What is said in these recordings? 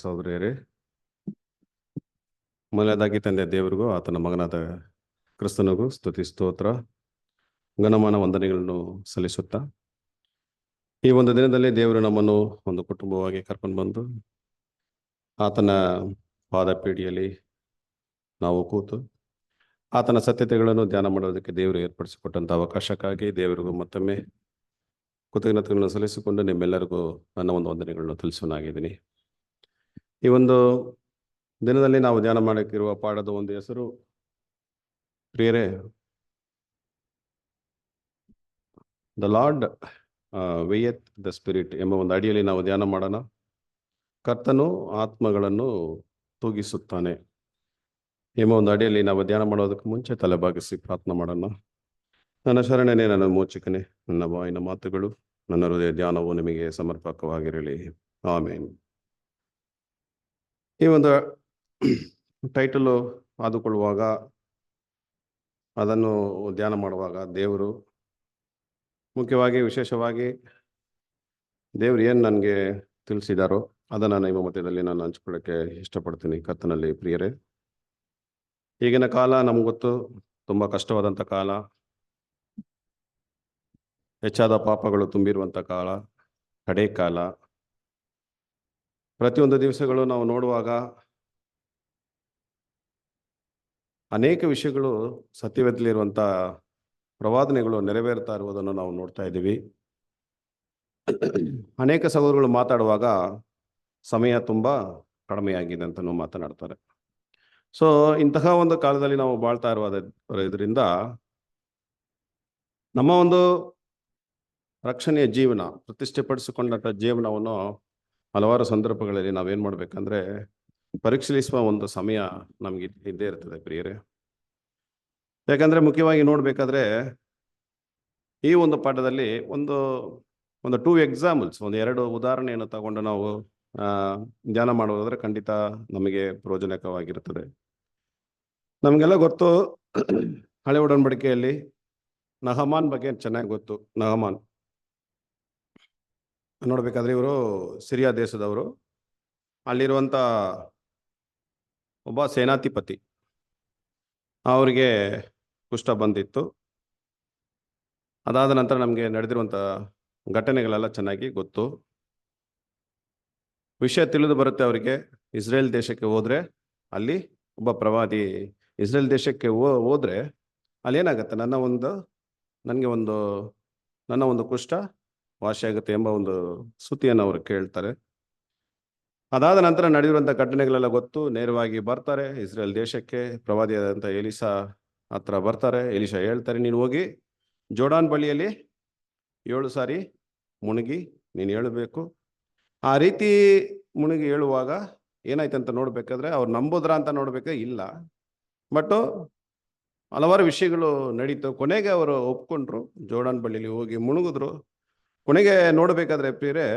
ಸಹೋದರಿಯರೇ, ಮೊದಲನೇದಾಗಿ ತಂದೆ ದೇವರಿಗೂ ಆತನ ಮಗನಾದ ಕ್ರಿಸ್ತನಿಗೂ ಸ್ತುತಿ ಸ್ತೋತ್ರ ಘನಮಾನ ವಂದನೆಗಳನ್ನು ಸಲ್ಲಿಸುತ್ತಾ, ಈ ಒಂದು ದಿನದಲ್ಲಿ ದೇವರು ನಮ್ಮನ್ನು ಒಂದು ಕುಟುಂಬವಾಗಿ ಕರ್ಕೊಂಡು ಬಂದು ಆತನ ಪಾದಪೀಡಿಯಲ್ಲಿ ನಾವು ಕೂತು ಆತನ ಸತ್ಯತೆಗಳನ್ನು ಧ್ಯಾನ ಮಾಡೋದಕ್ಕೆ ದೇವರು ಏರ್ಪಡಿಸಿಕೊಟ್ಟಂಥ ಅವಕಾಶಕ್ಕಾಗಿ ದೇವರಿಗೂ ಮತ್ತೊಮ್ಮೆ ಕೃತಜ್ಞತೆಗಳನ್ನು ಸಲ್ಲಿಸಿಕೊಂಡು ನಿಮ್ಮೆಲ್ಲರಿಗೂ ನನ್ನ ಒಂದು ವಂದನೆಗಳನ್ನು ತಿಳಿಸೋನಾಗಿದ್ದೀನಿ. ಈ ಒಂದು ದಿನದಲ್ಲಿ ನಾವು ಧ್ಯಾನ ಮಾಡಕ್ಕಿರುವ ಪಾಠದ ಒಂದು ಹೆಸರು, ಪ್ರಿಯರೇ, the Lord weigheth the spirit ಎಂಬ ಒಂದು ಅಡಿಯಲ್ಲಿ ನಾವು ಧ್ಯಾನ ಮಾಡೋಣ. ಕರ್ತನು ಆತ್ಮಗಳನ್ನು ತೂಗಿಸುತ್ತಾನೆ ಎಂಬ ಒಂದು ಅಡಿಯಲ್ಲಿ ನಾವು ಧ್ಯಾನ ಮಾಡೋದಕ್ಕೆ ಮುಂಚೆ ತಲೆಬಾಗಿಸಿ ಪ್ರಾರ್ಥನೆ ಮಾಡೋಣ. ನನ್ನ ಶರಣನೇ, ನನ್ನ ಮೋಚಕನೇ, ನನ್ನ ಬಾಯಿನ ಮಾತುಗಳು, ನನ್ನ ಹೃದಯ ಧ್ಯಾನವು ನಿಮಗೆ ಸಮರ್ಪಕವಾಗಿರಲಿ. ಆಮೇನ್. ಈ ಒಂದು ಟೈಟಲು ಆದುಕೊಳ್ಳುವಾಗ, ಅದನ್ನು ಧ್ಯಾನ ಮಾಡುವಾಗ ದೇವರು ಮುಖ್ಯವಾಗಿ ವಿಶೇಷವಾಗಿ ದೇವರು ಏನು ನನಗೆ ತಿಳಿಸಿದಾರೋ ಅದನ್ನು ನಿಮ್ಮ ಮಧ್ಯದಲ್ಲಿ ನಾನು ಹಂಚ್ಕೊಳ್ಳೋಕ್ಕೆ ಇಷ್ಟಪಡ್ತೀನಿ. ಕರ್ತನಲ್ಲಿ ಪ್ರಿಯರೇ, ಈಗಿನ ಕಾಲ ನಮ್ಗೆ ಗೊತ್ತು, ತುಂಬ ಕಷ್ಟವಾದಂಥ ಕಾಲ, ಹೆಚ್ಚಾದ ಪಾಪಗಳು ತುಂಬಿರುವಂಥ ಕಾಲ, ಕಡೆ ಕಾಲ. ಪ್ರತಿಯೊಂದು ದಿವಸಗಳು ನಾವು ನೋಡುವಾಗ ಅನೇಕ ವಿಷಯಗಳು ಸತ್ಯವೇದಲ್ಲಿರುವಂಥ ಪ್ರವಾದನೆಗಳು ನೆರವೇರ್ತಾ ಇರುವುದನ್ನು ನಾವು ನೋಡ್ತಾ ಇದ್ದೀವಿ. ಅನೇಕ ಸಹೋದರಗಳು ಮಾತಾಡುವಾಗ ಸಮಯ ತುಂಬ ಕಡಿಮೆಯಾಗಿದೆ ಅಂತಲೂ ಮಾತನಾಡ್ತಾರೆ. ಸೊ ಇಂತಹ ಒಂದು ಕಾಲದಲ್ಲಿ ನಾವು ಬಾಳ್ತಾ ಇದರಿಂದ ನಮ್ಮ ಒಂದು ರಕ್ಷಣೆಯ ಜೀವನ, ಪ್ರತಿಷ್ಠೆಪಡಿಸಿಕೊಂಡಂಥ ಜೀವನವನ್ನು ಹಲವಾರು ಸಂದರ್ಭಗಳಲ್ಲಿ ನಾವೇನು ಮಾಡಬೇಕಂದ್ರೆ ಪರಿಶೀಲಿಸುವ ಒಂದು ಸಮಯ ನಮಗೆ ಇದ್ದೇ ಇರ್ತದೆ ಪ್ರಿಯರೇ. ಯಾಕಂದರೆ ಮುಖ್ಯವಾಗಿ ನೋಡಬೇಕಾದ್ರೆ ಈ ಒಂದು ಪಾಠದಲ್ಲಿ ಒಂದು 2 ಎಕ್ಸಾಂಪಲ್ಸ್, ಒಂದು 2 ಉದಾಹರಣೆಯನ್ನು ತಗೊಂಡು ನಾವು ಧ್ಯಾನ ಮಾಡೋದಾದ್ರೆ ಖಂಡಿತ ನಮಗೆ ಪ್ರಯೋಜನಕವಾಗಿರುತ್ತದೆ. ನಮಗೆಲ್ಲ ಗೊತ್ತು, ಹಳೆ ಒಡಂಬಡಿಕೆಯಲ್ಲಿ ನಹಮಾನ್ ಬಗ್ಗೆ ಚೆನ್ನಾಗಿ ಗೊತ್ತು. ನಹಮಾನ್ ನೋಡ್ಬೇಕಾದ್ರೆ ಇವರು ಸಿರಿಯಾ ದೇಶದವರು, ಅಲ್ಲಿರುವಂಥ ಒಬ್ಬ ಸೇನಾಧಿಪತಿ, ಅವರಿಗೆ ಕುಷ್ಠ ಬಂದಿತ್ತು. ಅದಾದ ನಂತರ ನಮಗೆ ನಡೆದಿರುವಂಥ ಘಟನೆಗಳೆಲ್ಲ ಚೆನ್ನಾಗಿ ಗೊತ್ತು. ವಿಷಯ ತಿಳಿದು ಬರುತ್ತೆ ಅವರಿಗೆ. ಇಸ್ರೇಲ್ ದೇಶಕ್ಕೆ ಹೋದರೆ ಅಲ್ಲಿ ಒಬ್ಬ ಪ್ರವಾದಿ, ಇಸ್ರೇಲ್ ದೇಶಕ್ಕೆ ಹೋದರೆ ಅಲ್ಲೇನಾಗತ್ತೆ, ನನ್ನ ಒಂದು ಕುಷ್ಠ ವಾಸಿಯಾಗುತ್ತೆ ಎಂಬ ಒಂದು ಸುದ್ದಿಯನ್ನು ಅವರು ಕೇಳ್ತಾರೆ. ಅದಾದ ನಂತರ ನಡೆದಿರುವಂಥ ಘಟನೆಗಳೆಲ್ಲ ಗೊತ್ತು. ನೇರವಾಗಿ ಬರ್ತಾರೆ ಇಸ್ರೇಲ್ ದೇಶಕ್ಕೆ, ಪ್ರವಾದಿಯಾದಂಥ ಎಲಿಸಾ ಹತ್ರ ಬರ್ತಾರೆ. ಎಲಿಸಾ ಹೇಳ್ತಾರೆ, ನೀನು ಹೋಗಿ ಜೋರ್ಡಾನ್ ಬಳಿಯಲ್ಲಿ 7 ಸಾರಿ ಮುಳುಗಿ ನೀನು ಹೇಳಬೇಕು. ಆ ರೀತಿ ಮುಳುಗಿ ಹೇಳುವಾಗ ಏನಾಯ್ತಂತ ನೋಡ್ಬೇಕಾದ್ರೆ ಅವ್ರು ನಂಬೋದ್ರ ಅಂತ ನೋಡ್ಬೇಕಾದ್ರೆ ಇಲ್ಲ, ಬಟ್ ಹಲವಾರು ವಿಷಯಗಳು ನಡೀತು. ಕೊನೆಗೆ ಅವರು ಒಪ್ಕೊಂಡ್ರು, ಜೋರ್ಡಾನ್ ಬಳಿಯಲ್ಲಿ ಹೋಗಿ ಮುಳುಗಿದ್ರು. ಕೊನೆಗೆ ನೋಡಬೇಕಾದ್ರೆ ಪ್ರಿಯರೇ,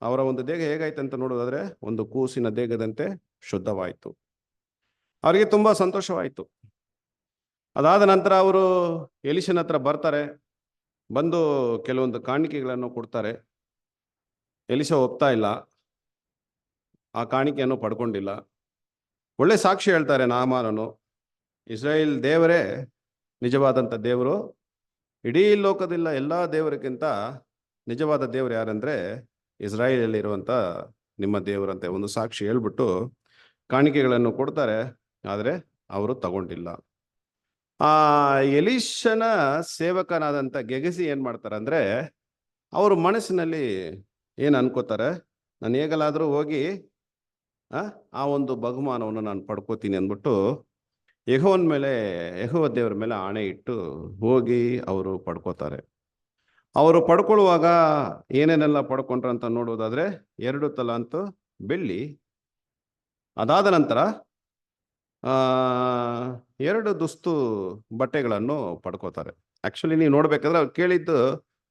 ಅವರ ಒಂದು ದೇಹ ಹೇಗಾಯ್ತಂತ ನೋಡೋದಾದ್ರೆ ಒಂದು ಕೂಸಿನ ದೇಹದಂತೆ ಶುದ್ಧವಾಯಿತು. ಅವರಿಗೆ ತುಂಬ ಸಂತೋಷವಾಯಿತು. ಅದಾದ ನಂತರ ಅವರು ಎಲಿಷನ ಹತ್ರ ಬರ್ತಾರೆ. ಬಂದು ಕೆಲವೊಂದು ಕಾಣಿಕೆಗಳನ್ನು ಕೊಡ್ತಾರೆ. ಎಲಿಷ ಒಪ್ತಾ ಇಲ್ಲ, ಆ ಕಾಣಿಕೆಯನ್ನು ಪಡ್ಕೊಂಡಿಲ್ಲ. ಒಳ್ಳೆ ಸಾಕ್ಷಿ ಹೇಳ್ತಾರೆ ನಾಮಾನನು, ಇಸ್ರಾಯೇಲ್ ದೇವರೇ ನಿಜವಾದಂಥ ದೇವರು, ಇಡೀ ಲೋಕದಿಲ್ಲ ಎಲ್ಲ ದೇವರಿಗಿಂತ ನಿಜವಾದ ದೇವರು ಯಾರಂದರೆ ಇಸ್ರಾಯೇಲಲ್ಲಿರುವಂಥ ನಿಮ್ಮ ದೇವರಂತೆ ಒಂದು ಸಾಕ್ಷಿ ಹೇಳ್ಬಿಟ್ಟು ಕಾಣಿಕೆಗಳನ್ನು ಕೊಡ್ತಾರೆ. ಆದರೆ ಅವರು ತಗೊಂಡಿಲ್ಲ. ಆ ಎಲಿಷನ ಸೇವಕನಾದಂಥ ಗೆಗಸಿ ಏನು ಮಾಡ್ತಾರೆ ಅಂದರೆ, ಅವರು ಮನಸ್ಸಿನಲ್ಲಿ ಏನು ಅನ್ಕೋತಾರೆ, ನಾನು ಹೇಗಲಾದರೂ ಹೋಗಿ ಆ ಒಂದು ಬಹುಮಾನವನ್ನು ನಾನು ಪಡ್ಕೋತೀನಿ ಅಂದ್ಬಿಟ್ಟು ಯೆಹೋವ ದೇವರ ಮೇಲೆ ಆಣೆ ಇಟ್ಟು ಹೋಗಿ ಅವರು ಪಡ್ಕೋತಾರೆ. ಅವರು ಪಡ್ಕೊಳ್ಳುವಾಗ ಏನೇನೆಲ್ಲ ಪಡ್ಕೊಂಡ್ರು ಅಂತ ನೋಡೋದಾದ್ರೆ 2 ತಲಾಂತು ಬೆಳ್ಳಿ, ಅದಾದ ನಂತರ 2 ದುಸ್ತು ಬಟ್ಟೆಗಳನ್ನು ಪಡ್ಕೋತಾರೆ. ಆ್ಯಕ್ಚುಲಿ ನೀವು ನೋಡ್ಬೇಕಾದ್ರೆ ಅವ್ರು ಕೇಳಿದ್ದು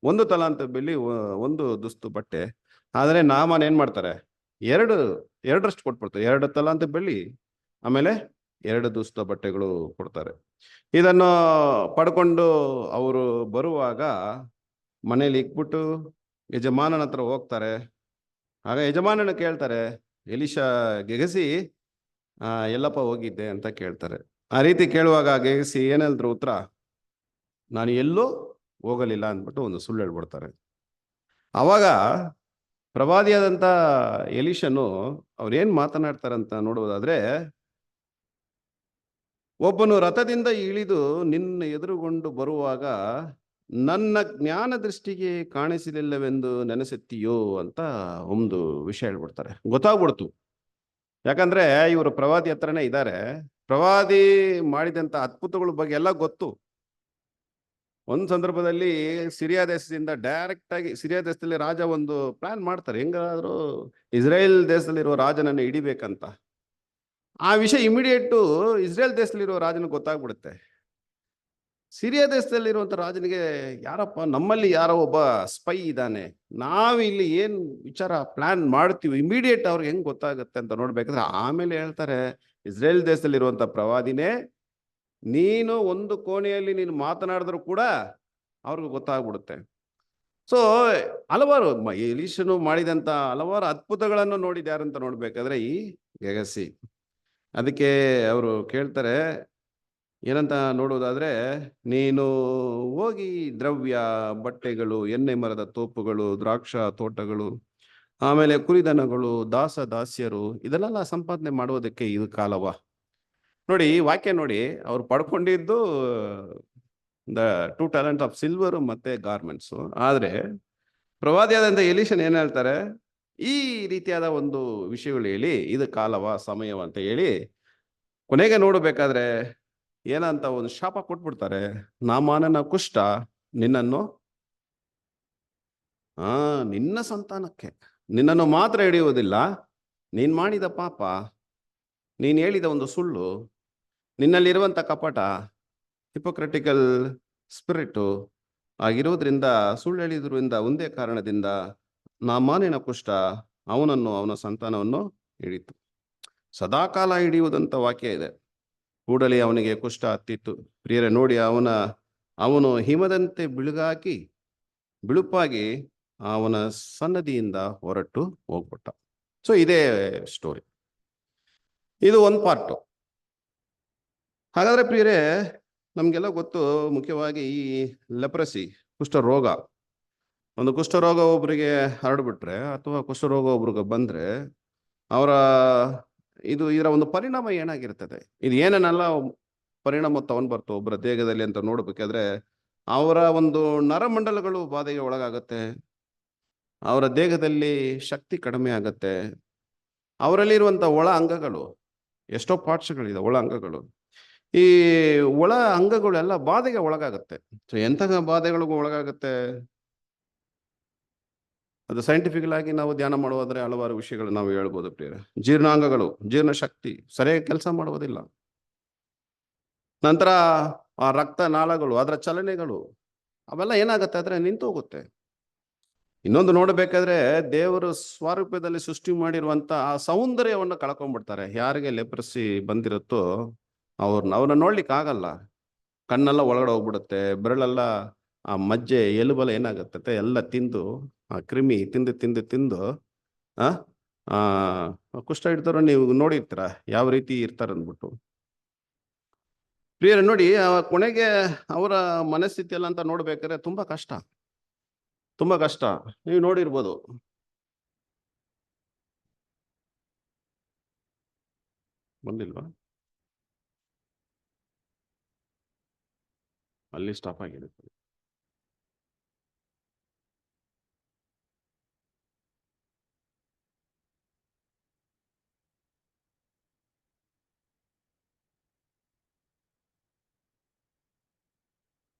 1 ತಲಾಂತು ಬೆಳ್ಳಿ, 1 ದುಸ್ತು ಬಟ್ಟೆ. ಆದರೆ ನಾಮಾನ್ ಏನು ಮಾಡ್ತಾರೆ, 2ರಷ್ಟು ಕೊಟ್ಬಿಡ್ತಾರೆ. 2 ತಲಾಂತು ಬೆಳ್ಳಿ, ಆಮೇಲೆ 2 ದುಸ್ತು ಬಟ್ಟೆಗಳು ಕೊಡ್ತಾರೆ. ಇದನ್ನು ಪಡ್ಕೊಂಡು ಅವರು ಬರುವಾಗ ಮನೇಲಿ ಇಕ್ಬಿಟ್ಟು ಯಜಮಾನನ ಹತ್ರ ಹೋಗ್ತಾರೆ. ಆಗ ಯಜಮಾನನ ಕೇಳ್ತಾರೆ, ಎಲಿಷಾ ಗೆಗಸಿ ಎಲ್ಲಪ್ಪ ಹೋಗಿದ್ದೆ ಅಂತ ಕೇಳ್ತಾರೆ. ಆ ರೀತಿ ಕೇಳುವಾಗ ಗೆಗಸಿ ಏನಲ್ದ್ರು ಉತ್ತರ, ನಾನು ಎಲ್ಲೂ ಹೋಗಲಿಲ್ಲ ಅಂದ್ಬಿಟ್ಟು ಒಂದು ಸುಳ್ಳು ಹೇಳ್ಬಿಡ್ತಾರೆ. ಅವಾಗ ಪ್ರವಾದಿಯಾದಂಥ ಎಲಿಷನು ಅವ್ರೇನ್ ಮಾತನಾಡ್ತಾರಂತ ನೋಡುವುದಾದ್ರೆ, ಒಬ್ಬನು ರಥದಿಂದ ಇಳಿದು ನಿನ್ನ ಎದುರುಗೊಂಡು ಬರುವಾಗ ನನ್ನ ಜ್ಞಾನ ದೃಷ್ಟಿಗೆ ಕಾಣಿಸಲಿಲ್ಲವೆಂದು ನೆನೆಸುತ್ತೀಯೋ ಅಂತ ಒಂದು ವಿಷಯ ಹೇಳ್ಬಿಡ್ತಾರೆ. ಗೊತ್ತಾಗ್ಬಿಡ್ತು. ಯಾಕಂದ್ರೆ ಇವರು ಪ್ರವಾದಿ ಹತ್ರನೇ ಇದ್ದಾರೆ. ಪ್ರವಾದಿ ಮಾಡಿದಂತ ಅದ್ಭುತಗಳ ಬಗ್ಗೆ ಎಲ್ಲ ಗೊತ್ತು. ಒಂದ್ ಸಂದರ್ಭದಲ್ಲಿ ಸಿರಿಯಾ ದೇಶದಿಂದ ಡೈರೆಕ್ಟ್ ಆಗಿ, ಸಿರಿಯಾ ದೇಶದಲ್ಲಿ ರಾಜ ಒಂದು ಪ್ಲಾನ್ ಮಾಡ್ತಾರೆ, ಹೆಂಗಾದ್ರೂ ಇಸ್ರೇಲ್ ದೇಶದಲ್ಲಿರುವ ರಾಜನನ್ನು ಹಿಡಿಬೇಕಂತ. ಆ ವಿಷಯ ಇಮಿಡಿಯೇಟ್ ಇಸ್ರೇಲ್ ದೇಶದಲ್ಲಿರುವ ರಾಜನಿಗೆ ಗೊತ್ತಾಗ್ಬಿಡುತ್ತೆ. ಸಿರಿಯಾ ದೇಶದಲ್ಲಿರುವಂತ ರಾಜನಿಗೆ, ಯಾರಪ್ಪ ನಮ್ಮಲ್ಲಿ ಯಾರೋ ಒಬ್ಬ ಸ್ಪೈ ಇದ್ದಾನೆ, ನಾವು ಇಲ್ಲಿ ಏನ್ ವಿಚಾರ ಪ್ಲಾನ್ ಮಾಡ್ತೀವಿ, ಇಮಿಡಿಯೇಟ್ ಅವ್ರಿಗೆ ಹೆಂಗ್ ಗೊತ್ತಾಗುತ್ತೆ ಅಂತ ನೋಡ್ಬೇಕಾದ್ರೆ ಆಮೇಲೆ ಹೇಳ್ತಾರೆ, ಇಸ್ರೇಲ್ ದೇಶದಲ್ಲಿರುವಂತ ಪ್ರವಾದಿನೇ, ನೀನು ಒಂದು ಕೋಣೆಯಲ್ಲಿ ನೀನು ಮಾತನಾಡಿದ್ರು ಕೂಡ ಅವ್ರಿಗೆ ಗೊತ್ತಾಗ್ಬಿಡುತ್ತೆ. ಸೊ ಹಲವಾರು ಎಲೀಷನು ಮಾಡಿದಂತ ಹಲವಾರು ಅದ್ಭುತಗಳನ್ನು ನೋಡಿದ್ಯಾರಂತ ನೋಡ್ಬೇಕಾದ್ರೆ ಈ ಗೆಗಸಿ. ಅದಕ್ಕೆ ಅವರು ಕೇಳ್ತಾರೆ ಏನಂತ ನೋಡುವುದಾದ್ರೆ, ನೀನು ಹೋಗಿ ದ್ರವ್ಯ, ಬಟ್ಟೆಗಳು, ಎಣ್ಣೆ ಮರದ ತೋಪುಗಳು, ದ್ರಾಕ್ಷ ತೋಟಗಳು, ಆಮೇಲೆ ಕುರಿದನಗಳು, ದಾಸ ದಾಸ್ಯರು, ಇದನ್ನೆಲ್ಲ ಸಂಪಾದನೆ ಮಾಡುವುದಕ್ಕೆ ಇದು ಕಾಲವ. ನೋಡಿ ಈ ವಾಕ್ಯ ನೋಡಿ, ಅವ್ರು ಪಡ್ಕೊಂಡಿದ್ದು ದ 2 talents ಆಫ್ ಸಿಲ್ವರ್ ಮತ್ತೆ ಗಾರ್ಮೆಂಟ್ಸ್. ಆದ್ರೆ ಪ್ರವಾದಿಯಾದಂಥ ಎಲೀಷನ್ ಏನ್ ಹೇಳ್ತಾರೆ, ಈ ರೀತಿಯಾದ ಒಂದು ವಿಷಯಗಳು ಹೇಳಿ ಇದು ಕಾಲವ, ಸಮಯವ ಅಂತ ಹೇಳಿ ಕೊನೆಗೆ ನೋಡಬೇಕಾದ್ರೆ ಏನಂತ ಒಂದು ಶಾಪ ಕೊಟ್ಬಿಡ್ತಾರೆ. ನಾಮಾನನ ಕುಷ್ಠ ನಿನ್ನನ್ನು ನಿನ್ನ ಸಂತಾನಕ್ಕೆ, ನಿನ್ನನ್ನು ಮಾತ್ರ ಹಿಡಿಯುವುದಿಲ್ಲ, ನೀನ್ ಮಾಡಿದ ಪಾಪ, ನೀನ್ ಹೇಳಿದ ಒಂದು ಸುಳ್ಳು, ನಿನ್ನಲ್ಲಿರುವಂತ ಕಪಟ, ಹಿಪೋಕ್ರಟಿಕಲ್ ಸ್ಪಿರಿಟ್ ಆಗಿರೋದ್ರಿಂದ, ಸುಳ್ಳು ಹೇಳಿದ್ರಿಂದ ಒಂದೇ ಕಾರಣದಿಂದ ನಾಮಾನಿನ ಕುಷ್ಠ ಅವನನ್ನು, ಅವನ ಸಂತಾನವನ್ನು ಹಿಡಿತು. ಸದಾಕಾಲ ಹಿಡಿಯುವುದಂತ ವಾಕ್ಯ ಇದೆ. ಕೂಡಲೇ ಅವನಿಗೆ ಕುಷ್ಠ ಹತ್ತಿತ್ತು. ಪ್ರಿಯರೇ ನೋಡಿ, ಅವನು ಹಿಮದಂತೆ ಬಿಳುಪಾಗಿ ಅವನ ಸನ್ನದಿಯಿಂದ ಹೊರಟು ಹೋಗ್ಬಿಟ್ಟ. ಸೊ ಇದೇ ಸ್ಟೋರಿ, ಇದು ಒಂದು ಪಾರ್ಟ್. ಹಾಗಾದ್ರೆ ಪ್ರಿಯರೇ, ನಮ್ಗೆಲ್ಲ ಗೊತ್ತು, ಮುಖ್ಯವಾಗಿ ಈ ಲೆಪ್ರಸಿ, ಕುಷ್ಠರೋಗ, ಒಂದು ಕುಷ್ಠರೋಗ ಒಬ್ರಿಗೆ ಹರಡ್ಬಿಟ್ರೆ ಅಥವಾ ಕುಷ್ಠರೋಗ ಒಬ್ರಿಗೆ ಬಂದ್ರೆ ಇದರ ಒಂದು ಪರಿಣಾಮ ಏನಾಗಿರ್ತದೆ, ಇದು ಏನೇನೆಲ್ಲ ಪರಿಣಾಮ ತಗೊಂಡ್ ಬರ್ತವೆ ಒಬ್ಬರ ದೇಹದಲ್ಲಿ ಅಂತ ನೋಡ್ಬೇಕಾದ್ರೆ, ಅವರ ಒಂದು ನರಮಂಡಲಗಳು ಬಾಧೆಗೆ ಒಳಗಾಗತ್ತೆ, ಅವರ ದೇಹದಲ್ಲಿ ಶಕ್ತಿ ಕಡಿಮೆ ಆಗತ್ತೆ, ಅವರಲ್ಲಿರುವಂತ ಒಳ ಅಂಗಗಳು, ಎಷ್ಟೋ ಪಾರ್ಟ್ಸ್ಗಳಿದೆ ಒಳ ಅಂಗಗಳು, ಈ ಒಳ ಅಂಗಗಳೆಲ್ಲ ಬಾಧೆಗೆ ಒಳಗಾಗತ್ತೆ. ಸೊ ಎಂತಹ ಬಾಧೆಗಳಿಗೂ ಒಳಗಾಗತ್ತೆ, ಅದು ಸೈಂಟಿಫಿಕಲ್ ಆಗಿ ನಾವು ಧ್ಯಾನ ಮಾಡುವುದಾದ್ರೆ ಹಲವಾರು ವಿಷಯಗಳು ನಾವು ಹೇಳ್ಬೋದು ಪ್ರಿಯರೇ. ಜೀರ್ಣಾಂಗಗಳು, ಜೀರ್ಣಶಕ್ತಿ ಸರಿಯಾಗಿ ಕೆಲಸ ಮಾಡುವುದಿಲ್ಲ. ನಂತರ ಆ ರಕ್ತ ನಾಳಗಳು, ಅದರ ಚಲನೆಗಳು ಅವೆಲ್ಲ ಏನಾಗುತ್ತೆ ಆದ್ರೆ ನಿಂತು ಹೋಗುತ್ತೆ. ಇನ್ನೊಂದು ನೋಡಬೇಕಾದ್ರೆ, ದೇವರು ಸ್ವರೂಪದಲ್ಲಿ ಸೃಷ್ಟಿ ಮಾಡಿರುವಂತ ಆ ಸೌಂದರ್ಯವನ್ನು ಕಳ್ಕೊಂಡ್ಬಿಡ್ತಾರೆ. ಯಾರಿಗೆ ಲೆಪ್ರಸಿ ಬಂದಿರುತ್ತೋ ಅವ್ರನ್ನ ನೋಡ್ಲಿಕ್ಕೆ ಆಗಲ್ಲ, ಕಣ್ಣೆಲ್ಲ ಒಳಗಡೆ ಹೋಗ್ಬಿಡುತ್ತೆ, ಬೆರಳೆಲ್ಲ ಆ ಮಜ್ಜೆ ಎಲುಬೆಲ್ಲ ಏನಾಗುತ್ತೆ ಎಲ್ಲ ತಿಂದು, ಆ ಕ್ರಿಮಿ ತಿಂದು ತಿಂದು ತಿಂದು ಆ ಕುಷ್ಠ ಹಿಡ್ತಾರ. ನೀವು ನೋಡಿರ್ತೀರ ಯಾವ ರೀತಿ ಇರ್ತಾರೆ ಅಂದ್ಬಿಟ್ಟು. ಪ್ರಿಯರೇ ನೋಡಿ, ಕೊನೆಗೆ ಅವರ ಮನಸ್ಥಿತಿ ಎಲ್ಲ ಅಂತ ನೋಡ್ಬೇಕಾದ್ರೆ ತುಂಬಾ ಕಷ್ಟ, ತುಂಬಾ ಕಷ್ಟ. ನೀವು ನೋಡಿರ್ಬೋದು, ಬಂದಿಲ್ವಾ, ಅಲ್ಲಿ ಸ್ಟಾಪ್ ಆಗಿದೆ.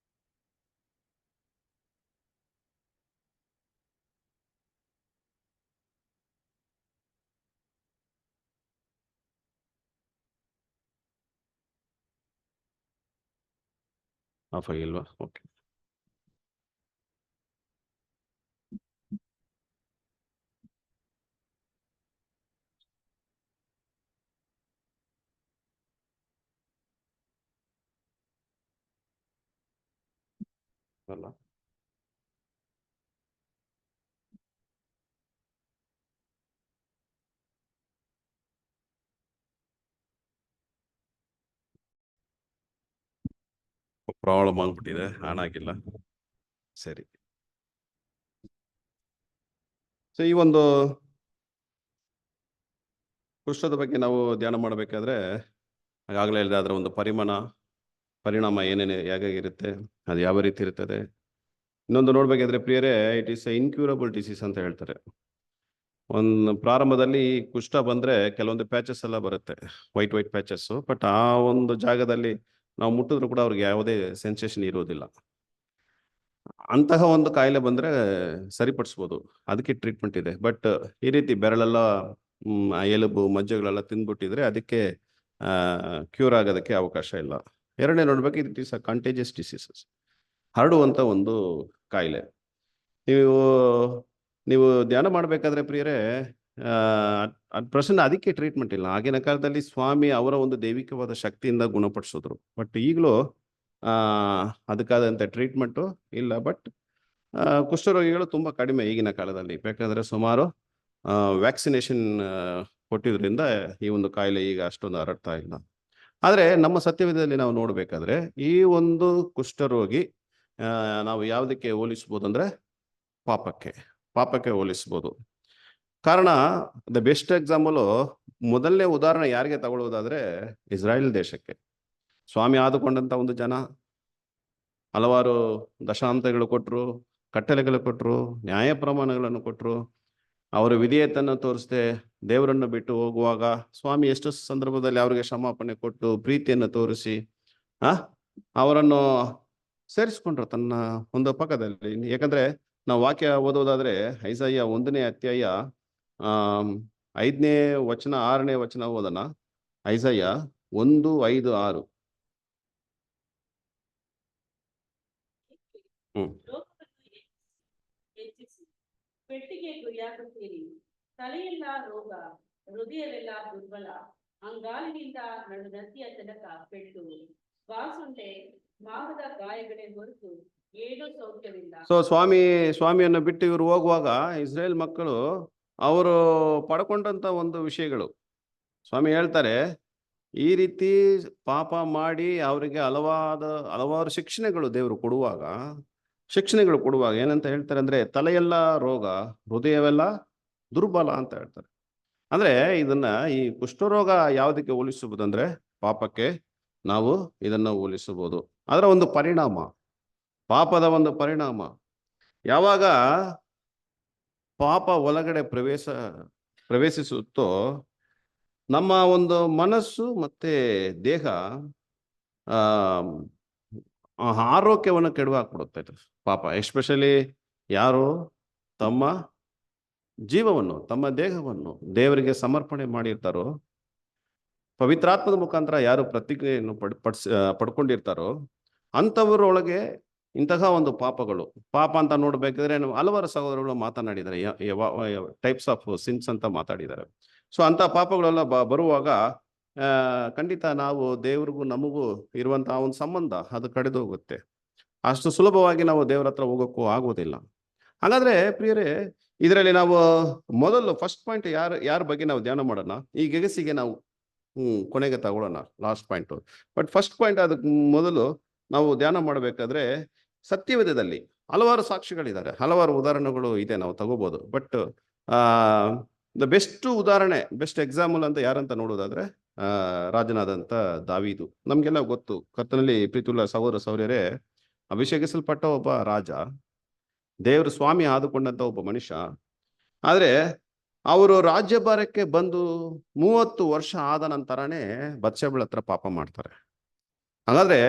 ಆಫ್ ಆಗಿಲ್ವಾ? ಓಕೆ. ಅಲ್ಲ, ಪ್ರಾಬ್ಲಮ್ ಆಗ್ಬಿಟ್ಟಿದೆ, ಆನ್ ಆಗಿಲ್ಲ. ಸರಿ. ಸೊ ಈ ಒಂದು ಕುಷ್ಠದ ಬಗ್ಗೆ ನಾವು ಧ್ಯಾನ ಮಾಡಬೇಕಾದ್ರೆ ಆಗಾಗಲೇ ಹೇಳಿದೆ, ಅದರ ಒಂದು ಪರಿಣಾಮ ಏನೇನು ಹೇಗಿರುತ್ತೆ, ಅದು ಯಾವ ರೀತಿ ಇರ್ತದೆ. ಇನ್ನೊಂದು ನೋಡ್ಬೇಕಾದ್ರೆ ಪ್ರಿಯರೇ, it is A incurable disease ಅಂತ ಹೇಳ್ತಾರೆ. ಒಂದು ಪ್ರಾರಂಭದಲ್ಲಿ ಕುಷ್ಠ ಬಂದ್ರೆ ಕೆಲವೊಂದು ಪ್ಯಾಚಸ್ ಎಲ್ಲ ಬರುತ್ತೆ, ವೈಟ್ ಪ್ಯಾಚಸ್. ಬಟ್ ಆ ಒಂದು ಜಾಗದಲ್ಲಿ ನಾವು ಮುಟ್ಟಿದ್ರು ಕೂಡ ಅವ್ರಿಗೆ ಯಾವುದೇ ಸೆನ್ಸೇಷನ್ ಇರೋದಿಲ್ಲ. ಅಂತಹ ಒಂದು ಕಾಯಿಲೆ ಬಂದ್ರೆ ಸರಿಪಡಿಸ್ಬೋದು, ಅದಕ್ಕೆ ಟ್ರೀಟ್ಮೆಂಟ್ ಇದೆ. ಬಟ್ ಈ ರೀತಿ ಬೆರಳೆಲ್ಲ ಎಲುಬು ಮಜ್ಜೆಗಳೆಲ್ಲ ತಿಂದ್ಬಿಟ್ಟಿದ್ರೆ ಅದಕ್ಕೆ ಕ್ಯೂರ್ ಆಗೋದಕ್ಕೆ ಅವಕಾಶ ಇಲ್ಲ. ಎರಡನೇ ನೋಡ್ಬೇಕು, it is a contagious diseases, ಹರಡುವಂತ ಒಂದು ಕಾಯಿಲೆ. ನೀವು ನೀವು ಧ್ಯಾನ ಮಾಡಬೇಕಾದ್ರೆ ಪ್ರಿಯರೇ, ಪ್ರಶ್ನೆ ಅದಕ್ಕೆ ಟ್ರೀಟ್ಮೆಂಟ್ ಇಲ್ಲ. ಆಗಿನ ಕಾಲದಲ್ಲಿ ಸ್ವಾಮಿ ಅವರ ಒಂದು ದೈವಿಕವಾದ ಶಕ್ತಿಯಿಂದ ಗುಣಪಡಿಸಿದ್ರು. ಬಟ್ ಈಗಲೂ ಅದಕ್ಕಾದಂಥ ಟ್ರೀಟ್ಮೆಂಟು ಇಲ್ಲ. ಬಟ್ ಕುಷ್ಠರೋಗಿಗಳು ತುಂಬ ಕಡಿಮೆ ಈಗಿನ ಕಾಲದಲ್ಲಿ, ಯಾಕಂದರೆ ಸುಮಾರು ವ್ಯಾಕ್ಸಿನೇಷನ್ ಕೊಟ್ಟಿದ್ರಿಂದ ಈ ಒಂದು ಕಾಯಿಲೆ ಈಗ ಅಷ್ಟೊಂದು ಹರಡ್ತಾ ಇಲ್ಲ. ಆದರೆ ನಮ್ಮ ಸತ್ಯವೇದದಲ್ಲಿ ನಾವು ನೋಡಬೇಕಾದ್ರೆ ಈ ಒಂದು ಕುಷ್ಠರೋಗಿ ನಾವು ಯಾವುದಕ್ಕೆ ಹೋಲಿಸ್ಬೋದು ಅಂದರೆ ಪಾಪಕ್ಕೆ ಹೋಲಿಸ್ಬೋದು. ಕಾರಣ, ದ ಬೆಸ್ಟ್ ಎಕ್ಸಾಂಪಲು, ಮೊದಲನೇ ಉದಾಹರಣೆ ಯಾರಿಗೆ ತಗೊಳ್ಳೋದಾದ್ರೆ ಇಸ್ರಾಯೇಲ್ ದೇಶಕ್ಕೆ. ಸ್ವಾಮಿ ಆದುಕೊಂಡಂತ ಒಂದು ಜನ ಹಲವಾರು ದಶಾಂತಗಳು ಕೊಟ್ಟರು, ಕಟ್ಟಳೆಗಳು ಕೊಟ್ಟರು, ನ್ಯಾಯ ಪ್ರಮಾಣಗಳನ್ನು ಕೊಟ್ಟರು. ಅವರ ವಿಧೇಯತೆಯನ್ನು ತೋರಿಸದೆ ದೇವರನ್ನು ಬಿಟ್ಟು ಹೋಗುವಾಗ ಸ್ವಾಮಿ ಎಷ್ಟು ಸಂದರ್ಭದಲ್ಲಿ ಅವರಿಗೆ ಕ್ಷಮಾಪಣೆ ಕೊಟ್ಟು ಪ್ರೀತಿಯನ್ನು ತೋರಿಸಿ ಅವರನ್ನು ಸೇರಿಸ್ಕೊಂಡ್ರು ತನ್ನ ಒಂದು ಪಕ್ಕದಲ್ಲಿ. ಯಾಕಂದ್ರೆ ನಾವು ವಾಕ್ಯ ಓದೋದಾದ್ರೆ ಐಸಾಯ 1ನೇ ಅಧ್ಯಾಯ 5ನೇ ವಚನ 6ನೇ ವಚನ ಓದೋಣ. ಐಸಾಯ 1, 5, 6. ಪೆಟ್ಟಿಗೆ ಗುರಿಯಾಗುತ್ತೀರಿ. ತಲೆಯೆಲ್ಲ ರೋಗ, ಹೃದಯವೆಲ್ಲ ದುರ್ಬಲ, ಅಂಗಾಲಿನಿಂದ ನಡುನತ್ತಿಯ ತನಕ ಪೆಟ್ಟು, ಬಾಸುಂಡೆ ಮಾಗದ ಗಾಯಗಳೇ ಹೊರತು ಏನೂ ಸೌಖ್ಯವಿಲ್ಲ. ಸೊ ಸ್ವಾಮಿಯನ್ನು ಬಿಟ್ಟು ಇವರು ಹೋಗುವಾಗ ಇಸ್ರೇಲ್ ಮಕ್ಕಳು ಅವರು ಪಡ್ಕೊಂಡಂತ ಒಂದು ವಿಷಯಗಳು ಸ್ವಾಮಿ ಹೇಳ್ತಾರೆ. ಈ ರೀತಿ ಪಾಪ ಮಾಡಿ ಅವರಿಗೆ ಹಲವಾರು ಶಿಕ್ಷಣೆಗಳು ದೇವರು ಕೊಡುವಾಗ ಏನಂತ ಹೇಳ್ತಾರೆ ಅಂದ್ರೆ, ತಲೆಯೆಲ್ಲ ರೋಗ, ಹೃದಯವೆಲ್ಲ ದುರ್ಬಲ ಅಂತ ಹೇಳ್ತಾರೆ. ಅಂದ್ರೆ ಇದನ್ನ ಈ ಕುಷ್ಠರೋಗ ಯಾವುದಕ್ಕೆ ಹೋಲಿಸಬಹುದು ಅಂದ್ರೆ ಪಾಪಕ್ಕೆ ನಾವು ಇದನ್ನ ಹೋಲಿಸಬಹುದು. ಅದರ ಒಂದು ಪರಿಣಾಮ, ಪಾಪದ ಒಂದು ಪರಿಣಾಮ. ಯಾವಾಗ ಪಾಪ ಒಳಗಡೆ ಪ್ರವೇಶಿಸುತ್ತೋ ನಮ್ಮ ಒಂದು ಮನಸ್ಸು ಮತ್ತೆ ದೇಹ ಆರೋಗ್ಯವನ್ನು ಕೆಡುವಾಕ್ಬಿಡುತ್ತೆ ಪಾಪ. ಎಸ್ಪೆಷಲಿ ಯಾರು ತಮ್ಮ ಜೀವವನ್ನು, ತಮ್ಮ ದೇಹವನ್ನು ದೇವರಿಗೆ ಸಮರ್ಪಣೆ ಮಾಡಿರ್ತಾರೋ, ಪವಿತ್ರಾತ್ಮದ ಮುಖಾಂತರ ಯಾರು ಪ್ರತಿಜ್ಞೆಯನ್ನು ಪಡ್ಕೊಂಡಿರ್ತಾರೋ ಅಂಥವರೊಳಗೆ ಇಂತಹ ಒಂದು ಪಾಪ ಅಂತ ನೋಡ್ಬೇಕಾದ್ರೆ ಹಲವಾರು ಸಹೋದರಗಳು ಮಾತನಾಡಿದ್ದಾರೆ, ಟೈಪ್ಸ್ ಆಫ್ ಸಿನ್ಸ್ ಅಂತ ಮಾತಾಡಿದ್ದಾರೆ. ಸೊ ಅಂತ ಪಾಪಗಳೆಲ್ಲ ಬರುವಾಗ ಖಂಡಿತ ನಾವು ದೇವ್ರಿಗೂ ನಮಗೂ ಇರುವಂತಹ ಒಂದು ಸಂಬಂಧ ಅದು ಕಡಿದು ಹೋಗುತ್ತೆ. ಅಷ್ಟು ಸುಲಭವಾಗಿ ನಾವು ದೇವರ ಹತ್ರ ಹೋಗೋಕ್ಕೂ ಆಗೋದಿಲ್ಲ. ಹಾಗಾದ್ರೆ ಪ್ರಿಯರೇ, ಇದರಲ್ಲಿ ನಾವು ಮೊದಲು ಫಸ್ಟ್ ಪಾಯಿಂಟ್ ಯಾರ ಬಗ್ಗೆ ನಾವು ಧ್ಯಾನ ಮಾಡೋಣ. ಈ ಗೆಗಸಿಗೆ ನಾವು ಕೊನೆಗೆ ತಗೊಳ್ಳೋಣ, last point. But first point, ಅದಕ್ಕೆ ಮೊದಲು ನಾವು ಧ್ಯಾನ ಮಾಡಬೇಕಾದ್ರೆ ಸತ್ಯವೇದದಲ್ಲಿ ಹಲವಾರು ಸಾಕ್ಷಿಗಳಿದ್ದಾರೆ, ಹಲವಾರು ಉದಾಹರಣೆಗಳು ಇದೆ, ನಾವು ತಗೋಬಹುದು. ಬಟ್ ದ ಬೆಸ್ಟ್ ಉದಾಹರಣೆ, ಬೆಸ್ಟ್ ಎಕ್ಸಾಂಪಲ್ ಅಂತ ಯಾರಂತ ನೋಡೋದಾದ್ರೆ ರಾಜನಾದಂತ ದಾವೀದು. ನಮ್ಗೆಲ್ಲ ಗೊತ್ತು, ಕರ್ತನಲ್ಲಿ ಪ್ರೀತಿಯುಳ್ಳ ಸಹೋದರ ಸಹೋದರಿಯರೇ, ಅಭಿಷೇಕಿಸಲ್ಪಟ್ಟ ಒಬ್ಬ ರಾಜ, ದೇವರು ಸ್ವಾಮಿ ಆದುಕೊಂಡಂತ ಒಬ್ಬ ಮನುಷ್ಯ. ಆದ್ರೆ ಅವರು ರಾಜ್ಯಭಾರಕ್ಕೆ ಬಂದು 30 ವರ್ಷ ಆದ ನಂತರನೇ ಬತ್ಷೆಬಳ ಹತ್ರ ಪಾಪ ಮಾಡ್ತಾರೆ. ಹಾಗಾದ್ರೆ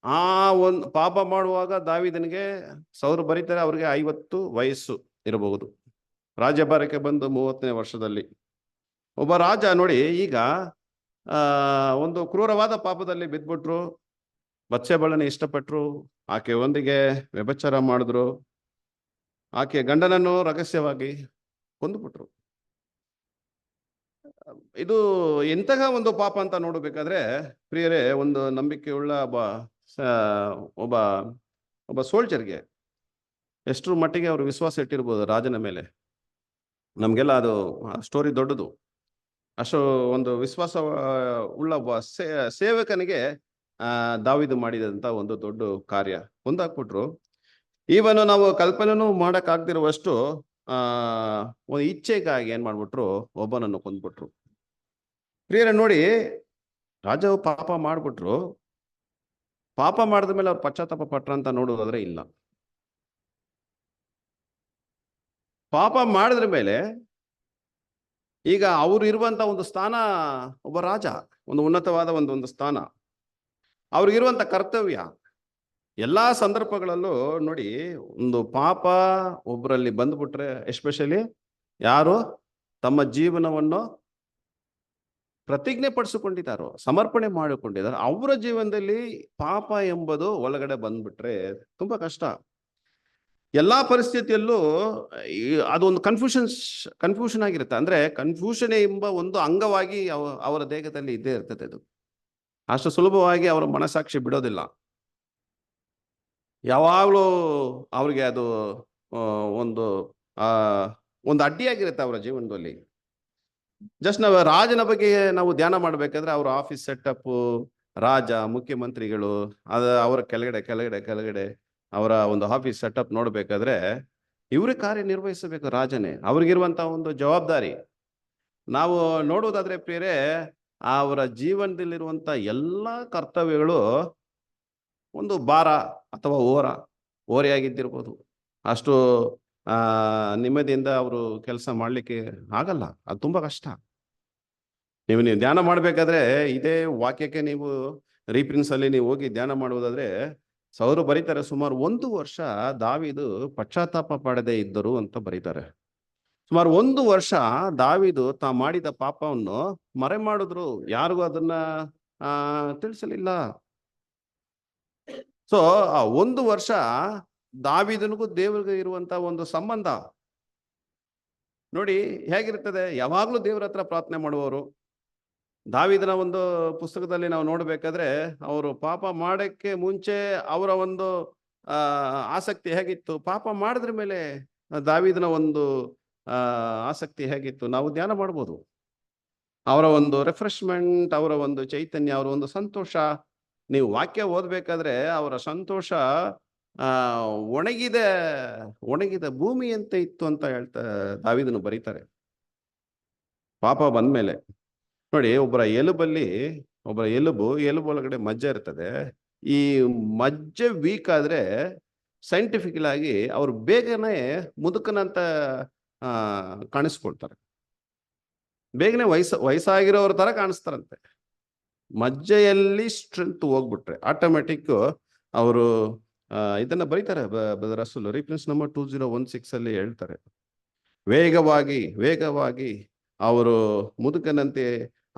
ಆ ಒಂದು ಪಾಪ ಮಾಡುವಾಗ ದಾವೀದನಿಗೆ ಸೌರು ಬರೀತಾರೆ, ಅವ್ರಿಗೆ 50 ವಯಸ್ಸು ಇರಬಹುದು. ರಾಜ್ಯಭಾರಕ್ಕೆ ಬಂದು 30ನೇ ವರ್ಷದಲ್ಲಿ ಒಬ್ಬ ರಾಜ ನೋಡಿ, ಈಗ ಒಂದು ಕ್ರೂರವಾದ ಪಾಪದಲ್ಲಿ ಬಿದ್ಬಿಟ್ರು, ಬತ್ಷೆಬಳನ್ನ ಇಷ್ಟಪಟ್ರು, ಆಕೆ ಒಂದಿಗೆ ವ್ಯಭಿಚಾರ ಮಾಡಿದ್ರು, ಆಕೆ ಗಂಡನನ್ನು ರಹಸ್ಯವಾಗಿ ಕೊಂದುಬಿಟ್ರು. ಇದು ಎಂತಹ ಒಂದು ಪಾಪ ಅಂತ ನೋಡಬೇಕಾದ್ರೆ ಪ್ರಿಯರೇ, ಒಂದು ನಂಬಿಕೆಯುಳ್ಳ ಒಬ್ಬ ಸೋಲ್ಜರ್ಗೆ ಎಷ್ಟರ ಮಟ್ಟಿಗೆ ಅವರು ವಿಶ್ವಾಸ ಇಟ್ಟಿರ್ಬೋದು ರಾಜನ ಮೇಲೆ. ನಮ್ಗೆಲ್ಲ ಅದು ಸ್ಟೋರಿ ದೊಡ್ಡದು. ಅಷ್ಟು ಒಂದು ವಿಶ್ವಾಸ ಉಳ್ಳ ಒಬ್ಬ ಸೇವಕನಿಗೆ ದಾವೀದು ಮಾಡಿದಂತ ಒಂದು ದೊಡ್ಡ ಕಾರ್ಯ. ಕೊಂದಾಕ್ಬಿಟ್ರು. ಈವನು ನಾವು ಕಲ್ಪನೆನೂ ಮಾಡಕ್ಕಾಗ್ದಿರುವಷ್ಟು ಒಂದು ಇಚ್ಛೆಗಾಗಿ ಏನ್ ಮಾಡ್ಬಿಟ್ರು, ಒಬ್ಬನನ್ನು ಕೊಂದ್ಬಿಟ್ರು. ಪ್ರಿಯರೇ ನೋಡಿ, ರಾಜವು ಪಾಪ ಮಾಡ್ಬಿಟ್ರು. ಪಾಪ ಮಾಡಿದ ಮೇಲೆ ಅವ್ರು ಪಶ್ಚಾತ್ತಾಪ ಪಟ್ರ ಅಂತ ನೋಡೋದಾದ್ರೆ ಇಲ್ಲ. ಪಾಪ ಮಾಡಿದ್ರ ಮೇಲೆ ಈಗ ಅವ್ರು ಇರುವಂತ ಒಂದು ಸ್ಥಾನ, ಒಬ್ಬ ರಾಜ, ಒಂದು ಉನ್ನತವಾದ ಒಂದು ಸ್ಥಾನ, ಅವ್ರಿಗಿರುವಂತ ಕರ್ತವ್ಯ ಎಲ್ಲಾ ಸಂದರ್ಭಗಳಲ್ಲೂ ನೋಡಿ, ಒಂದು ಪಾಪ ಒಬ್ಬರಲ್ಲಿ ಬಂದ್ಬಿಟ್ರೆ, ಎಸ್ಪೆಷಲಿ ಯಾರು ತಮ್ಮ ಜೀವನವನ್ನು ಪ್ರತಿಜ್ಞೆ ಪಡಿಸಿಕೊಂಡಿದ್ದಾರೋ, ಸಮರ್ಪಣೆ ಮಾಡಿಕೊಂಡಿದ್ದಾರೆ, ಅವರ ಜೀವನದಲ್ಲಿ ಪಾಪ ಎಂಬುದು ಒಳಗಡೆ ಬಂದ್ಬಿಟ್ರೆ ತುಂಬಾ ಕಷ್ಟ. ಎಲ್ಲಾ ಪರಿಸ್ಥಿತಿಯಲ್ಲೂ ಅದೊಂದು ಕನ್ಫ್ಯೂಷನ್ ಆಗಿರುತ್ತೆ. ಅಂದ್ರೆ ಕನ್ಫ್ಯೂಷನ್ ಎಂಬ ಒಂದು ಅಂಗವಾಗಿ ಅವರ ದೇಹದಲ್ಲಿ ಇದ್ದೇ ಇರ್ತದೆ. ಅದು ಅಷ್ಟು ಸುಲಭವಾಗಿ ಅವರ ಮನಸ್ಸಾಕ್ಷಿ ಬಿಡೋದಿಲ್ಲ. ಯಾವಾಗಲೂ ಅವ್ರಿಗೆ ಅದು ಒಂದು ಅಡ್ಡಿಯಾಗಿರುತ್ತೆ ಅವರ ಜೀವನದಲ್ಲಿ. ಜಸ್ಟ್ ನಾವು ರಾಜನ ಬಗ್ಗೆ ನಾವು ಧ್ಯಾನ ಮಾಡ್ಬೇಕಾದ್ರೆ ಅವ್ರ ಆಫೀಸ್ ಸೆಟಪ್, ರಾಜ, ಮುಖ್ಯಮಂತ್ರಿಗಳು, ಅವರ ಕೆಳಗಡೆ ಅವರ ಒಂದು ಆಫೀಸ್ ಸೆಟಪ್ ನೋಡ್ಬೇಕಾದ್ರೆ ಇವ್ರಿಗೆ ಕಾರ್ಯನಿರ್ವಹಿಸಬೇಕು ರಾಜನೇ. ಅವ್ರಿಗಿರುವಂತ ಒಂದು ಜವಾಬ್ದಾರಿ ನಾವು ನೋಡುವುದಾದ್ರೆ ಪ್ರಿಯರೇ, ಅವರ ಜೀವನದಲ್ಲಿರುವಂತ ಎಲ್ಲಾ ಕರ್ತವ್ಯಗಳು ಒಂದು ಭಾರ ಅಥವಾ ಓರೆಯಾಗಿದ್ದಿರ್ಬೋದು. ಅಷ್ಟು ನೆಮ್ಮದಿಯಿಂದ ಅವರು ಕೆಲಸ ಮಾಡ್ಲಿಕ್ಕೆ ಆಗಲ್ಲ. ಅದು ತುಂಬಾ ಕಷ್ಟ. ನೀವು ಧ್ಯಾನ ಮಾಡ್ಬೇಕಾದ್ರೆ ಇದೇ ವಾಕ್ಯಕ್ಕೆ ನೀವು ರೀಪ್ರಿನ್ಸ್ ಅಲ್ಲಿ ನೀವು ಹೋಗಿ ಧ್ಯಾನ ಮಾಡುವುದಾದ್ರೆ ಅವರು ಬರೀತಾರೆ, ಸುಮಾರು 1 ವರ್ಷ ದಾವೀದು ಪಶ್ಚಾತ್ತಾಪ ಪಡದೆ ಇದ್ದರು ಅಂತ ಬರೀತಾರೆ. ಸುಮಾರು 1 ವರ್ಷ ದಾವೀದು ತಾ ಮಾಡಿದ ಪಾಪವನ್ನು ಮರೆ ಮಾಡಿದ್ರು, ಯಾರಿಗೂ ಅದನ್ನ ತಿಳಿಸಲಿಲ್ಲ. ಸೊ ಆ 1 ವರ್ಷ ದಾವೀದನಿಗೂ ದೇವರಿಗೂ ಇರುವಂತ ಒಂದು ಸಂಬಂಧ ನೋಡಿ ಹೇಗಿರ್ತದೆ. ಯಾವಾಗ್ಲೂ ದೇವರ ಹತ್ರ ಪ್ರಾರ್ಥನೆ ಮಾಡುವವರು. ದಾವೀದನ ಒಂದು ಪುಸ್ತಕದಲ್ಲಿ ನಾವು ನೋಡ್ಬೇಕಾದ್ರೆ ಅವರು ಪಾಪ ಮಾಡಕ್ಕೆ ಮುಂಚೆ ಅವರ ಒಂದು ಆಸಕ್ತಿ ಹೇಗಿತ್ತು, ಪಾಪ ಮಾಡಿದ್ರ ಮೇಲೆ ದಾವೀದನ ಒಂದು ಆಸಕ್ತಿ ಹೇಗಿತ್ತು ನಾವು ಧ್ಯಾನ ಮಾಡ್ಬೋದು. ಅವರ ಒಂದು ರಿಫ್ರೆಶ್ಮೆಂಟ್, ಅವರ ಒಂದು ಚೈತನ್ಯ, ಅವರ ಒಂದು ಸಂತೋಷ, ನೀವು ವಾಕ್ಯ ಓದ್ಬೇಕಾದ್ರೆ ಅವರ ಸಂತೋಷ ಒಣಗಿದ ಭೂಮಿಯಂತೆ ಇತ್ತು ಅಂತ ದಾವೀದನು ಬರೀತಾರೆ. ಪಾಪ ಬಂದ್ಮೇಲೆ ನೋಡಿ, ಒಬ್ಬರ ಎಲುಬು ಒಳಗಡೆ ಮಜ್ಜೆ ಇರ್ತದೆ. ಈ ಮಜ್ಜೆ ವೀಕ್ ಆದ್ರೆ ಸೈಂಟಿಫಿಕಲ್ ಆಗಿ ಅವ್ರು ಬೇಗನೆ ಮುದುಕನಂತ ಕಾಣಿಸ್ಕೊಳ್ತಾರೆ. ಬೇಗನೆ ವಯಸ್ಸಾಗಿರೋರ ತರ ಕಾಣಿಸ್ತಾರಂತೆ. ಮಜ್ಜೆಯಲ್ಲಿ ಸ್ಟ್ರೆಂತ್ ಹೋಗ್ಬಿಟ್ರೆ ಆಟೋಮೆಟಿಕ್ ಅವರು ಇದನ್ನ ಬರೀತಾರೆ. ರಸೂಲ್ ರಿಫರೆನ್ಸ್ ನಂಬರ್ 2016 ಅಲ್ಲಿ ಹೇಳ್ತಾರೆ, ವೇಗವಾಗಿ ಅವರು ಮುದುಕನಂತೆ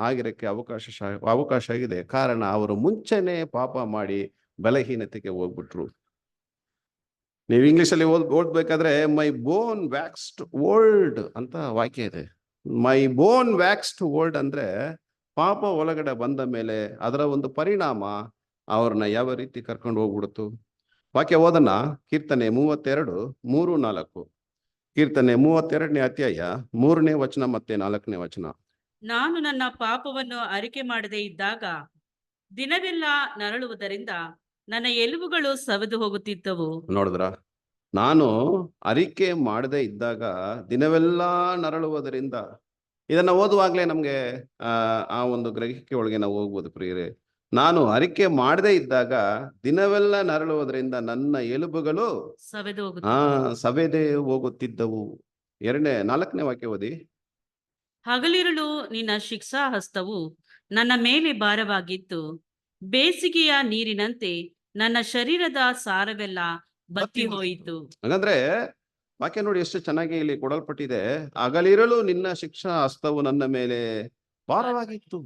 ಆಗಿರಕ್ಕೆ ಅವಕಾಶ ಆಗಿದೆ. ಕಾರಣ ಅವರು ಮುಂಚೆನೆ ಪಾಪ ಮಾಡಿ ಬಲಹೀನತೆಗೆ ಹೋಗ್ಬಿಟ್ರು. ನೀವು ಇಂಗ್ಲಿಷಲ್ಲಿ ಓದ್ಬೇಕಾದ್ರೆ ಮೈ ಬೋನ್ ವ್ಯಾಕ್ಸ್ಡ್ ಓಲ್ಡ್ ಅಂತ ವಾಕ್ಯ ಇದೆ. ಮೈ ಬೋನ್ ವ್ಯಾಕ್ಸ್ಡ್ ಓಲ್ಡ್ ಅಂದ್ರೆ ಪಾಪ ಒಳಗಡೆ ಬಂದ ಮೇಲೆ ಅದರ ಒಂದು ಪರಿಣಾಮ ಅವ್ರನ್ನ ಯಾವ ರೀತಿ ಕರ್ಕೊಂಡು ಹೋಗ್ಬಿಡ್ತು. ವಾಕ್ಯ ಓದನ ಕೀರ್ತನೆ 32:3-4. ಕೀರ್ತನೆ 32ನೇ ಅಧ್ಯಾಯ 3ನೇ ವಚನ ಮತ್ತೆ 4ನೇ ವಚನ. ನಾನು ನನ್ನ ಪಾಪವನ್ನು ಅರಿಕೆ ಮಾಡದೇ ಇದ್ದಾಗ ದಿನವೆಲ್ಲ ನರಳುವುದರಿಂದ ನನ್ನ ಎಲುಬುಗಳು ಸವೆದು ಹೋಗುತ್ತಿದ್ದವು. ನೋಡಿದ್ರ, ನಾನು ಅರಿಕೆ ಮಾಡದೇ ಇದ್ದಾಗ ದಿನವೆಲ್ಲ ನರಳುವುದರಿಂದ. ಇದನ್ನ ಓದುವಾಗ್ಲೇ ನಮ್ಗೆ ಆ ಒಂದು ಗ್ರಹಿಕೆ ಒಳಗೆ ನಾವು ಹೋಗ್ಬೋದು ಪ್ರಿಯರೇ. ನಾನು ಅರಿಕೆ ಮಾಡದೇ ಇದ್ದಾಗ ದಿನವೆಲ್ಲ ನರಳುವುದರಿಂದ ನನ್ನ ಎಲುಬುಗಳು ಸವೆದೇ ಹೋಗುತ್ತಿದ್ದವು. 4ನೇ ವಾಕ್ಯ ಓದಿ. ಹಗಲಿರುಳು ನಿನ್ನ ಶಿಕ್ಷಾ ಹಸ್ತವು ನನ್ನ ಮೇಲೆ ಭಾರವಾಗಿತ್ತು, ಬೇಸಿಗೆಯ ನೀರಿನಂತೆ ನನ್ನ ಶರೀರದ ಸಾರವೆಲ್ಲ ಬತ್ತಿ ಹೋಯಿತು. ಹಾಗಂದ್ರೆ ವಾಕ್ಯ ನೋಡಿ ಎಷ್ಟು ಚೆನ್ನಾಗಿ ಇಲ್ಲಿ ಕೊಡಲ್ಪಟ್ಟಿದೆ. ಹಗಲಿರಲು ನಿನ್ನ ಶಿಕ್ಷಾ ಹಸ್ತವು ನನ್ನ ಮೇಲೆ ಭಾರವಾಗಿತ್ತು.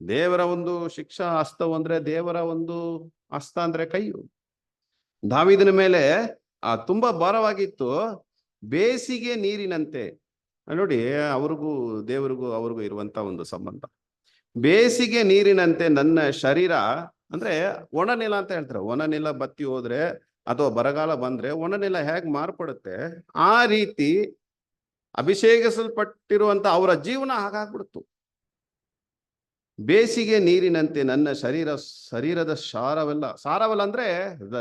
ದೇವರ ಒಂದು ಶಿಕ್ಷಾ ಹಸ್ತವು ಅಂದ್ರೆ ದೇವರ ಒಂದು ಹಸ್ತ ಅಂದ್ರೆ ಕೈಯು. ದಾವೀದನ ಮೇಲೆ ತುಂಬಾ ಭಾರವಾಗಿತ್ತು. ಬೇಸಿಗೆ ನೀರಿನಂತೆ ನೋಡಿ, ದೇವರಿಗೂ ಇರುವಂತ ಒಂದು ಸಂಬಂಧ. ಬೇಸಿಗೆ ನೀರಿನಂತೆ ನನ್ನ ಶರೀರ ಅಂದ್ರೆ ಒಣನೆಲ ಅಂತ ಹೇಳ್ತಾರೆ. ಒಣನೆಲ ಬತ್ತಿ ಹೋದ್ರೆ ಅಥವಾ ಬರಗಾಲ ಬಂದ್ರೆ ಒಣನೆಲ ಹೇಗ್ ಮಾರ್ಪಡುತ್ತೆ, ಆ ರೀತಿ ಅಭಿಷೇಕಿಸಲ್ಪಟ್ಟಿರುವಂತ ಅವರ ಜೀವನ ಹಾಗಾಗ್ಬಿಡ್ತು. ಬೇಸಿಗೆ ನೀರಿನಂತೆ ನನ್ನ ಶರೀರದ ಸಾರವಲ್ಲ ಅಂದ್ರೆ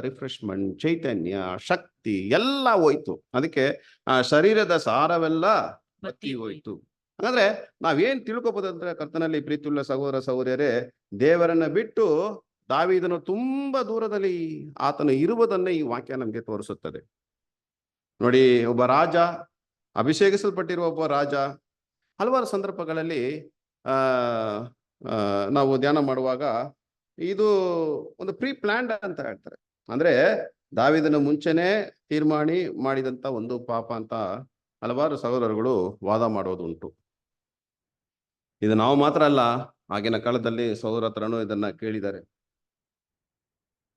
ರಿಫ್ರೆಶ್ಮೆಂಟ್, ಚೈತನ್ಯ, ಶಕ್ತಿ ಎಲ್ಲ ಹೋಯ್ತು. ಅದಕ್ಕೆ ಆ ಶರೀರದ ಸಾರವೆಲ್ಲ ಬತ್ತಿ ಹೋಯ್ತು. ಹಾಗಾದ್ರೆ ನಾವೇನ್ ತಿಳ್ಕೊಬೋದಂದ್ರೆ, ಕರ್ತನಲ್ಲಿ ಪ್ರೀತಿಯುಳ್ಳ ಸಹೋದರ ಸಹೋದರಿಯರೇ, ದೇವರನ್ನ ಬಿಟ್ಟು ದಾವೀದನು ತುಂಬಾ ದೂರದಲ್ಲಿ ಆತನು ಇರುವುದನ್ನೇ ಈ ವಾಕ್ಯ ನಮ್ಗೆ ತೋರಿಸುತ್ತದೆ. ನೋಡಿ, ಒಬ್ಬ ರಾಜ, ಅಭಿಷೇಕಿಸಲ್ಪಟ್ಟಿರುವ ಒಬ್ಬ ರಾಜ, ಹಲವಾರು ಸಂದರ್ಭಗಳಲ್ಲಿ ಆ ನಾವು ಧ್ಯಾನ ಮಾಡುವಾಗ ಇದು ಒಂದು ಪ್ರೀ ಪ್ಲಾನ್ಡ್ ಅಂತ ಹೇಳ್ತಾರೆ. ಅಂದ್ರೆ ದಾವೀದನ ಮುಂಚೆನೆ ತೀರ್ಮಾನಿ ಮಾಡಿದಂತ ಒಂದು ಪಾಪ ಅಂತ ಹಲವಾರು ಸಹೋದರಗಳು ವಾದ ಮಾಡೋದುಂಟು. ಇದು ನಾವು ಮಾತ್ರ ಅಲ್ಲ, ಆಗಿನ ಕಾಲದಲ್ಲಿ ಸಹೋದರ ಹತ್ರನೂ ಇದನ್ನ ಕೇಳಿದ್ದಾರೆ.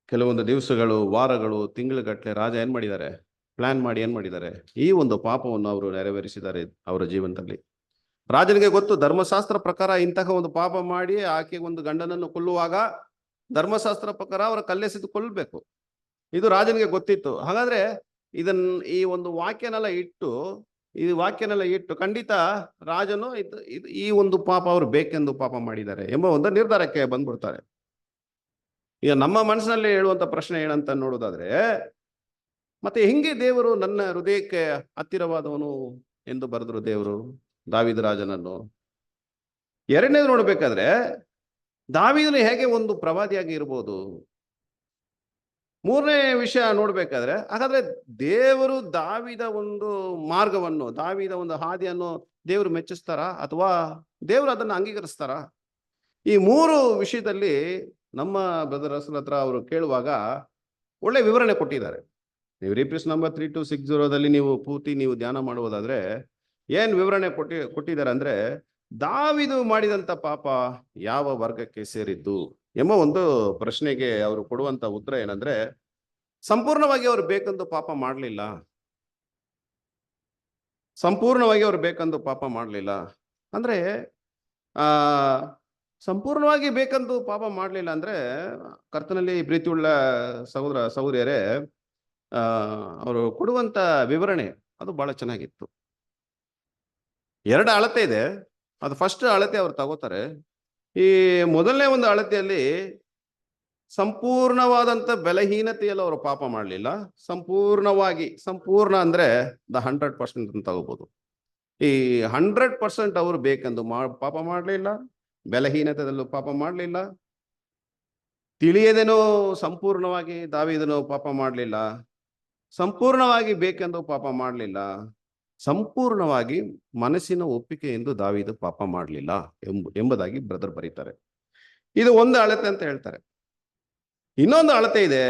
ಕೆಲವೊಂದು ದಿವಸಗಳು, ವಾರಗಳು, ತಿಂಗಳುಗಟ್ಟಲೆ ರಾಜ ಏನ್ ಮಾಡಿದ್ದಾರೆ, ಪ್ಲಾನ್ ಮಾಡಿ ಏನ್ ಮಾಡಿದ್ದಾರೆ, ಈ ಒಂದು ಪಾಪವನ್ನು ಅವರು ನೆರವೇರಿಸಿದ್ದಾರೆ ಅವರ ಜೀವನದಲ್ಲಿ. ರಾಜನಿಗೆ ಗೊತ್ತು, ಧರ್ಮಶಾಸ್ತ್ರ ಪ್ರಕಾರ ಇಂತಹ ಒಂದು ಪಾಪ ಮಾಡಿ ಆಕೆ ಒಂದು ಗಂಡನನ್ನು ಕೊಲ್ಲುವಾಗ ಧರ್ಮಶಾಸ್ತ್ರ ಪ್ರಕಾರ ಅವರ ಕಲ್ಲೆಸೆದು ಕೊಲ್ಲಬೇಕು. ಇದು ರಾಜನಿಗೆ ಗೊತ್ತಿತ್ತು. ಹಾಗಾದ್ರೆ ಈ ಒಂದು ವಾಕ್ಯನೆಲ್ಲ ಇಟ್ಟು ಖಂಡಿತ ರಾಜನು ಈ ಒಂದು ಪಾಪ ಅವರು ಬೇಕೆಂದು ಪಾಪ ಮಾಡಿದ್ದಾರೆ ಎಂಬ ಒಂದು ನಿರ್ಧಾರಕ್ಕೆ ಬಂದ್ಬಿಡ್ತಾರೆ. ಈಗ ನಮ್ಮ ಮನಸ್ಸಿನಲ್ಲಿ ಹೇಳುವಂತ ಪ್ರಶ್ನೆ ಏನಂತ ನೋಡೋದಾದ್ರೆ, ಮತ್ತೆ ಹೆಂಗೆ ದೇವರು ನನ್ನ ಹೃದಯಕ್ಕೆ ಹತ್ತಿರವಾದವನು ಎಂದು ಬರೆದ್ರು ದೇವರು ದಾವೀದ ರಾಜನನ್ನು? ಎರಡನೇದು ನೋಡ್ಬೇಕಾದ್ರೆ, ದಾವೀದನು ಹೇಗೆ ಒಂದು ಪ್ರವಾದಿಯಾಗಿ ಇರ್ಬೋದು? ಮೂರನೇ ವಿಷಯ ನೋಡ್ಬೇಕಾದ್ರೆ, ಹಾಗಾದ್ರೆ ದೇವರು ದಾವೀದ ಒಂದು ಮಾರ್ಗವನ್ನು, ದಾವೀದ ಒಂದು ಹಾದಿಯನ್ನು ದೇವರು ಮೆಚ್ಚಿಸ್ತಾರಾ ಅಥವಾ ದೇವರು ಅದನ್ನು ಅಂಗೀಕರಿಸ್ತಾರಾ? ಈ ಮೂರು ವಿಷಯದಲ್ಲಿ ನಮ್ಮ ಬ್ರದರ್ ರಸಲ್ ಹತ್ರ ಅವರು ಕೇಳುವಾಗ ಒಳ್ಳೆ ವಿವರಣೆ ಕೊಟ್ಟಿದ್ದಾರೆ. ನೀವು ರಿಪ್ರೀಸ್ ನಂಬರ್ 3260 ನೀವು ಪೂರ್ತಿ ನೀವು ಧ್ಯಾನ ಮಾಡುವುದಾದ್ರೆ ಏನ್ ವಿವರಣೆ ಕೊಟ್ಟಿದ್ದಾರೆ ಅಂದ್ರೆ, ದಾವೀದು ಮಾಡಿದಂತ ಪಾಪ ಯಾವ ವರ್ಗಕ್ಕೆ ಸೇರಿದ್ದು ಎಂಬ ಒಂದು ಪ್ರಶ್ನೆಗೆ ಅವರು ಕೊಡುವಂತ ಉತ್ತರ ಏನಂದ್ರೆ, ಸಂಪೂರ್ಣವಾಗಿ ಅವರು ಬೇಕೆಂದು ಪಾಪ ಮಾಡಲಿಲ್ಲ. ಅಂದ್ರೆ ಸಂಪೂರ್ಣವಾಗಿ ಬೇಕೆಂದು ಪಾಪ ಮಾಡಲಿಲ್ಲ ಅಂದ್ರೆ, ಕರ್ತನಲ್ಲಿ ಪ್ರೀತಿಯುಳ್ಳ ಸಹೋದರ ಸಹೋದರಿಯರೇ, ಅವರು ಕೊಡುವಂತ ವಿವರಣೆ ಅದು ಬಹಳ ಚೆನ್ನಾಗಿತ್ತು. 2 ಅಳತೆ ಇದೆ. ಅದು ಫಸ್ಟ್ ಅಳತೆ ಅವ್ರು ತಗೋತಾರೆ. ಈ ಮೊದಲನೇ ಒಂದು ಅಳತೆಯಲ್ಲಿ ಸಂಪೂರ್ಣವಾದಂತ ಬಲಹೀನತೆಯಲ್ಲಿ ಅವರು ಪಾಪ ಮಾಡಲಿಲ್ಲ. ಸಂಪೂರ್ಣ ಅಂದ್ರೆ 100% ಅಂತ ತಗೋಬಹುದು. ಈ 100% ಅವರು ಬೇಕೆಂದು ಪಾಪ ಮಾಡಲಿಲ್ಲ, ಬಲಹೀನತೆಯಲ್ಲೂ ಪಾಪ ಮಾಡಲಿಲ್ಲ, ತಿಳಿಯದೇನೋ ಸಂಪೂರ್ಣವಾಗಿ ದಾವೀದನು ಪಾಪ ಮಾಡಲಿಲ್ಲ, ಸಂಪೂರ್ಣವಾಗಿ ಬೇಕೆಂದು ಪಾಪ ಮಾಡಲಿಲ್ಲ, ಸಂಪೂರ್ಣವಾಗಿ ಮನಸ್ಸಿನ ಒಪ್ಪಿಗೆಯಿಂದ ದಾವೀದ ಪಾಪ ಮಾಡಲಿಲ್ಲ ಎಂಬುದಾಗಿ ಬ್ರದರ್ ಬರೀತಾರೆ. ಇದು ಒಂದು ಅಳತೆ ಅಂತ ಹೇಳ್ತಾರೆ. ಇನ್ನೊಂದು ಅಳತೆ ಇದೆ.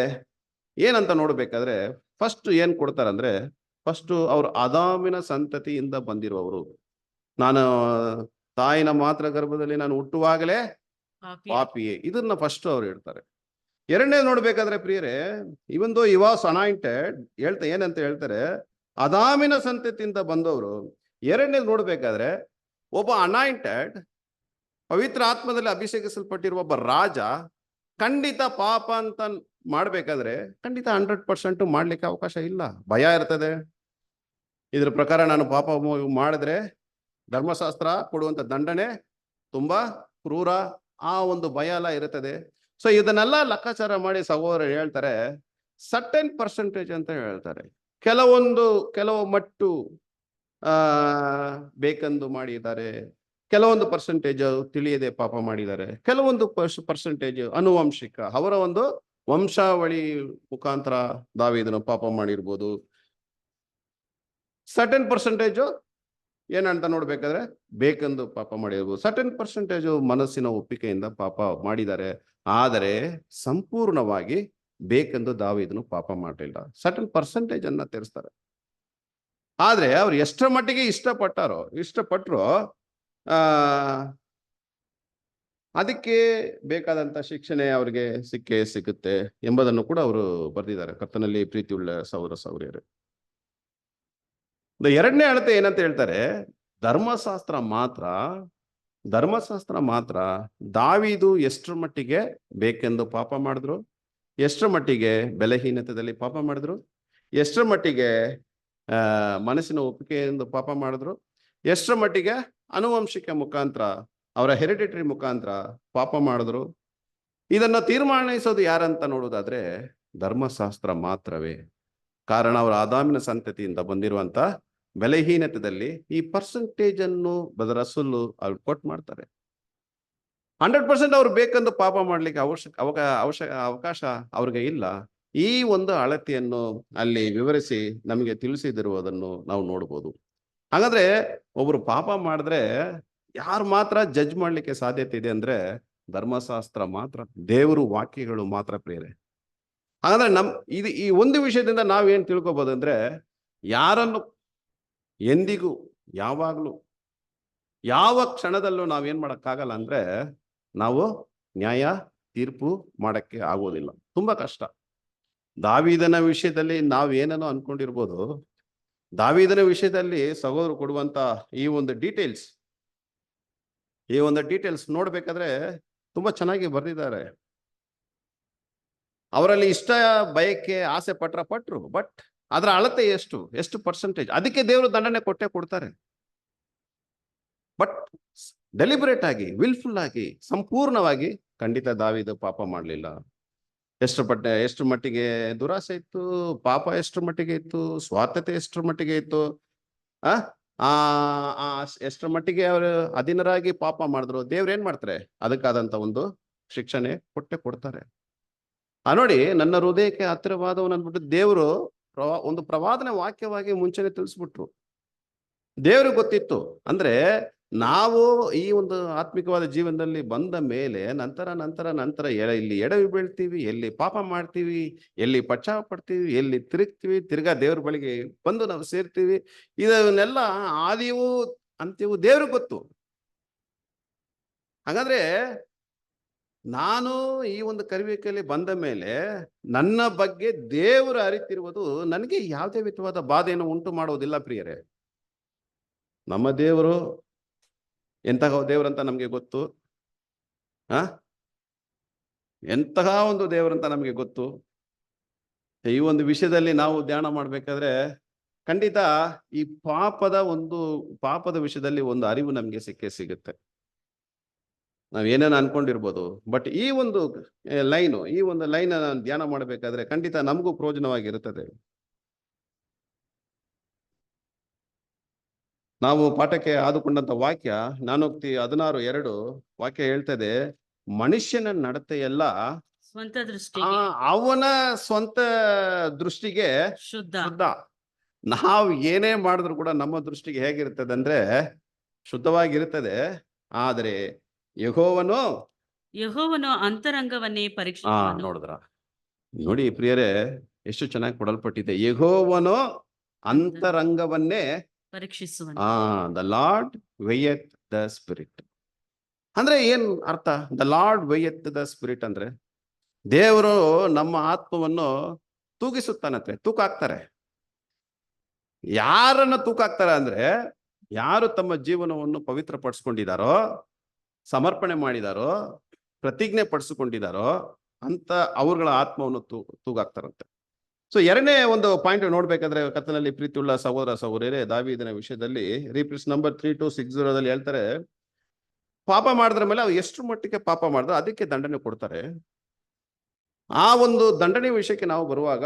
ಏನಂತ ನೋಡ್ಬೇಕಾದ್ರೆ, ಫಸ್ಟ್ ಏನ್ ಕೊಡ್ತಾರಂದ್ರೆ, ಫಸ್ಟ್ ಅವರು ಆದಾಮಿನ ಸಂತತಿಯಿಂದ ಬಂದಿರುವವರು. ನಾನು ತಾಯಿನ ಮಾತ್ರ ಗರ್ಭದಲ್ಲಿ ನಾನು ಹುಟ್ಟುವಾಗಲೇ ಪಾಪಿಯೇ, ಇದನ್ನ ಫಸ್ಟ್ ಅವ್ರು ಹೇಳ್ತಾರೆ. ಎರಡನೇದು ನೋಡ್ಬೇಕಾದ್ರೆ ಪ್ರಿಯರೇ, ಇವನ್ ದೋ ಹಿ ವಾಸ್ ಅನಾಯಿಂಟೆಡ್ ಏನಂತ ಹೇಳ್ತಾರೆ, ಆದಾಮಿನ ಸಂತತಿಯಿಂದ ಬಂದವರು. ಎರಡನೇದು ನೋಡ್ಬೇಕಾದ್ರೆ, ಒಬ್ಬ ಅನಾಯಿಂಟೆಡ್ ಪವಿತ್ರ ಆತ್ಮದಲ್ಲಿ ಅಭಿಷೇಕಿಸಲ್ಪಟ್ಟಿರುವ ಒಬ್ಬ ರಾಜ ಖಂಡಿತ ಪಾಪ ಅಂತ ಮಾಡ್ಬೇಕಾದ್ರೆ ಖಂಡಿತ 100% ಮಾಡ್ಲಿಕ್ಕೆ ಅವಕಾಶ ಇಲ್ಲ. ಭಯ ಇರ್ತದೆ. ಇದ್ರ ಪ್ರಕಾರ ನಾನು ಪಾಪ ಮಾಡಿದ್ರೆ ಧರ್ಮಶಾಸ್ತ್ರ ಕೊಡುವಂತ ದಂಡನೆ ತುಂಬಾ ಕ್ರೂರ, ಆ ಒಂದು ಭಯ ಎಲ್ಲ ಇರುತ್ತದೆ. ಸೊ ಇದನ್ನೆಲ್ಲ ಲೆಕ್ಕಾಚಾರ ಮಾಡಿ ಸಹೋದರರು ಹೇಳ್ತಾರೆ, ಸರ್ಟನ್ ಪರ್ಸೆಂಟೇಜ್ ಅಂತ ಹೇಳ್ತಾರೆ. ಕೆಲವು ಮಟ್ಟು ಬೇಕೆಂದು ಮಾಡಿದ್ದಾರೆ, ಕೆಲವೊಂದು ಪರ್ಸೆಂಟೇಜ್ ತಿಳಿಯದೆ ಪಾಪ ಮಾಡಿದ್ದಾರೆ, ಕೆಲವೊಂದು ಪರ್ಸೆಂಟೇಜ್ ಅನುವಂಶಿಕ, ಅವರ ಒಂದು ವಂಶಾವಳಿ ಮುಖಾಂತರ ದಾವೀದನು ಪಾಪ ಮಾಡಿರ್ಬೋದು. ಸರ್ಟನ್ ಪರ್ಸೆಂಟೇಜ್ ಏನಂತ ನೋಡ್ಬೇಕಾದ್ರೆ ಬೇಕೆಂದು ಪಾಪ ಮಾಡಿರ್ಬೋದು, ಸರ್ಟನ್ ಪರ್ಸೆಂಟೇಜ್ ಮನಸ್ಸಿನ ಒಪ್ಪಿಗೆಯಿಂದ ಪಾಪ ಮಾಡಿದ್ದಾರೆ. ಆದರೆ ಸಂಪೂರ್ಣವಾಗಿ ಬೇಕೆಂದು ದಾವೀದನು ಪಾಪ ಮಾಡಲಿಲ್ಲ. ಸರ್ಟನ್ ಪರ್ಸೆಂಟೇಜ್ ಅನ್ನ ತಿಳಿಸ್ತಾರೆ. ಆದ್ರೆ ಅವ್ರು ಎಷ್ಟರ ಮಟ್ಟಿಗೆ ಇಷ್ಟಪಟ್ಟರು ಅದಕ್ಕೆ ಬೇಕಾದಂತ ಶಿಕ್ಷಣೆ ಅವ್ರಿಗೆ ಸಿಗುತ್ತೆ ಎಂಬುದನ್ನು ಕೂಡ ಅವರು ಬರೆದಿದ್ದಾರೆ. ಕರ್ತನಲ್ಲಿ ಪ್ರೀತಿಯುಳ್ಳ ಸಹೋದರ ಸಹೋದರಿಯರು, ಎರಡನೇ ಅಳತೆ ಏನಂತ ಹೇಳ್ತಾರೆ, ಧರ್ಮಶಾಸ್ತ್ರ ಮಾತ್ರ ದಾವೀದು ಎಷ್ಟರ ಮಟ್ಟಿಗೆ ಬೇಕೆಂದು ಪಾಪ ಮಾಡಿದ್ರು, ಎಷ್ಟರ ಮಟ್ಟಿಗೆ ಬಲಹೀನತೆಯಲ್ಲಿ ಪಾಪ ಮಾಡಿದ್ರು, ಎಷ್ಟರ ಮಟ್ಟಿಗೆ ಮನಸ್ಸಿನ ಒಪ್ಪಿಗೆಯಿಂದ ಪಾಪ ಮಾಡಿದ್ರು, ಎಷ್ಟರ ಮಟ್ಟಿಗೆ ಅನುವಂಶಿಕ ಮುಖಾಂತರ ಅವರ ಹೆರಿಡಿಟರಿ ಮುಖಾಂತರ ಪಾಪ ಮಾಡಿದ್ರು. ಇದನ್ನು ತೀರ್ಮಾನಿಸೋದು ಯಾರಂತ ನೋಡೋದಾದ್ರೆ ಧರ್ಮಶಾಸ್ತ್ರ ಮಾತ್ರವೇ. ಕಾರಣ ಅವರು ಆದಾಮಿನ ಸಂತತಿಯಿಂದ ಬಂದಿರುವಂತ ಬಲಹೀನತೆಯಲ್ಲಿ ಈ ಪರ್ಸೆಂಟೇಜ್ ಅನ್ನು ರಸೂಲ್ ಅವ್ರು ಕೊಟ್ಟು ಮಾಡ್ತಾರೆ. 100% ಅವ್ರು ಬೇಕಂದು ಪಾಪ ಮಾಡ್ಲಿಕ್ಕೆ ಅವಕಾಶ ಅವ್ರಿಗೆ ಇಲ್ಲ. ಈ ಒಂದು ಅಳತೆಯನ್ನು ಅಲ್ಲಿ ವಿವರಿಸಿ ನಮಗೆ ತಿಳಿಸಿದಿರುವುದನ್ನು ನಾವು ನೋಡ್ಬೋದು. ಹಾಗಾದ್ರೆ ಒಬ್ರು ಪಾಪ ಮಾಡಿದ್ರೆ ಯಾರು ಮಾತ್ರ ಜಡ್ಜ್ ಮಾಡ್ಲಿಕ್ಕೆ ಸಾಧ್ಯತೆ ಇದೆ ಅಂದ್ರೆ ಧರ್ಮಶಾಸ್ತ್ರ ಮಾತ್ರ, ದೇವರು ವಾಕ್ಯಗಳು ಮಾತ್ರ ಪ್ರಿಯರೇ. ಹಾಗಾದ್ರೆ ಈ ಒಂದು ವಿಷಯದಿಂದ ನಾವೇನ್ ತಿಳ್ಕೊಬಹುದು ಅಂದ್ರೆ ಯಾರನ್ನು ಎಂದಿಗೂ ಯಾವಾಗ್ಲೂ ಯಾವ ಕ್ಷಣದಲ್ಲೂ ನಾವೇನ್ ಮಾಡಕ್ಕಾಗಲ್ಲ ಅಂದ್ರೆ ನಾವು ನ್ಯಾಯ ತೀರ್ಪು ಮಾಡಕ್ಕೆ ಆಗೋದಿಲ್ಲ. ತುಂಬಾ ಕಷ್ಟ. ದಾವೀದನ ವಿಷಯದಲ್ಲಿ ನಾವೇನೇನೋ ಅನ್ಕೊಂಡಿರ್ಬೋದು. ದಾವೀದನ ವಿಷಯದಲ್ಲಿ ಸಹೋದರರು ಕೊಡುವಂತ ಈ ಒಂದು ಡೀಟೇಲ್ಸ್ ನೋಡ್ಬೇಕಾದ್ರೆ ತುಂಬಾ ಚೆನ್ನಾಗಿ ಬರೆದಿದ್ದಾರೆ. ಅವರಲ್ಲಿ ಇಷ್ಟ ಬಯಕೆ ಆಸೆ ಪಟ್ರು, ಬಟ್ ಅದರ ಅಳತೆ ಎಷ್ಟು ಪರ್ಸೆಂಟೇಜ್, ಅದಕ್ಕೆ ದೇವರು ದಂಡನೆ ಕೊಡ್ತಾರೆ. ಬಟ್ ಡೆಲಿಬರೇಟ್ ಆಗಿ, ವಿಲ್ಫುಲ್ ಆಗಿ, ಸಂಪೂರ್ಣವಾಗಿ ಖಂಡಿತ ದಾವೀದ ಪಾಪ ಮಾಡಲಿಲ್ಲ. ಎಷ್ಟು ಮಟ್ಟಿಗೆ ದುರಾಸೆ ಇತ್ತು, ಪಾಪ ಎಷ್ಟು ಮಟ್ಟಿಗೆ ಇತ್ತು, ಸ್ವಾರ್ಥತೆ ಎಷ್ಟು ಮಟ್ಟಿಗೆ ಇತ್ತು, ಎಷ್ಟರ ಮಟ್ಟಿಗೆ ಅವರು ಅಧೀನರಾಗಿ ಪಾಪ ಮಾಡಿದ್ರು. ದೇವ್ರು ಏನ್ ಮಾಡ್ತಾರೆ, ಅದಕ್ಕಾದಂತ ಒಂದು ಶಿಕ್ಷಣೆ ಕೊಡ್ತಾರೆ. ನೋಡಿ, ನನ್ನ ಹೃದಯಕ್ಕೆ ಹತ್ತಿರವಾದವನು ಅಂದ್ಬಿಟ್ಟು ದೇವರು ಒಂದು ಪ್ರವಾದನೆ ವಾಕ್ಯವಾಗಿ ಮುಂಚೆನೆ ತಿಳಿಸ್ಬಿಟ್ರು. ದೇವ್ರಿಗೆ ಗೊತ್ತಿತ್ತು. ಅಂದ್ರೆ ನಾವು ಈ ಒಂದು ಆತ್ಮಿಕವಾದ ಜೀವನದಲ್ಲಿ ಬಂದ ಮೇಲೆ ನಂತರ ಇಲ್ಲಿ ಎಡವಿ ಬೀಳ್ತೀವಿ, ಎಲ್ಲಿ ಪಾಪ ಮಾಡ್ತೀವಿ, ಎಲ್ಲಿ ಪಶ್ಚಾತ್ತಾಪ ಪಡ್ತೀವಿ, ಎಲ್ಲಿ ತಿರುಗ್ತೀವಿ, ತಿರ್ಗಾ ದೇವ್ರ ಬಳಿಗೆ ಬಂದು ನಾವು ಸೇರ್ತೀವಿ. ಇದನ್ನೆಲ್ಲ ಆದಿಯೂ ಅಂತ್ಯವೂ ದೇವ್ರಿಗೆ ಗೊತ್ತು. ಹಾಗಾದ್ರೆ ನಾನು ಈ ಒಂದು ಕರಿಬೇಕಲ್ಲಿ ಬಂದ ಮೇಲೆ ನನ್ನ ಬಗ್ಗೆ ದೇವರು ಅರಿತಿರುವುದು ನನಗೆ ಯಾವುದೇ ವಿಧವಾದ ಬಾಧೆಯನ್ನು ಉಂಟು ಮಾಡೋದಿಲ್ಲ ಪ್ರಿಯರೇ. ನಮ್ಮ ದೇವರು ಎಂತಹ ದೇವರಂತ ನಮ್ಗೆ ಗೊತ್ತು. ಎಂತಹ ಒಂದು ದೇವರಂತ ನಮ್ಗೆ ಗೊತ್ತು. ಈ ಒಂದು ವಿಷಯದಲ್ಲಿ ನಾವು ಧ್ಯಾನ ಮಾಡ್ಬೇಕಾದ್ರೆ ಖಂಡಿತ ಈ ಪಾಪದ ವಿಷಯದಲ್ಲಿ ಒಂದು ಅರಿವು ನಮ್ಗೆ ಸಿಗುತ್ತೆ. ನಾವ್ ಏನೇನು ಅನ್ಕೊಂಡಿರ್ಬೋದು, ಬಟ್ ಈ ಒಂದು ಲೈನ್ ಧ್ಯಾನ ಮಾಡ್ಬೇಕಾದ್ರೆ ಖಂಡಿತ ನಮಗೂ ಪ್ರಯೋಜನವಾಗಿರುತ್ತದೆ. ನಾವು ಪಾಠಕ್ಕೆ ಆದುಕೊಂಡಂತ ವಾಕ್ಯ 416:2 ವಾಕ್ಯ ಹೇಳ್ತದೆ, ಮನುಷ್ಯನ ನಡತೆಯೆಲ್ಲ ಸ್ವಂತ ದೃಷ್ಟಿಗೆ ಅವನ ಸ್ವಂತ ದೃಷ್ಟಿಗೆ ಶುದ್ಧ. ನಾವು ಏನೇ ಮಾಡಿದ್ರು ಕೂಡ ನಮ್ಮ ದೃಷ್ಟಿಗೆ ಹೇಗಿರ್ತದೆ ಅಂದ್ರೆ ಶುದ್ಧವಾಗಿರುತ್ತದೆ. ಆದರೆ ಯೆಹೋವನು ಅಂತರಂಗವನ್ನೇ ಪರೀಕ್ಷಿಸುವನು. ನೋಡಿ ಪ್ರಿಯರೇ, ಎಷ್ಟು ಚೆನ್ನಾಗಿ ಕೊಡಲ್ಪಟ್ಟಿದೆ. ಯೆಹೋವನು ಅಂತರಂಗವನ್ನೇ ಪರೀಕ್ಷಿಸುವನು. The Lord weigheth the spirit. ಅಂದ್ರೆ ಏನ್ ಅರ್ಥ? The Lord weigheth the spirit ಅಂದ್ರೆ ದೇವರು ನಮ್ಮ ಆತ್ಮವನ್ನು ತೂಗಿಸುತ್ತಾನಂತೆ, ತೂಕ ಹಾಕ್ತಾರೆ. ಯಾರನ್ನ ತೂಕ ಹಾಕ್ತಾರೆ ಅಂದ್ರೆ ಯಾರು ತಮ್ಮ ಜೀವನವನ್ನು ಪವಿತ್ರ ಪಡಿಸ್ಕೊಂಡಿದಾರೋ, ಸಮರ್ಪಣೆ ಮಾಡಿದಾರೋ, ಪ್ರತಿಜ್ಞೆ ಪಡಿಸಿಕೊಂಡಿದಾರೋ ಅಂತ ಅವ್ರಗಳ ಆತ್ಮವನ್ನು ತೂಗಾಕ್ತಾರಂತೆ. ಸೊ ಎರಡನೇ ಒಂದು ಪಾಯಿಂಟ್ ನೋಡ್ಬೇಕಾದ್ರೆ ಕರ್ತನಲ್ಲಿ ಪ್ರೀತಿಯುಳ್ಳ ಸಹೋದರ ಸಹೋದರಿಯರೇ, ದಾವೀದನ ವಿಷಯದಲ್ಲಿ ರೀಪ್ರಿಸ್ ನಂಬರ್ 3260 ಹೇಳ್ತಾರೆ, ಪಾಪ ಮಾಡಿದ್ರ ಮೇಲೆ ಅವ್ರು ಎಷ್ಟು ಮಟ್ಟಿಗೆ ಪಾಪ ಮಾಡಿದ್ರೆ ಅದಕ್ಕೆ ದಂಡನೆ ಕೊಡ್ತಾರೆ. ಆ ಒಂದು ದಂಡನೆ ವಿಷಯಕ್ಕೆ ನಾವು ಬರುವಾಗ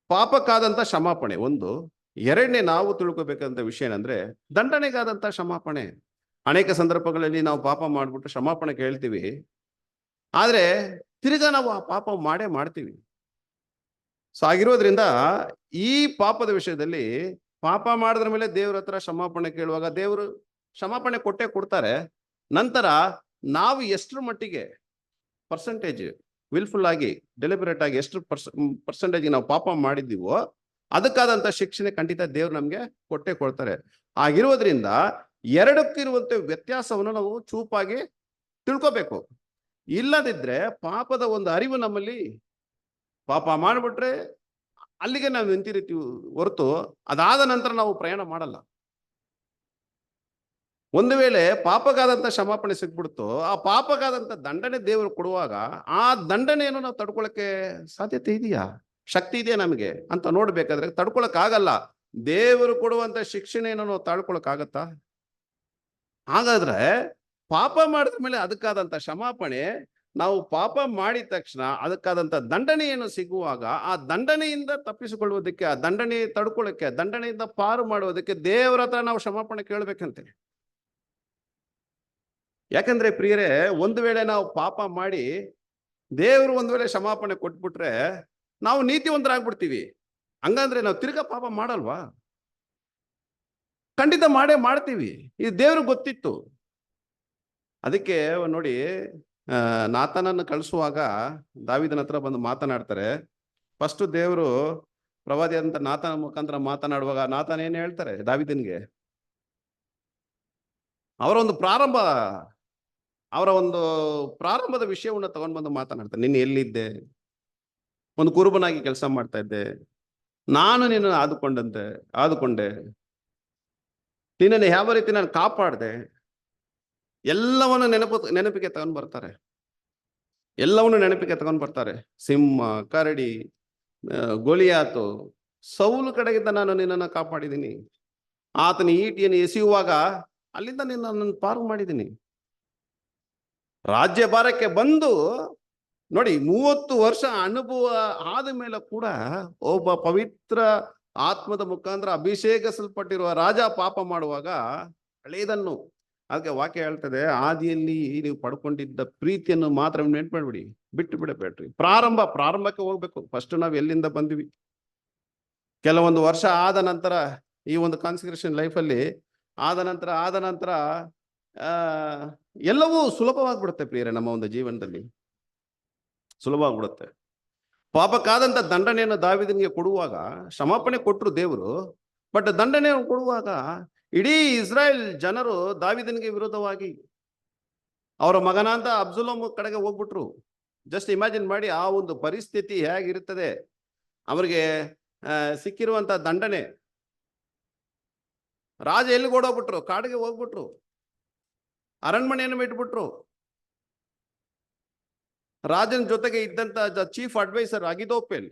ಪಾಪಕ್ಕಾದಂತ ಕ್ಷಮಾಪಣೆ ಒಂದು, ಎರಡನೇ ನಾವು ತಿಳ್ಕೊಬೇಕಂತ ವಿಷಯ ಏನಂದ್ರೆ ದಂಡನೆಗಾದಂತ ಕ್ಷಮಾಪಣೆ. ಅನೇಕ ಸಂದರ್ಭಗಳಲ್ಲಿ ನಾವು ಪಾಪ ಮಾಡ್ಬಿಟ್ಟು ಕ್ಷಮಾಪಣೆ ಕೇಳ್ತೀವಿ, ಆದ್ರೆ ತಿರ್ಗಾ ನಾವು ಆ ಪಾಪ ಮಾಡ್ತೀವಿ. ಸೊ ಆಗಿರೋದ್ರಿಂದ ಈ ಪಾಪದ ವಿಷಯದಲ್ಲಿ ಪಾಪ ಮಾಡಿದ್ರ ಮೇಲೆ ದೇವ್ರ ಹತ್ರ ಕ್ಷಮಾಪಣೆ ಕೇಳುವಾಗ ದೇವರು ಕ್ಷಮಾಪಣೆ ಕೊಡ್ತಾರೆ. ನಂತರ ನಾವು ಎಷ್ಟರ ಮಟ್ಟಿಗೆ ಪರ್ಸೆಂಟೇಜ್ ವಿಲ್ಫುಲ್ ಆಗಿ, ಡೆಲಿಬರೇಟ್ ಆಗಿ ಎಷ್ಟು ಪರ್ಸೆಂಟೇಜ್ ನಾವು ಪಾಪ ಮಾಡಿದ್ದೀವೋ ಅದಕ್ಕಾದಂತ ಶಿಕ್ಷಣೆ ಖಂಡಿತ ದೇವ್ರು ನಮ್ಗೆ ಕೊಡ್ತಾರೆ. ಆಗಿರೋದ್ರಿಂದ ಎರಡಕ್ಕಿರುವಂತ ವ್ಯತ್ಯಾಸವನ್ನು ನಾವು ಚೂಪಾಗಿ ತಿಳ್ಕೋಬೇಕು. ಇಲ್ಲದಿದ್ರೆ ಪಾಪದ ಒಂದು ಅರಿವು ನಮ್ಮಲ್ಲಿ, ಪಾಪ ಮಾಡ್ಬಿಟ್ರೆ ಅಲ್ಲಿಗೆ ನಾವು ನಿಂತಿರ್ತೀವಿ ಹೊರತು ಅದಾದ ನಂತರ ನಾವು ಪ್ರಯಾಣ ಮಾಡಲ್ಲ. ಒಂದು ವೇಳೆ ಪಾಪಗಾದಂತ ಕ್ಷಮಾಪಣೆ ಸಿಗ್ಬಿಡ್ತು, ಆ ಪಾಪಗಾದಂತ ದಂಡನೆ ದೇವರು ಕೊಡುವಾಗ ಆ ದಂಡನೆಯನ್ನು ನಾವು ತಡ್ಕೊಳಕ್ಕೆ ಸಾಧ್ಯತೆ ಇದೆಯಾ, ಶಕ್ತಿ ಇದೆಯಾ ನಮಗೆ ಅಂತ ನೋಡ್ಬೇಕಾದ್ರೆ ತಡ್ಕೊಳಕ್ ಆಗಲ್ಲ. ದೇವರು ಕೊಡುವಂತ ಶಿಕ್ಷಣೆಯನ್ನು ನಾವು ತಾಳ್ಕೊಳಕ್ ಆಗತ್ತಾ? ಹಾಗಾದ್ರೆ ಪಾಪ ಮಾಡಿದ ಮೇಲೆ ಅದಕ್ಕಾದಂತ ಕ್ಷಮಾಪಣೆ, ನಾವು ಪಾಪ ಮಾಡಿದ ತಕ್ಷಣ ಅದಕ್ಕಾದಂತ ದಂಡನೆಯನ್ನು ಸಿಗುವಾಗ ಆ ದಂಡನೆಯಿಂದ ತಪ್ಪಿಸಿಕೊಳ್ಳುವುದಕ್ಕೆ, ಆ ದಂಡನೆ ತಡ್ಕೊಳ್ಳೋಕೆ, ದಂಡನೆಯಿಂದ ಪಾರು ಮಾಡುವುದಕ್ಕೆ ದೇವರ ಹತ್ರ ನಾವು ಕ್ಷಮಾಪಣೆ ಕೇಳಬೇಕಂತೆ. ಯಾಕಂದ್ರೆ ಪ್ರಿಯರೇ, ಒಂದು ವೇಳೆ ನಾವು ಪಾಪ ಮಾಡಿ ದೇವರು ಒಂದು ವೇಳೆ ಕ್ಷಮಾಪಣೆ ಕೊಟ್ಬಿಟ್ರೆ ನಾವು ನೀತಿವಂತರಾಗ್ಬಿಡ್ತೀವಿ. ಹಂಗಂದ್ರೆ ನಾವು ತಿರ್ಗಾ ಪಾಪ ಮಾಡಲ್ವಾ? ಖಂಡಿತ ಮಾಡೇ ಮಾಡ್ತೀವಿ. ಇದು ದೇವ್ರಿಗೆ ಗೊತ್ತಿತ್ತು. ಅದಕ್ಕೆ ನೋಡಿ, ನಾತಾನನ್ನು ಕಳಿಸುವಾಗ ದಾವೀದನ ಹತ್ರ ಬಂದು ಮಾತನಾಡ್ತಾರೆ. ಫಸ್ಟ್ ದೇವರು ಪ್ರವಾದಿಯಾದಂತ ನಾತಾನ ಮುಖಾಂತರ ಮಾತನಾಡುವಾಗ ನಾತಾನ ಏನ್ ಹೇಳ್ತಾರೆ ದಾವೀದನಿಗೆ? ಅವರ ಒಂದು ಪ್ರಾರಂಭದ ವಿಷಯವನ್ನು ತಗೊಂಡು ಬಂದು ಮಾತನಾಡ್ತಾರೆ. ನೀನು ಎಲ್ಲಿದ್ದೆ? ಒಂದು ಕುರುಬನಾಗಿ ಕೆಲಸ ಮಾಡ್ತಾ ಇದ್ದೆ, ನಾನು ನಿನ್ನನ್ನು ಆದುಕೊಂಡೆ, ನಿನ್ನನ್ನು ಯಾವ ರೀತಿ ನಾನು ಕಾಪಾಡಿದೆ, ಎಲ್ಲವನ್ನು ನೆನಪಿಗೆ ತಗೊಂಡ್ ಬರ್ತಾರೆ. ಎಲ್ಲವನ್ನು ನೆನಪಿಗೆ ತಗೊಂಡ್ ಬರ್ತಾರೆ. ಸಿಂಹ, ಕರಡಿ, ಗೊಲಿಯಾತು, ಸೌಲು ಕಡೆಗಿಂದ ನಾನು ನಿನ್ನನ್ನು ಕಾಪಾಡಿದ್ದೀನಿ. ಆತನ ಈಟಿಯನ್ನು ಎಸೆಯುವಾಗ ಅಲ್ಲಿಂದ ನಿನ್ನನ್ನು ಪಾರು ಮಾಡಿದ್ದೀನಿ. ರಾಜ್ಯಭಾರಕ್ಕೆ ಬಂದು ನೋಡಿ, 30 ವರ್ಷ ಅನುಭವ ಆದ ಮೇಲೆ ಕೂಡ ಒಬ್ಬ ಪವಿತ್ರ ಆತ್ಮದ ಮುಖಾಂತರ ಅಭಿಷೇಕಿಸಲ್ಪಟ್ಟಿರುವ ರಾಜ ಪಾಪ ಮಾಡುವಾಗ ಹಳೆಯದನ್ನು, ಅದಕ್ಕೆ ವಾಕ್ಯ ಹೇಳ್ತದೆ, ಆದಿಯಲ್ಲಿ ನೀವು ಪಡ್ಕೊಂಡಿದ್ದ ಪ್ರೀತಿಯನ್ನು ಮಾತ್ರ ನೆನ್ಪಡ್ಬಿಡಿ, ಬಿಟ್ಟು ಬಿಡಬೇಡ್ರಿ. ಪ್ರಾರಂಭಕ್ಕೆ ಹೋಗ್ಬೇಕು. ಫಸ್ಟ್ ನಾವು ಎಲ್ಲಿಂದ ಬಂದ್ವಿ. ಕೆಲವೊಂದು ವರ್ಷ ಆದ ನಂತರ ಈ ಒಂದು ಕಾನ್ಸಂಟ್ರೇಷನ್ ಲೈಫಲ್ಲಿ ಆದ ನಂತರ ಎಲ್ಲವೂ ಸುಲಭವಾಗ್ಬಿಡುತ್ತೆ ಪ್ರಿಯರೇ. ನಮ್ಮ ಒಂದು ಜೀವನದಲ್ಲಿ ಸುಲಭವಾಗ್ಬಿಡುತ್ತೆ. ಪಾಪಕ್ಕಾದಂತ ದಂಡನೆಯನ್ನು ದಾವೀದನಿಗೆ ಕೊಡುವಾಗ ಕ್ಷಮಾಪಣೆ ಕೊಟ್ಟರು ದೇವರು. ಬಟ್ ದಂಡನೆಯನ್ನು ಕೊಡುವಾಗ ಇಡೀ ಇಸ್ರಾಯೇಲ್ ಜನರು ದಾವೀದನಿಗೆ ವಿರೋಧವಾಗಿ ಅವರ ಮಗನಾಂತ ಅಬ್ಸಲೋಮ್ ಕಡೆಗೆ ಹೋಗ್ಬಿಟ್ರು. ಜಸ್ಟ್ ಇಮ್ಯಾಜಿನ್ ಮಾಡಿ ಆ ಒಂದು ಪರಿಸ್ಥಿತಿ ಹೇಗಿರುತ್ತದೆ. ಅವರಿಗೆ ಸಿಕ್ಕಿರುವಂತ ದಂಡನೆ, ರಾಜ ಎಲ್ಲಿಗೆ ಓಡೋಗ್ಬಿಟ್ರು? ಕಾಡಿಗೆ ಹೋಗ್ಬಿಟ್ರು, ಅರಣ್ಮನೆಯನ್ನು ಬಿಟ್ಬಿಟ್ರು. ರಾಜನ ಜೊತೆಗೆ ಇದ್ದಂತ ಚೀಫ್ ಅಡ್ವೈಸರ್ ಅಗಿದೋಪೆಲ್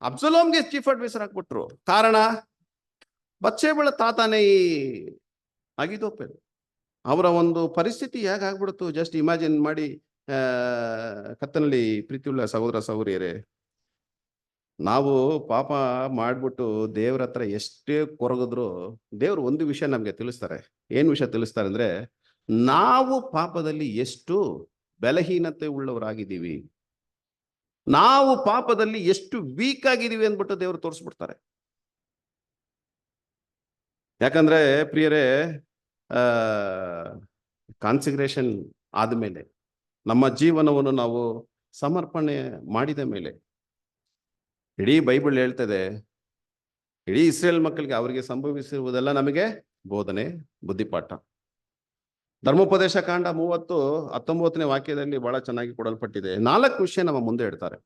ಅಬ್ಸಲೋಮ್ಗೆ ಚೀಫ್ ಅಡ್ವೈಸರ್ ಹಾಕ್ಬಿಟ್ರು. ಕಾರಣ ಬತ್ಷೆಬಳ ತಾತಾನೇ ಈ ಅಗಿದೋಪೆಲ್. ಅವರ ಒಂದು ಪರಿಸ್ಥಿತಿ ಹೇಗಾಗ್ಬಿಡ್ತು ಜಸ್ಟ್ ಇಮ್ಯಾಜಿನ್ ಮಾಡಿ. ಕತ್ತನಲ್ಲಿ ಪ್ರೀತಿಯುಳ್ಳ ಸಹೋದರ ಸಹೋದರಿಯರೇ, ನಾವು ಪಾಪ ಮಾಡ್ಬಿಟ್ಟು ದೇವ್ರ ಹತ್ರ ಎಷ್ಟೇ ಕೊರಗಿದ್ರು ದೇವ್ರು ಒಂದು ವಿಷಯ ನಮ್ಗೆ ತಿಳಿಸ್ತಾರೆ. ಏನ್ ವಿಷಯ ತಿಳಿಸ್ತಾರೆ ಅಂದ್ರೆ, ನಾವು ಪಾಪದಲ್ಲಿ ಎಷ್ಟು ಬಲಹೀನತೆ ಉಳ್ಳವರಾಗಿದ್ದೀವಿ, ನಾವು ಪಾಪದಲ್ಲಿ ಎಷ್ಟು ವೀಕ್ ಆಗಿದ್ದೀವಿ ಅಂದ್ಬಿಟ್ಟು ದೇವರು ತೋರಿಸ್ಬಿಡ್ತಾರೆ. ಯಾಕಂದ್ರೆ ಪ್ರಿಯರೇ, ಕಾನ್ಸಿಗ್ರೇಷನ್ ಆದ್ಮೇಲೆ, ನಮ್ಮ ಜೀವನವನ್ನು ನಾವು ಸಮರ್ಪಣೆ ಮಾಡಿದ ಮೇಲೆ, ಇಡೀ ಬೈಬಲ್ ಹೇಳ್ತದೆ, ಇಡೀ ಇಸ್ರೇಲ್ ಮಕ್ಕಳಿಗೆ ಅವರಿಗೆ ಸಂಭವಿಸಿರುವುದೆಲ್ಲ ನಮಗೆ ಬೋಧನೆ, ಬುದ್ಧಿಪಾಠ. ಧರ್ಮೋಪದೇಶ ಕಾಂಡ 30:19 ವಾಕ್ಯದಲ್ಲಿ ಬಹಳ ಚೆನ್ನಾಗಿ ಕೊಡಲ್ಪಟ್ಟಿದೆ. 4 ವಿಷಯ ನಮ್ಮ ಮುಂದೆ ಇಡ್ತಾರೆ.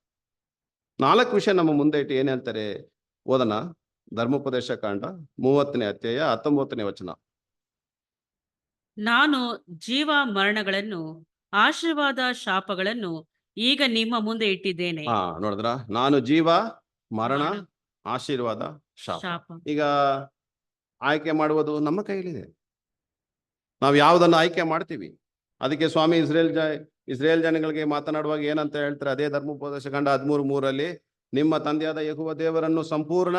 4 ವಿಷಯ ನಮ್ಮ ಮುಂದೆ ಇಟ್ಟು ಏನ್ ಹೇಳ್ತಾರೆ ಓದನ. ಧರ್ಮೋಪದೇಶ ಕಾಂಡ 30ನೇ ಅಧ್ಯಾಯ 19ನೇ ವಚನ. ನಾನು ಜೀವ ಮರಣಗಳನ್ನು, ಆಶೀರ್ವಾದ ಶಾಪಗಳನ್ನು ಈಗ ನಿಮ್ಮ ಮುಂದೆ ಇಟ್ಟಿದ್ದೇನೆ. ನೋಡಿದ್ರ, ನಾನು ಜೀವ ಮರಣ ಆಶೀರ್ವಾದ ಶಾಪ. ಈಗ ಆಯ್ಕೆ ಮಾಡುವುದು ನಮ್ಮ ಕೈಲಿದೆ. ನಾವು ಯಾವುದನ್ನು ಆಯ್ಕೆ ಮಾಡ್ತೀವಿ. ಅದಕ್ಕೆ ಸ್ವಾಮಿ ಇಸ್ರೇಲ್ ಜನಗಳಿಗೆ ಮಾತನಾಡುವಾಗ ಏನಂತ ಹೇಳ್ತಾರೆ? ಅದೇ ಧರ್ಮೋಪದೇಶ ಕಾಂಡ 13:3 ನಿಮ್ಮ ತಂದೆಯಾದ ಯೆಹೋವ ದೇವರನ್ನು ಸಂಪೂರ್ಣ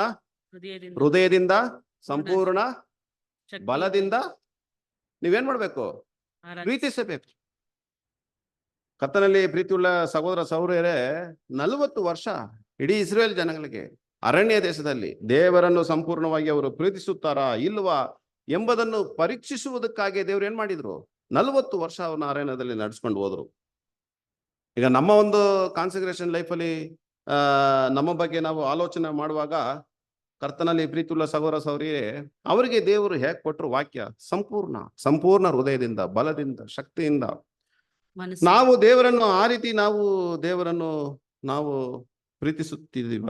ಹೃದಯದಿಂದ, ಸಂಪೂರ್ಣ ಬಲದಿಂದ ನೀವೇನ್ ಮಾಡ್ಬೇಕು? ಪ್ರೀತಿಸಬೇಕು. ಕರ್ತನಲ್ಲಿ ಪ್ರೀತಿಯುಳ್ಳ ಸಹೋದರ ಸಹೋದರಿಯರೇ, 40 ವರ್ಷ ಇಡೀ ಇಸ್ರೇಲ್ ಜನಗಳಿಗೆ ಅರಣ್ಯ ದೇಶದಲ್ಲಿ ದೇವರನ್ನು ಸಂಪೂರ್ಣವಾಗಿ ಅವರು ಪ್ರೀತಿಸುತ್ತಾರಾ ಇಲ್ವಾ ಎಂಬುದನ್ನು ಪರೀಕ್ಷಿಸುವುದಕ್ಕಾಗಿ ದೇವರು ಏನ್ ಮಾಡಿದ್ರು? 40 ವರ್ಷ ಅವನ ಅರಣ್ಯದಲ್ಲಿ ನಡೆಸ್ಕೊಂಡು ಹೋದ್ರು. ಈಗ ನಮ್ಮ ಒಂದು ಕಾನ್ಸಂಟ್ರೇಷನ್ ಲೈಫಲ್ಲಿ ನಮ್ಮ ಬಗ್ಗೆ ನಾವು ಆಲೋಚನೆ ಮಾಡುವಾಗ, ಕರ್ತನಲ್ಲಿ ಪ್ರೀತಿಯುಳ್ಳ ಸಹೋದರ ಸಹೋದರಿಯರೇ, ಅವರಿಗೆ ದೇವರು ಹೇಗೆ ಕೊಟ್ಟರು ವಾಕ್ಯ? ಸಂಪೂರ್ಣ ಹೃದಯದಿಂದ, ಬಲದಿಂದ, ಶಕ್ತಿಯಿಂದ. ನಾವು ದೇವರನ್ನು ಆ ರೀತಿ ನಾವು ಪ್ರೀತಿಸುತ್ತಿದ್ದೀವ?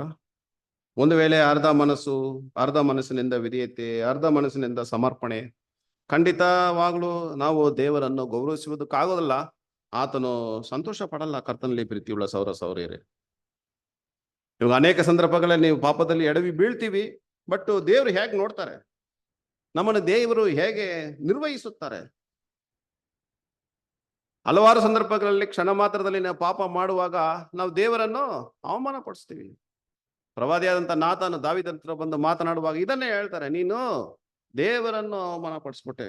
ಒಂದು ವೇಳೆ ಅರ್ಧ ಮನಸ್ಸಿನಿಂದ ವಿಧೇಯತೆ, ಅರ್ಧ ಮನಸ್ಸಿನಿಂದ ಸಮರ್ಪಣೆ, ಖಂಡಿತವಾಗ್ಲೂ ನಾವು ದೇವರನ್ನು ಗೌರವಿಸುವುದಕ್ಕಾಗೋದಿಲ್ಲ. ಆತನು ಸಂತೋಷ ಪಡಲ್ಲ. ಕರ್ತನಲ್ಲಿ ಪ್ರೀತಿಯುಳ್ಳ ಸಹೋದರ ಸಹೋದರಿಯರೇ, ಇವಾಗ ಅನೇಕ ಸಂದರ್ಭಗಳಲ್ಲಿ ನೀವು ಪಾಪದಲ್ಲಿ ಎಡವಿ ಬೀಳ್ತೀವಿ. ಬಟ್ ದೇವರು ಹೇಗೆ ನೋಡ್ತಾರೆ? ನಮ್ಮನ್ನು ದೇವರು ಹೇಗೆ ನಿರ್ವಹಿಸುತ್ತಾರೆ. ಹಲವಾರು ಸಂದರ್ಭಗಳಲ್ಲಿ ಕ್ಷಣ ಮಾತ್ರದಲ್ಲಿ ನಾವು ಪಾಪ ಮಾಡುವಾಗ ನಾವು ದೇವರನ್ನು ಅವಮಾನ ಪಡಿಸ್ತೀವಿ. ಪ್ರವಾದಿಯಾದಂತ ನಾತಾನು ದಾವೀದನ ಹತ್ರ ಬಂದು ಮಾತನಾಡುವಾಗ ಇದನ್ನೇ ಹೇಳ್ತಾರೆ, ನೀನು ದೇವರನ್ನು ಅವಮಾನ ಪಡಿಸ್ಬಿಟ್ಟೆ.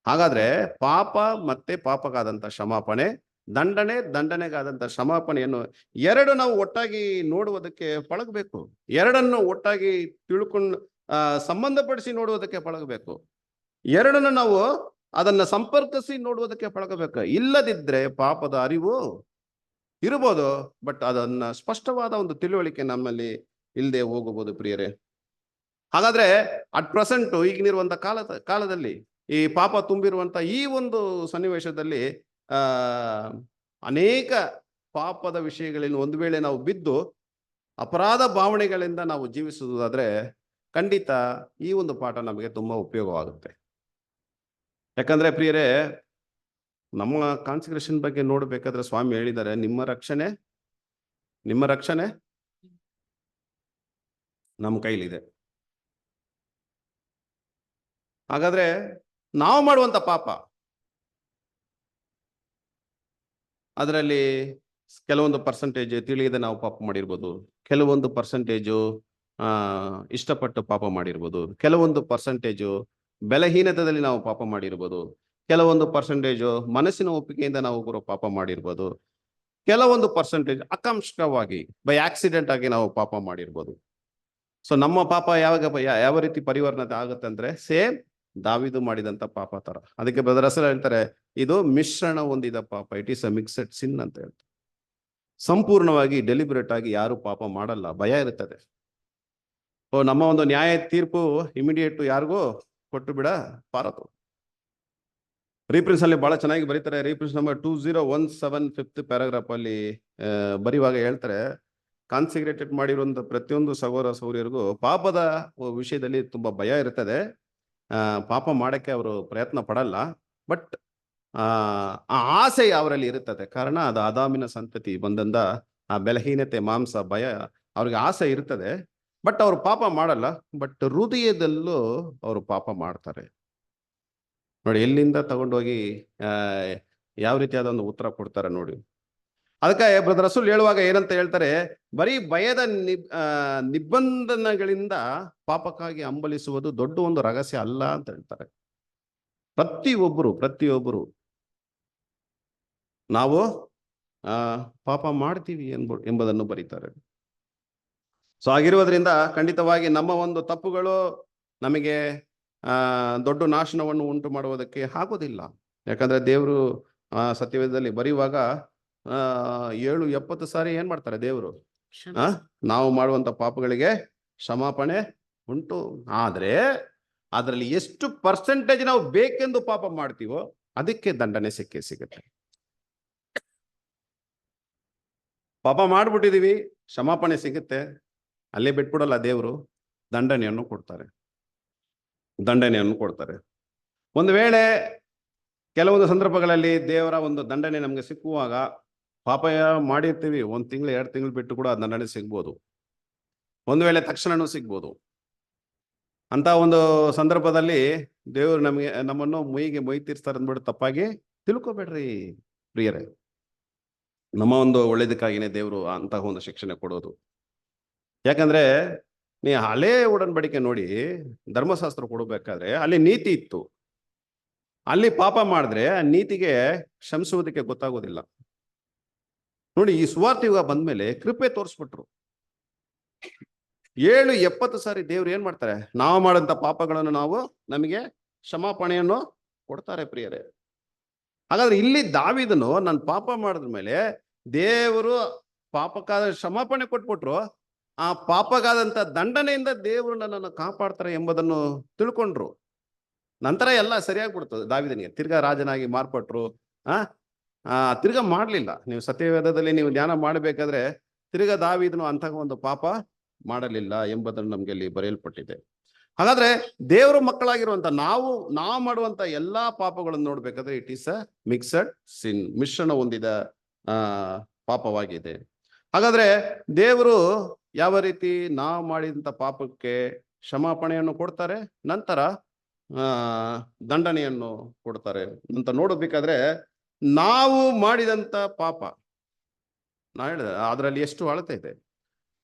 ಹಾಗಾದ್ರೆ ಪಾಪ ಮತ್ತೆ ಪಾಪಕ್ಕಾದಂತ ಕ್ಷಮಾಪಣೆ, ದಂಡನೆಗಾದಂತ ಕ್ಷಮಾಪಣೆಯನ್ನು ಎರಡು ನಾವು ಒಟ್ಟಾಗಿ ನೋಡುವುದಕ್ಕೆ ಪಳಗಬೇಕು. ಎರಡನ್ನು ಒಟ್ಟಾಗಿ ತಿಳ್ಕೊಂಡು ಸಂಬಂಧಪಡಿಸಿ ನೋಡುವುದಕ್ಕೆ ಪಳಗಬೇಕು. ಎರಡನ್ನು ನಾವು ಅದನ್ನ ಸಂಪರ್ಕಿಸಿ ನೋಡುವುದಕ್ಕೆ ಪಳಗಬೇಕು. ಇಲ್ಲದಿದ್ರೆ ಪಾಪದ ಅರಿವು ಇರಬಹುದು, ಬಟ್ ಅದನ್ನ ಸ್ಪಷ್ಟವಾದ ಒಂದು ತಿಳುವಳಿಕೆ ನಮ್ಮಲ್ಲಿ ಇಲ್ಲದೆ ಹೋಗಬಹುದು ಪ್ರಿಯರೇ. ಹಾಗಾದ್ರೆ ಅಟ್ ಪ್ರೆಸೆಂಟ್ ಈಗಿನಿರುವಂತ ಕಾಲದಲ್ಲಿ ಈ ಪಾಪ ತುಂಬಿರುವಂತ ಈ ಒಂದು ಸನ್ನಿವೇಶದಲ್ಲಿ ಅನೇಕ ಪಾಪದ ವಿಷಯಗಳಲ್ಲಿ ಒಂದು ವೇಳೆ ನಾವು ಬಿದ್ದು ಅಪರಾಧ ಭಾವನೆಗಳಿಂದ ನಾವು ಜೀವಿಸುವುದಾದ್ರೆ ಖಂಡಿತ ಈ ಒಂದು ಪಾಠ ನಮಗೆ ತುಂಬಾ ಉಪಯೋಗವಾಗುತ್ತೆ. ಯಾಕಂದ್ರೆ ಪ್ರಿಯರೇ, ನಮ್ಮ ಕಾನ್ಸಂಟ್ರೇಷನ್ ಬಗ್ಗೆ ನೋಡ್ಬೇಕಾದ್ರೆ ಸ್ವಾಮಿ ಹೇಳಿದ್ದಾರೆ, ನಿಮ್ಮ ರಕ್ಷಣೆ ನಮ್ಮ ಕೈಲಿದೆ. ಹಾಗಾದ್ರೆ ನಾವು ಮಾಡುವಂತ ಪಾಪ ಅದರಲ್ಲಿ ಕೆಲವೊಂದು ಪರ್ಸೆಂಟೇಜ್ ತಿಳಿಯದೆ ನಾವು ಪಾಪ ಮಾಡಿರ್ಬೋದು, ಕೆಲವೊಂದು ಪರ್ಸೆಂಟೇಜು ಇಷ್ಟಪಟ್ಟು ಪಾಪ ಮಾಡಿರ್ಬೋದು, ಕೆಲವೊಂದು ಪರ್ಸೆಂಟೇಜು ಬಲಹೀನತೆಯಲ್ಲಿ ನಾವು ಪಾಪ ಮಾಡಿರ್ಬೋದು, ಕೆಲವೊಂದು ಪರ್ಸೆಂಟೇಜು ಮನಸ್ಸಿನ ಒಪ್ಪಿಗೆಯಿಂದ ನಾವು ಪಾಪ ಮಾಡಿರ್ಬೋದು, ಕೆಲವೊಂದು ಪರ್ಸೆಂಟೇಜ್ ಆಕಾಂಕ್ಷಿಕವಾಗಿ ಬೈ ಆಕ್ಸಿಡೆಂಟ್ ಆಗಿ ನಾವು ಪಾಪ ಮಾಡಿರ್ಬೋದು. ಸೊ ನಮ್ಮ ಪಾಪ ಯಾವ ರೀತಿ ಪರಿವರ್ತನೆ ಆಗುತ್ತೆ ಅಂದ್ರೆ ಸೇಮ್ ದಾವೀದು ಮಾಡಿದಂತ ಪಾಪ ತರ. ಅದಕ್ಕೆ ಬ್ರದರ್ ಹೆಸರು ಹೇಳ್ತಾರೆ, ಇದು ಮಿಶ್ರಣ ಹೊಂದಿದ ಪಾಪ, ಇಟ್ ಈಸ್ ಅ ಮಿಕ್ಸೆಡ್ ಸಿನ್ ಅಂತ ಹೇಳ್ತಾರೆ. ಸಂಪೂರ್ಣವಾಗಿ ಡೆಲಿಬರೇಟ್ ಆಗಿ ಯಾರು ಪಾಪ ಮಾಡಲ್ಲ, ಭಯ ಇರುತ್ತದೆ. ನಮ್ಮ ಒಂದು ನ್ಯಾಯ ತೀರ್ಪು ಇಮಿಡಿಯೇಟ್ ಯಾರಿಗೂ ಕೊಟ್ಟು ಬಿಡ ಪಾರದು. ರೀಪ್ರಿನ್ಸ್ ಅಲ್ಲಿ ಬಹಳ ಚೆನ್ನಾಗಿ ಬರೀತಾರೆ. ರೀಪ್ರಿನ್ಸ್ ನಂಬರ್ 2017 5th ಪ್ಯಾರಾಗ್ರಾಫ್ ಅಲ್ಲಿ ಬರೆಯುವಾಗ ಹೇಳ್ತಾರೆ, ಕಾನ್ಸಿಗ್ರೇಟೆಡ್ ಮಾಡಿರುವಂತ ಪ್ರತಿಯೊಂದು ಸಹೋದರ ಸಹೋದರಿಯರಿಗೂ ಪಾಪದ ವಿಷಯದಲ್ಲಿ ತುಂಬಾ ಭಯ ಇರ್ತದೆ. ಪಾಪ ಮಾಡಕ್ಕೆ ಅವರು ಪ್ರಯತ್ನ ಪಡಲ್ಲ, ಬಟ್ ಆ ಆಸೆ ಅವರಲ್ಲಿ ಇರುತ್ತದೆ. ಕಾರಣ ಅದು ಆದಾಮಿನ ಸಂತತಿ ಬಂದಂದ ಆ ಬಲಹೀನತೆ, ಮಾಂಸ, ಭಯ, ಅವ್ರಿಗೆ ಆಸೆ ಇರ್ತದೆ, ಬಟ್ ಅವ್ರು ಪಾಪ ಮಾಡಲ್ಲ. ಬಟ್ ಹೃದಯದಲ್ಲೂ ಅವರು ಪಾಪ ಮಾಡ್ತಾರೆ. ನೋಡಿ ಎಲ್ಲಿಂದ ತಗೊಂಡೋಗಿ ಯಾವ ರೀತಿಯಾದ ಒಂದು ಉತ್ತರ ಕೊಡ್ತಾರೆ ನೋಡಿ. ಅದಕ್ಕೆ ಬ್ರದರ್ ರಸೂಲ್ ಹೇಳುವಾಗ ಏನಂತ ಹೇಳ್ತಾರೆ, ಬರೀ ಭಯದ ನಿಬಂಧನೆಗಳಿಂದ ಪಾಪಕ್ಕಾಗಿ ಹಂಬಲಿಸುವುದು ದೊಡ್ಡ ಒಂದು ರಹಸ್ಯ ಅಲ್ಲ ಅಂತ ಹೇಳ್ತಾರೆ. ಪ್ರತಿಯೊಬ್ಬರು ನಾವು ಪಾಪ ಮಾಡ್ತೀವಿ ಎಂಬುದನ್ನು ಬರೀತಾರೆ. ಸೊ ಆಗಿರುವುದರಿಂದ ಖಂಡಿತವಾಗಿ ನಮ್ಮ ಒಂದು ತಪ್ಪುಗಳು ನಮಗೆ ದೊಡ್ಡ ನಾಶನವನ್ನು ಉಂಟು ಮಾಡುವುದಕ್ಕೆ ಆಗೋದಿಲ್ಲ. ಯಾಕಂದ್ರೆ ದೇವರು ಸತ್ಯವೇದದಲ್ಲಿ ಬರೆಯುವಾಗ 70 ಸಾರಿ ಏನ್ ಮಾಡ್ತಾರೆ ದೇವರು, ನಾವು ಮಾಡುವಂತ ಪಾಪಗಳಿಗೆ ಕ್ಷಮಾಪಣೆ ಉಂಟು. ಆದ್ರೆ ಅದರಲ್ಲಿ ಎಷ್ಟು ಪರ್ಸೆಂಟೇಜ್ ನಾವು ಬೇಕೆಂದು ಪಾಪ ಮಾಡ್ತೀವೋ ಅದಕ್ಕೆ ದಂಡನೆ ಸಿಗುತ್ತೆ. ಪಾಪ ಮಾಡ್ಬಿಟ್ಟಿದೀವಿ, ಕ್ಷಮಾಪಣೆ ಸಿಗುತ್ತೆ, ಅಲ್ಲೇ ಬಿಟ್ಬಿಡಲ್ಲ ದೇವರು, ದಂಡನೆಯನ್ನು ಕೊಡ್ತಾರೆ. ಒಂದು ವೇಳೆ ಕೆಲವೊಂದು ಸಂದರ್ಭಗಳಲ್ಲಿ ದೇವರ ಒಂದು ದಂಡನೆ ನಮ್ಗೆ ಸಿಕ್ಕುವಾಗ, ಪಾಪ ಮಾಡಿರ್ತೀವಿ 1 ತಿಂಗಳು 2 ತಿಂಗಳು ಬಿಟ್ಟು ಕೂಡ ದಂಡನೆ ಸಿಗ್ಬೋದು, ಒಂದು ವೇಳೆ ತಕ್ಷಣನೂ ಸಿಗ್ಬೋದು. ಅಂತ ಒಂದು ಸಂದರ್ಭದಲ್ಲಿ ದೇವರು ನಮ್ಮನ್ನು ಮೊಯ್ ತೀರ್ಸ್ತಾರೆ ಅಂದ್ಬಿಟ್ಟು ತಪ್ಪಾಗಿ ತಿಳ್ಕೊಬೇಡ್ರಿ ಪ್ರಿಯರೇ. ನಮ್ಮ ಒಂದು ಒಳ್ಳೇದಕ್ಕಾಗಿನೇ ದೇವರು ಅಂತಹ ಒಂದು ಶಿಕ್ಷಣೆ ಕೊಡೋದು. ಯಾಕಂದ್ರೆ ನೀ ಹಳೇ ಉಡன்பಡಿಕೆ ನೋಡಿ, ಧರ್ಮಶಾಸ್ತ್ರ ಕೊಡಬೇಕಾದ್ರೆ ಅಲ್ಲಿ ನೀತಿ ಇತ್ತು. ಅಲ್ಲಿ ಪಾಪ ಮಾಡಿದ್ರೆ ಆ ನೀತಿಗೆ ಕ್ಷಮಿಸುವುದಕ್ಕೆ ಗೊತ್ತಾಗೋದಿಲ್ಲ. ನೋಡಿ ಈ ಸುವಾರ್ತೆ ಯುಗ ಬಂದ್ಮೇಲೆ ಕೃಪೆ ತೋರಿಸ್ಬಿಟ್ರು. 70 ಸಾರಿ ದೇವ್ರು ಏನ್ ಮಾಡ್ತಾರೆ, ನಾವು ಮಾಡಂತ ಪಾಪಗಳನ್ನು ನಮಗೆ ಕ್ಷಮಾಪಣೆಯನ್ನು ಕೊಡ್ತಾರೆ ಪ್ರಿಯರೇ. ಹಾಗಾದ್ರೆ ಇಲ್ಲಿ ದಾವೀದನು ನಾನು ಪಾಪ ಮಾಡಿದ ಮೇಲೆ ದೇವರು ಪಾಪಕ್ಕಾದ ಕ್ಷಮಾಪಣೆ ಕೊಟ್ಬಿಟ್ರು, ಆ ಪಾಪಕ್ಕಾದಂತ ದಂಡನೆಯಿಂದ ದೇವರು ನನ್ನನ್ನು ಕಾಪಾಡ್ತಾರೆ ಎಂಬುದನ್ನು ತಿಳ್ಕೊಂಡ್ರು. ನಂತರ ಎಲ್ಲ ಸರಿಯಾಗ್ಬಿಡ್ತದೆ. ದಾವೀದನಿಗೆ ತಿರ್ಗಾ ರಾಜನಾಗಿ ಮಾರ್ಪಟ್ರು. ತಿರ್ಗಾ ಮಾಡ್ಲಿಲ್ಲ. ನೀವು ಸತ್ಯವೇದದಲ್ಲಿ ನೀವು ಧ್ಯಾನ ಮಾಡಬೇಕಾದ್ರೆ ತಿರ್ಗಾ ದಾವೀದನು ಅಂತಹ ಒಂದು ಪಾಪ ಮಾಡಲಿಲ್ಲ ಎಂಬುದನ್ನು ನಮ್ಗೆ ಅಲ್ಲಿ ಬರೆಯಲ್ಪಟ್ಟಿದೆ. ಹಾಗಾದ್ರೆ ದೇವರ ಮಕ್ಕಳಾಗಿರುವಂತ ನಾವು ಮಾಡುವಂತ ಎಲ್ಲಾ ಪಾಪಗಳನ್ನು ನೋಡ್ಬೇಕಾದ್ರೆ ಇಟ್ ಈಸ್ ಅ ಮಿಕ್ಸಡ್ ಸಿನ್, ಮಿಶ್ರಣ ಹೊಂದಿದ ಪಾಪವಾಗಿದೆ. ಹಾಗಾದ್ರೆ ದೇವರು ಯಾವ ರೀತಿ ನಾವು ಮಾಡಿದಂತ ಪಾಪಕ್ಕೆ ಕ್ಷಮಾಪಣೆಯನ್ನು ಕೊಡ್ತಾರೆ, ನಂತರ ಆ ದಂಡನೆಯನ್ನು ಕೊಡ್ತಾರೆ ಅಂತ ನೋಡಬೇಕಾದ್ರೆ, ನಾವು ಮಾಡಿದಂತ ಪಾಪ, ನಾ ಹೇಳಿದೆ ಅದರಲ್ಲಿ ಎಷ್ಟು ಅಳತೆ ಇದೆ,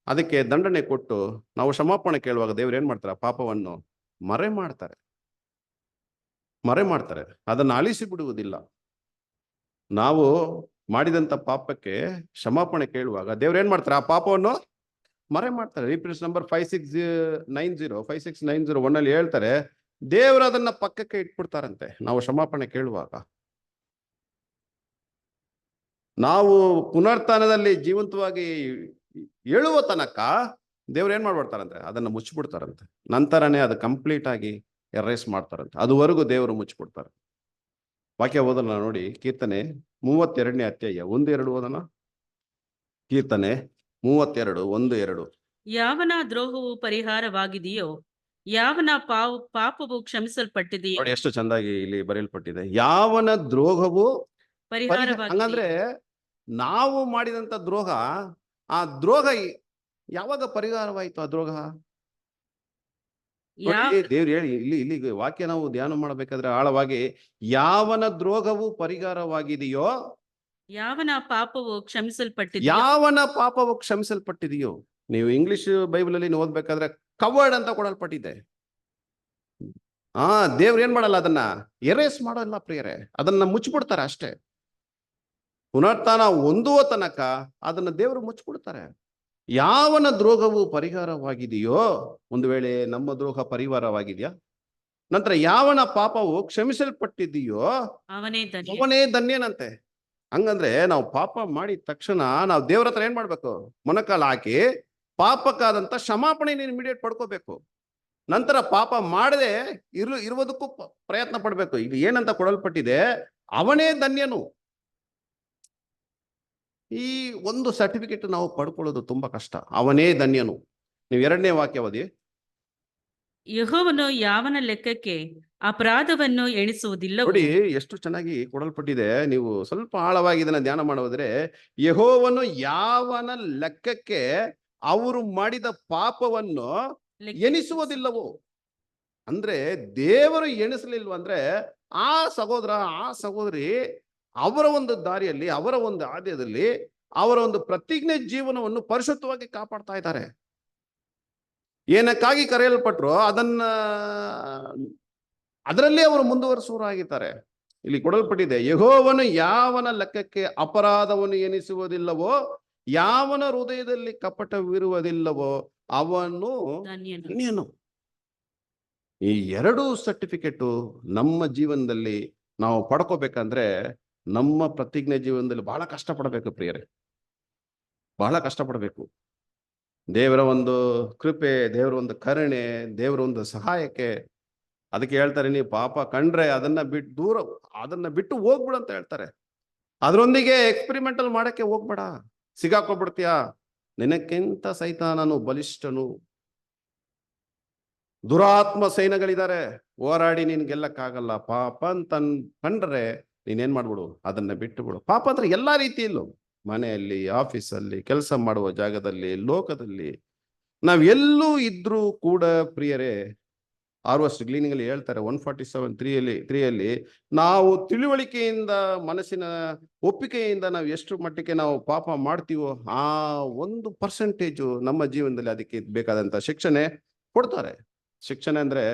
ಅದಕ್ಕೆ ದಂಡನೆ ಕೊಟ್ಟು ನಾವು ಕ್ಷಮಾಪಣೆ ಕೇಳುವಾಗ ದೇವ್ರು ಏನ್ ಮಾಡ್ತಾರೆ? ಆ ಪಾಪವನ್ನು ಮರೆ ಮಾಡ್ತಾರೆ, ಮರೆ ಮಾಡ್ತಾರೆ, ಅದನ್ನು ಅಳಿಸಿ ಬಿಡುವುದಿಲ್ಲ. ನಾವು ಮಾಡಿದಂತ ಪಾಪಕ್ಕೆ ಕ್ಷಮಾಪಣೆ ಕೇಳುವಾಗ ದೇವ್ರು ಏನ್ ಮಾಡ್ತಾರೆ? ಆ ಪಾಪವನ್ನು ಮರೆ ಮಾಡ್ತಾರೆ. ರಿಫರೆನ್ಸ್ ನಂಬರ್ 5690 ಅಲ್ಲಿ ಹೇಳ್ತಾರೆ, ದೇವರು ಅದನ್ನ ಪಕ್ಕಕ್ಕೆ ಇಟ್ಬಿಡ್ತಾರಂತೆ ನಾವು ಕ್ಷಮಾಪಣೆ ಕೇಳುವಾಗ. ನಾವು ಪುನರ್ತನದಲ್ಲಿ ಜೀವಂತವಾಗಿ ಏಳುವ ತನಕ ದೇವ್ರು ಏನ್ ಮಾಡ್ಬಿಡ್ತಾರಂತೆ? ಅದನ್ನ ಮುಚ್ಚಿಬಿಡ್ತಾರಂತೆ. ನಂತರನೇ ಅದು ಕಂಪ್ಲೀಟ್ ಆಗಿ ಎರೇಸ್ ಮಾಡ್ತಾರಂತೆ. ಅದುವರೆಗೂ ದೇವರು ಮುಚ್ಚಿಬಿಡ್ತಾರೆ. ವಾಕ್ಯ ಓದೋಣ ನೋಡಿ, ಕೀರ್ತನೆ 32ನೇ ಅಧ್ಯಾಯ 1-2 ಓದೋಣ. ಕೀರ್ತನೆ 32 1-2. ಯಾವನ ದ್ರೋಹವು ಪರಿಹಾರವಾಗಿದೆಯೋ, ಯಾವನ ಪಾಪವು ಕ್ಷಮಿಸಲ್ಪಟ್ಟಿದೆಯೋ, ನೋಡಿ ಎಷ್ಟು ಚಂದಾಗಿ ಇಲ್ಲಿ ಬರೆಯಲ್ಪಟ್ಟಿದೆ. ಯಾವನ ದ್ರೋಹವು ಪರಿಹಾರವಾಗಿದೆ. ಹಂಗಂದ್ರೆ ನಾವು ಮಾಡಿದಂತ ದ್ರೋಹ, ಆ ದ್ರೋಹ ಯಾವಾಗ ಪರಿಹಾರವಾಯಿತು? ಆ ದ್ರೋಹ ನೋಡಿ, ದೇವ್ರು ಹೇಳಿ ಇಲ್ಲಿ ವಾಕ್ಯ ನಾವು ಧ್ಯಾನ ಮಾಡಬೇಕಾದ್ರೆ ಆಳವಾಗಿ, ಯಾವನ ದ್ರೋಹವು ಪರಿಹಾರವಾಗಿದೆಯೋ, ಯಾವನ ಪಾಪವು ಕ್ಷಮಿಸಲ್ಪಟ್ಟಿದೆಯೋ, ಯಾವನ ಪಾಪವು ಕ್ಷಮಿಸಲ್ಪಟ್ಟಿದೆಯೋ. ನೀವು ಇಂಗ್ಲಿಷ್ ಬೈಬಲ್ ಅಲ್ಲಿ ಓದ್ಬೇಕಾದ್ರೆ ಕವರ್ಡ್ ಅಂತ ಕೊಡಲ್ಪಟ್ಟಿದೆ. ದೇವ್ರು ಏನ್ ಮಾಡಲ್ಲ, ಅದನ್ನ ಎರೇಸ್ ಮಾಡಲ್ಲ ಪ್ರಿಯರೇ, ಅದನ್ನ ಮುಚ್ಚಿಬಿಡ್ತಾರೆ ಅಷ್ಟೇ. ಪುನರ್ತನ ಹೊಂದುವ ತನಕ ಅದನ್ನ ದೇವರು ಮುಚ್ಚಿಬಿಡ್ತಾರೆ. ಯಾವನ ದ್ರೋಹವು ಪರಿಹಾರವಾಗಿದೆಯೋ, ಒಂದು ವೇಳೆ ನಮ್ಮ ದ್ರೋಹ ಪರಿಹಾರವಾಗಿದೆಯಾ, ನಂತರ ಯಾವನ ಪಾಪವು ಕ್ಷಮಿಸಲ್ಪಟ್ಟಿದೆಯೋ ಅವನೇ ಧನ್ಯ. ಅವನೇ ಧನ್ಯನಂತೆ. ಹಂಗಂದ್ರೆ ನಾವು ಪಾಪ ಮಾಡಿದ ತಕ್ಷಣ ನಾವು ದೇವ್ರ ಹತ್ರ ಏನ್ ಮಾಡ್ಬೇಕು? ಮೊಣಕಾಲು ಹಾಕಿ ಪಾಪಕ್ಕಾದಂತ ಕ್ಷಮಾಪಣೆ ಇಮಿಡಿಯೇಟ್ ಪಡ್ಕೋಬೇಕು. ನಂತರ ಪಾಪ ಮಾಡದೆ ಇರುವುದಕ್ಕೂ ಪ್ರಯತ್ನ ಪಡ್ಬೇಕು. ಈಗ ಏನಂತ ಕೊಡಲ್ಪಟ್ಟಿದೆ? ಅವನೇ ಧನ್ಯನು. ಈ ಒಂದು ಸರ್ಟಿಫಿಕೇಟ್ ನಾವು ಪಡ್ಕೊಳ್ಳೋದು ತುಂಬಾ ಕಷ್ಟ. ಅವನೇ ಧನ್ಯನು. ನೀವು 2ನೇ ವಾಕ್ಯ ಓದಿ. ಯೆಹೋವನು ಯಾವನ ಲೆಕ್ಕಕ್ಕೆ ಅಪರಾಧವನ್ನು ಎಣಿಸುವುದಿಲ್ಲವೋ. ನೋಡಿ ಎಷ್ಟು ಚೆನ್ನಾಗಿ ಕೊಡಲ್ಪಟ್ಟಿದೆ. ನೀವು ಸ್ವಲ್ಪ ಆಳವಾಗಿ ಇದನ್ನ ಧ್ಯಾನ ಮಾಡೋದ್ರೆ, ಯೆಹೋವನು ಯಾವನ ಲೆಕ್ಕಕ್ಕೆ ಅವರು ಮಾಡಿದ ಪಾಪವನ್ನು ಎಣಿಸುವುದಿಲ್ಲವೋ. ಅಂದ್ರೆ ದೇವರು ಎಣಿಸಲಿಲ್ವಂದ್ರೆ ಆ ಸಹೋದರ, ಆ ಸಹೋದರಿ ಅವರ ಒಂದು ದಾರಿಯಲ್ಲಿ, ಅವರ ಒಂದು ಆದ್ಯದಲ್ಲಿ, ಅವರ ಒಂದು ಪ್ರತಿಜ್ಞೆ ಜೀವನವನ್ನು ಪರಿಶುದ್ಧವಾಗಿ ಕಾಪಾಡ್ತಾ ಇದ್ದಾರೆ. ಏನಕ್ಕಾಗಿ ಕರೆಯಲ್ಪಟ್ರು ಅದರಲ್ಲಿ ಅವರು ಮುಂದುವರಿಸುವರಾಗಿದ್ದಾರೆ. ಇಲ್ಲಿ ಕೊಡಲ್ಪಟ್ಟಿದೆ, ಯೆಹೋವನು ಯಾವನ ಲೆಕ್ಕಕ್ಕೆ ಅಪರಾಧವನ್ನು ಎಣಿಸುವುದಿಲ್ಲವೋ, ಯಾವನ ಹೃದಯದಲ್ಲಿ ಕಪಟವಿರುವುದಿಲ್ಲವೋ ಅವನು ಧನ್ಯನು. ಈ 2 ಸರ್ಟಿಫಿಕೇಟು ನಮ್ಮ ಜೀವನದಲ್ಲಿ ನಾವು ಪಡ್ಕೋಬೇಕಂದ್ರೆ ನಮ್ಮ ಪ್ರತಿಜ್ಞೆ ಜೀವನದಲ್ಲಿ ಬಹಳ ಕಷ್ಟಪಡಬೇಕು ಪ್ರಿಯರೇ, ಬಹಳ ಕಷ್ಟಪಡಬೇಕು. ದೇವರ ಒಂದು ಕೃಪೆ, ದೇವರ ಒಂದು ಕರುಣೆ, ದೇವರ ಒಂದು ಸಹಾಯಕ್ಕೆ. ಅದಕ್ಕೆ ಹೇಳ್ತಾರೆ, ನೀವು ಪಾಪ ಕಂಡ್ರೆ ಅದನ್ನ ಬಿಟ್ಟು ಹೋಗ್ಬಿಡು ಅಂತ ಹೇಳ್ತಾರೆ. ಅದರೊಂದಿಗೆ ಎಕ್ಸ್ಪೆರಿಮೆಂಟಲ್ ಮಾಡಕ್ಕೆ ಹೋಗ್ಬೇಡ, ಸಿಗಾಕೋಗ್ಬಿಡ್ತೀಯ. ನಿನಕ್ಕಿಂತ ಸೈತಾನನು ಬಲಿಷ್ಠನು, ದುರಾತ್ಮ ಸೈನ್ಯಗಳಿದ್ದಾರೆ, ಹೋರಾಡಿ ನೀನ್ ಗೆಲ್ಲಕ್ಕಾಗಲ್ಲ. ಪಾಪ ಅಂತ ಕಂಡ್ರೆ ನೀನೇನ್ ಮಾಡ್ಬಿಡು? ಅದನ್ನ ಬಿಟ್ಟು ಬಿಡು. ಪಾಪ ಅಂದ್ರೆ ಎಲ್ಲಾ ರೀತಿಯಲ್ಲೂ, ಮನೆಯಲ್ಲಿ, ಆಫೀಸಲ್ಲಿ, ಕೆಲಸ ಮಾಡುವ ಜಾಗದಲ್ಲಿ, ಲೋಕದಲ್ಲಿ, ನಾವ್ ಎಲ್ಲೂ ಇದ್ರೂ ಕೂಡ ಪ್ರಿಯರೇ, ಆರ್ವಸ್ಟ್ ಗ್ಲೀನಿಂಗ್ ಅಲ್ಲಿ ಹೇಳ್ತಾರೆ 147:3 ನಾವು ತಿಳುವಳಿಕೆಯಿಂದ, ಮನಸ್ಸಿನ ಒಪ್ಪಿಗೆಯಿಂದ ನಾವು ಎಷ್ಟು ಮಟ್ಟಿಗೆ ನಾವು ಪಾಪ ಮಾಡ್ತೀವೋ ಆ 1% ನಮ್ಮ ಜೀವನದಲ್ಲಿ ಅದಕ್ಕೆ ಬೇಕಾದಂತ ಶಿಕ್ಷಣೆ ಕೊಡ್ತಾರೆ. ಶಿಕ್ಷಣೆ ಅಂದ್ರೆ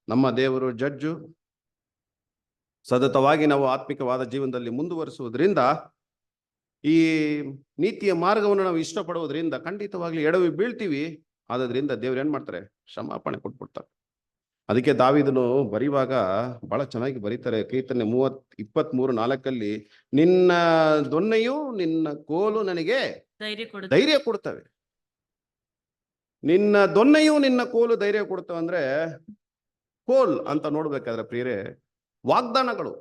ನಮ್ಮ ದೇವರು ಜಡ್ಜು. ಸತತವಾಗಿ ನಾವು ಆತ್ಮಿಕವಾದ ಜೀವನದಲ್ಲಿ ಮುಂದುವರಿಸುವುದರಿಂದ, ಈ ನೀತಿಯ ಮಾರ್ಗವನ್ನು ನಾವು ಇಷ್ಟಪಡುವುದರಿಂದ ಖಂಡಿತವಾಗ್ಲಿ ಎಡವಿ ಬೀಳ್ತೀವಿ. ಆದ್ರಿಂದ ದೇವ್ರು ಏನ್ ಮಾಡ್ತಾರೆ? ಕ್ಷಮಾಪಣೆ ಕೊಟ್ಬಿಡ್ತಾರೆ. ಅದಕ್ಕೆ ದಾವೀದನು ಬರೆಯುವಾಗ ಬಹಳ ಚೆನ್ನಾಗಿ ಬರೀತಾರೆ. ಕೀರ್ತನೆ 23:4 ನಿನ್ನ ದೊನ್ನೆಯು ನಿನ್ನ ಕೋಲು ನನಗೆ ಧೈರ್ಯ ಕೊಡ್ತವೆ. ನಿನ್ನ ದೊನ್ನೆಯು ನಿನ್ನ ಕೋಲು ಧೈರ್ಯ ಕೊಡ್ತವೆ ಅಂದ್ರೆ, ಕೋಲ್ ಅಂತ ನೋಡ್ಬೇಕಾದ್ರೆ ಪ್ರಿಯರೇ, ವಾಗ್ದಾನಗಳು.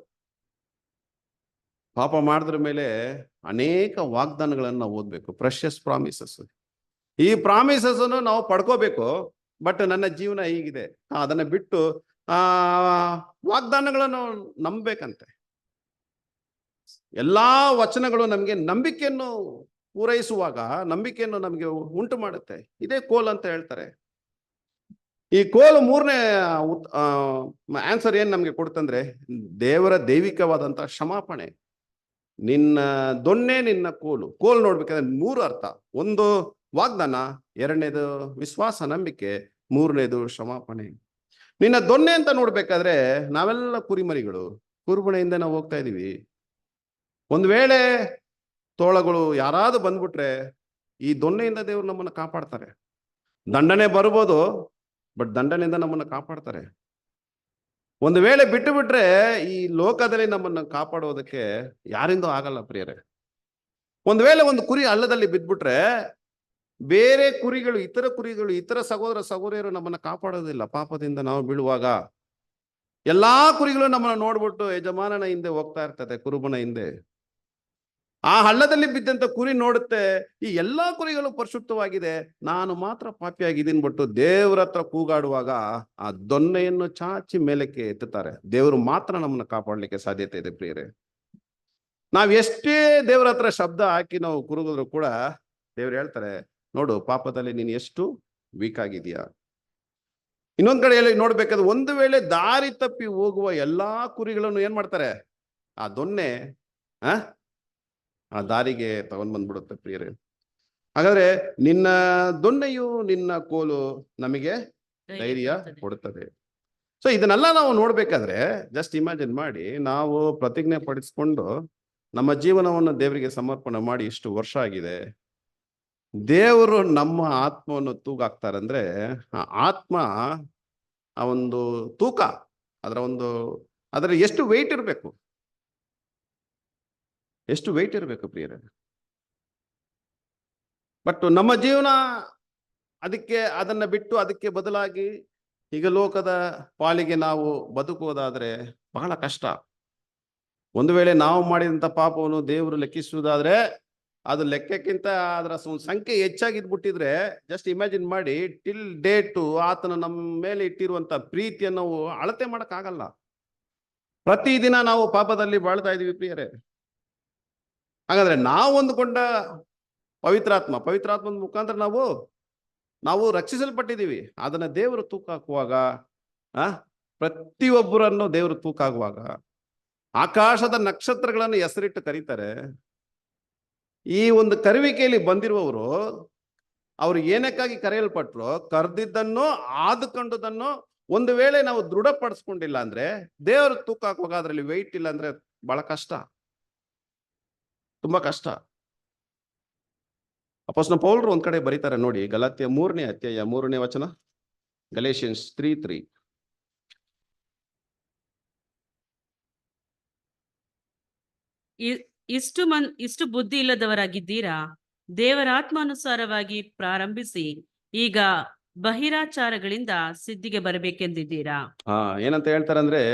ಪಾಪ ಮಾಡಿದ್ರ ಮೇಲೆ ಅನೇಕ ವಾಗ್ದಾನಗಳನ್ನ ನಾವು ಓದ್ಬೇಕು. Precious promises. ಈ ಪ್ರಾಮಿಸಸ್ ಅನ್ನು ನಾವು ಪಡ್ಕೋಬೇಕು. ಬಟ್ ನನ್ನ ಜೀವನ ಹೀಗಿದೆ, ಅದನ್ನ ಬಿಟ್ಟು ವಾಗ್ದಾನಗಳನ್ನು ನಂಬಬೇಕಂತೆ. ಎಲ್ಲಾ ವಚನಗಳು ನಮ್ಗೆ ನಂಬಿಕೆಯನ್ನು ಪೂರೈಸುವಾಗ, ನಂಬಿಕೆಯನ್ನು ನಮ್ಗೆ ಉಂಟು ಮಾಡುತ್ತೆ. ಇದೇ ಕೋಲ್ ಅಂತ ಹೇಳ್ತಾರೆ. ಈ ಕೋಲು ಮೂರನೇ ಆನ್ಸರ್ ಏನ್ ನಮ್ಗೆ ಕೊಡ್ತಂದ್ರೆ ದೇವರ ದೈವಿಕವಾದಂತ ಕ್ಷಮಾಪಣೆ. ನಿನ್ನ ದೊಣ್ಣೆ ನಿನ್ನ ಕೋಲು. ಕೋಲು ನೋಡ್ಬೇಕಾದ್ರೆ 3 ಅರ್ಥ. ಒಂದು ವಾಗ್ದಾನ, ಎರಡನೇದು ವಿಶ್ವಾಸ ನಂಬಿಕೆ, ಮೂರನೇದು ಕ್ಷಮಾಪಣೆ. ನಿನ್ನ ದೊಣ್ಣೆ ಅಂತ ನೋಡ್ಬೇಕಾದ್ರೆ ನಾವೆಲ್ಲ ಕುರಿಮರಿಗಳು, ಕುರುಬಣೆಯಿಂದ ನಾವು ಹೋಗ್ತಾ ಇದೀವಿ. ಒಂದು ವೇಳೆ ತೋಳಗಳು ಯಾರಾದ್ರೂ ಬಂದ್ಬಿಟ್ರೆ ಈ ದೊಣ್ಣೆಯಿಂದ ದೇವರು ನಮ್ಮನ್ನ ಕಾಪಾಡ್ತಾರೆ. ದಂಡನೆ ಬರ್ಬೋದು, ಬಟ್ ದಂಡನೆಯಿಂದ ನಮ್ಮನ್ನ ಕಾಪಾಡ್ತಾರೆ. ಒಂದು ವೇಳೆ ಬಿಟ್ಟು ಬಿಟ್ರೆ ಈ ಲೋಕದಲ್ಲಿ ನಮ್ಮನ್ನ ಕಾಪಾಡೋದಕ್ಕೆ ಯಾರಿಂದೂ ಆಗಲ್ಲ ಪ್ರಿಯರೇ. ಒಂದು ವೇಳೆ ಒಂದು ಕುರಿ ಹಳ್ಳದಲ್ಲಿ ಬಿದ್ಬಿಟ್ರೆ ಬೇರೆ ಕುರಿಗಳು, ಇತರ ಸಹೋದರ ಸಹೋದರಿಯರು ನಮ್ಮನ್ನ ಕಾಪಾಡೋದಿಲ್ಲ. ಪಾಪದಿಂದ ನಾವು ಬೀಳುವಾಗ ಎಲ್ಲಾ ಕುರಿಗಳು ನಮ್ಮನ್ನ ನೋಡ್ಬಿಟ್ಟು ಯಜಮಾನನ ಹಿಂದೆ ಹೋಗ್ತಾ ಇರ್ತದೆ, ಕುರುಬನ ಹಿಂದೆ. ಆ ಹಳ್ಳದಲ್ಲಿ ಬಿದ್ದಂತ ಕುರಿ ನೋಡುತ್ತೆ, ಈ ಎಲ್ಲಾ ಕುರಿಗಳು ಪರಿಶುದ್ಧವಾಗಿದೆ, ನಾನು ಮಾತ್ರ ಪಾಪಿಯಾಗಿದ್ದೀನಿ ಬಿಟ್ಟು ದೇವರ ಹತ್ರ ಕೂಗಾಡುವಾಗ ಆ ದೊನ್ನೆಯನ್ನು ಚಾಚಿ ಮೇಲಕ್ಕೆ ಎತ್ತುತ್ತಾರೆ. ದೇವರು ಮಾತ್ರ ನಮ್ಮನ್ನ ಕಾಪಾಡಲಿಕ್ಕೆ ಸಾಧ್ಯತೆ ಇದೆ ಪ್ರಿಯರೇ. ನಾವ್ ಎಷ್ಟೇ ದೇವರ ಹತ್ರ ಶಬ್ದ ಹಾಕಿ ನಾವು ಕುರುಗಿದ್ರು ಕೂಡ ದೇವ್ರು ಹೇಳ್ತಾರೆ, ನೋಡು ಪಾಪದಲ್ಲಿ ನೀನು ಎಷ್ಟು ವೀಕ್ ಆಗಿದೀಯಾ. ಇನ್ನೊಂದ್ ಕಡೆಯಲ್ಲಿ ನೋಡ್ಬೇಕಾದ್ರೆ ಒಂದು ವೇಳೆ ದಾರಿ ತಪ್ಪಿ ಹೋಗುವ ಎಲ್ಲಾ ಕುರಿಗಳನ್ನು ಏನ್ ಮಾಡ್ತಾರೆ, ಆ ದೊನ್ನೆ ಆ ದಾರಿಗೆ ತಗೊಂಡ್ ಬಂದ್ಬಿಡುತ್ತೆ ಪ್ರಿಯರೇ. ಹಾಗಾದ್ರೆ ನಿನ್ನ ದೊಣ್ಣೆಯು ನಿನ್ನ ಕೋಲು ನಮಗೆ ಧೈರ್ಯ ಕೊಡುತ್ತದೆ. ಸೊ ಇದನ್ನೆಲ್ಲ ನಾವು ನೋಡ್ಬೇಕಾದ್ರೆ ಜಸ್ಟ್ ಇಮ್ಯಾಜಿನ್ ಮಾಡಿ, ನಾವು ಪ್ರತಿಜ್ಞೆ ಪಡಿಸ್ಕೊಂಡು ನಮ್ಮ ಜೀವನವನ್ನು ದೇವರಿಗೆ ಸಮರ್ಪಣೆ ಮಾಡಿ ಇಷ್ಟು ವರ್ಷ ಆಗಿದೆ. ದೇವರು ನಮ್ಮ ಆತ್ಮವನ್ನು ತೂಗಾಕ್ತಾರಂದ್ರೆ ಆ ಆತ್ಮ, ಆ ಒಂದು ತೂಕ, ಅದರ ಎಷ್ಟು ವೆಯ್ಟ್ ಇರಬೇಕು, ಎಷ್ಟು ವೆಯ್ಟ್ ಇರಬೇಕು ಪ್ರಿಯರೇ. ಬಟ್ ನಮ್ಮ ಜೀವನ ಅದನ್ನ ಬಿಟ್ಟು ಅದಕ್ಕೆ ಬದಲಾಗಿ ಈಗ ಲೋಕದ ಪಾಲಿಗೆ ನಾವು ಬದುಕುವುದಾದ್ರೆ ಬಹಳ ಕಷ್ಟ. ಒಂದು ವೇಳೆ ನಾವು ಮಾಡಿದಂತ ಪಾಪವನ್ನು ದೇವರು ಲೆಕ್ಕಿಸುವುದಾದ್ರೆ ಅದು ಲೆಕ್ಕಕ್ಕಿಂತ ಅದರ ಸಂಖ್ಯೆ ಹೆಚ್ಚಾಗಿದ್ಬಿಟ್ಟಿದ್ರೆ ಜಸ್ಟ್ ಇಮ್ಯಾಜಿನ್ ಮಾಡಿ, ಟಿಲ್ ಡೇಟು ಆತನ ನಮ್ಮ ಮೇಲೆ ಇಟ್ಟಿರುವಂತ ಪ್ರೀತಿಯನ್ನು ನಾವು ಅಳತೆ ಮಾಡಕ್ಕಾಗಲ್ಲ. ಪ್ರತಿದಿನ ನಾವು ಪಾಪದಲ್ಲಿ ಬಾಳ್ತಾ ಇದೀವಿ ಪ್ರಿಯರೇ. ಹಾಗಾದ್ರೆ ನಾವು ಹೊಂದಿಕೊಂಡ ಪವಿತ್ರಾತ್ಮದ ಮುಖಾಂತರ ನಾವು ರಕ್ಷಿಸಲ್ಪಟ್ಟಿದ್ದೀವಿ. ಅದನ್ನ ದೇವರು ತೂಕ ಹಾಕುವಾಗ, ಪ್ರತಿಯೊಬ್ಬರನ್ನು ದೇವರು ತೂಕ ಆಗುವಾಗ ಆಕಾಶದ ನಕ್ಷತ್ರಗಳನ್ನು ಹೆಸರಿಟ್ಟು ಕರೀತಾರೆ. ಈ ಒಂದು ಕರುವಿಕೆಯಲ್ಲಿ ಬಂದಿರುವವರು ಅವರು ಏನಕ್ಕಾಗಿ ಕರೆಯಲ್ಪಟ್ರು, ಕರೆದಿದ್ದನ್ನು ಆದುಕೊಂಡದನ್ನು ಒಂದು ವೇಳೆ ನಾವು ದೃಢಪಡಿಸ್ಕೊಂಡಿಲ್ಲ ಅಂದ್ರೆ, ದೇವರು ತೂಕ ಹಾಕುವಾಗ ಅದರಲ್ಲಿ ವೆಯ್ಟ್ ಇಲ್ಲ ಅಂದ್ರೆ ಬಹಳ ಕಷ್ಟ, ತುಂಬಾ ಕಷ್ಟ. ಅಪೊಸ್ತಲನಾದ ಪೌಲರು ಒಂದ್ ಕಡೆ ಬರೀತಾರೆ ನೋಡಿ, ಗಲಾತ್ಯ 3ನೇ ಅಧ್ಯಾಯ 3ನೇ ವಚನ, ಗಲೇಷಿಯನ್ಸ್ 3:3. ಇಷ್ಟು ಬುದ್ಧಿ ಇಲ್ಲದವರಾಗಿದ್ದೀರಾ, ದೇವರಾತ್ಮಾನುಸಾರವಾಗಿ ಪ್ರಾರಂಭಿಸಿ ಈಗ ಬಹಿರಾಚಾರಗಳಿಂದ ಸಿದ್ಧಿಗೆ ಬರಬೇಕೆಂದಿದ್ದೀರಾ. ಏನಂತ ಹೇಳ್ತಾರಂದ್ರೆ,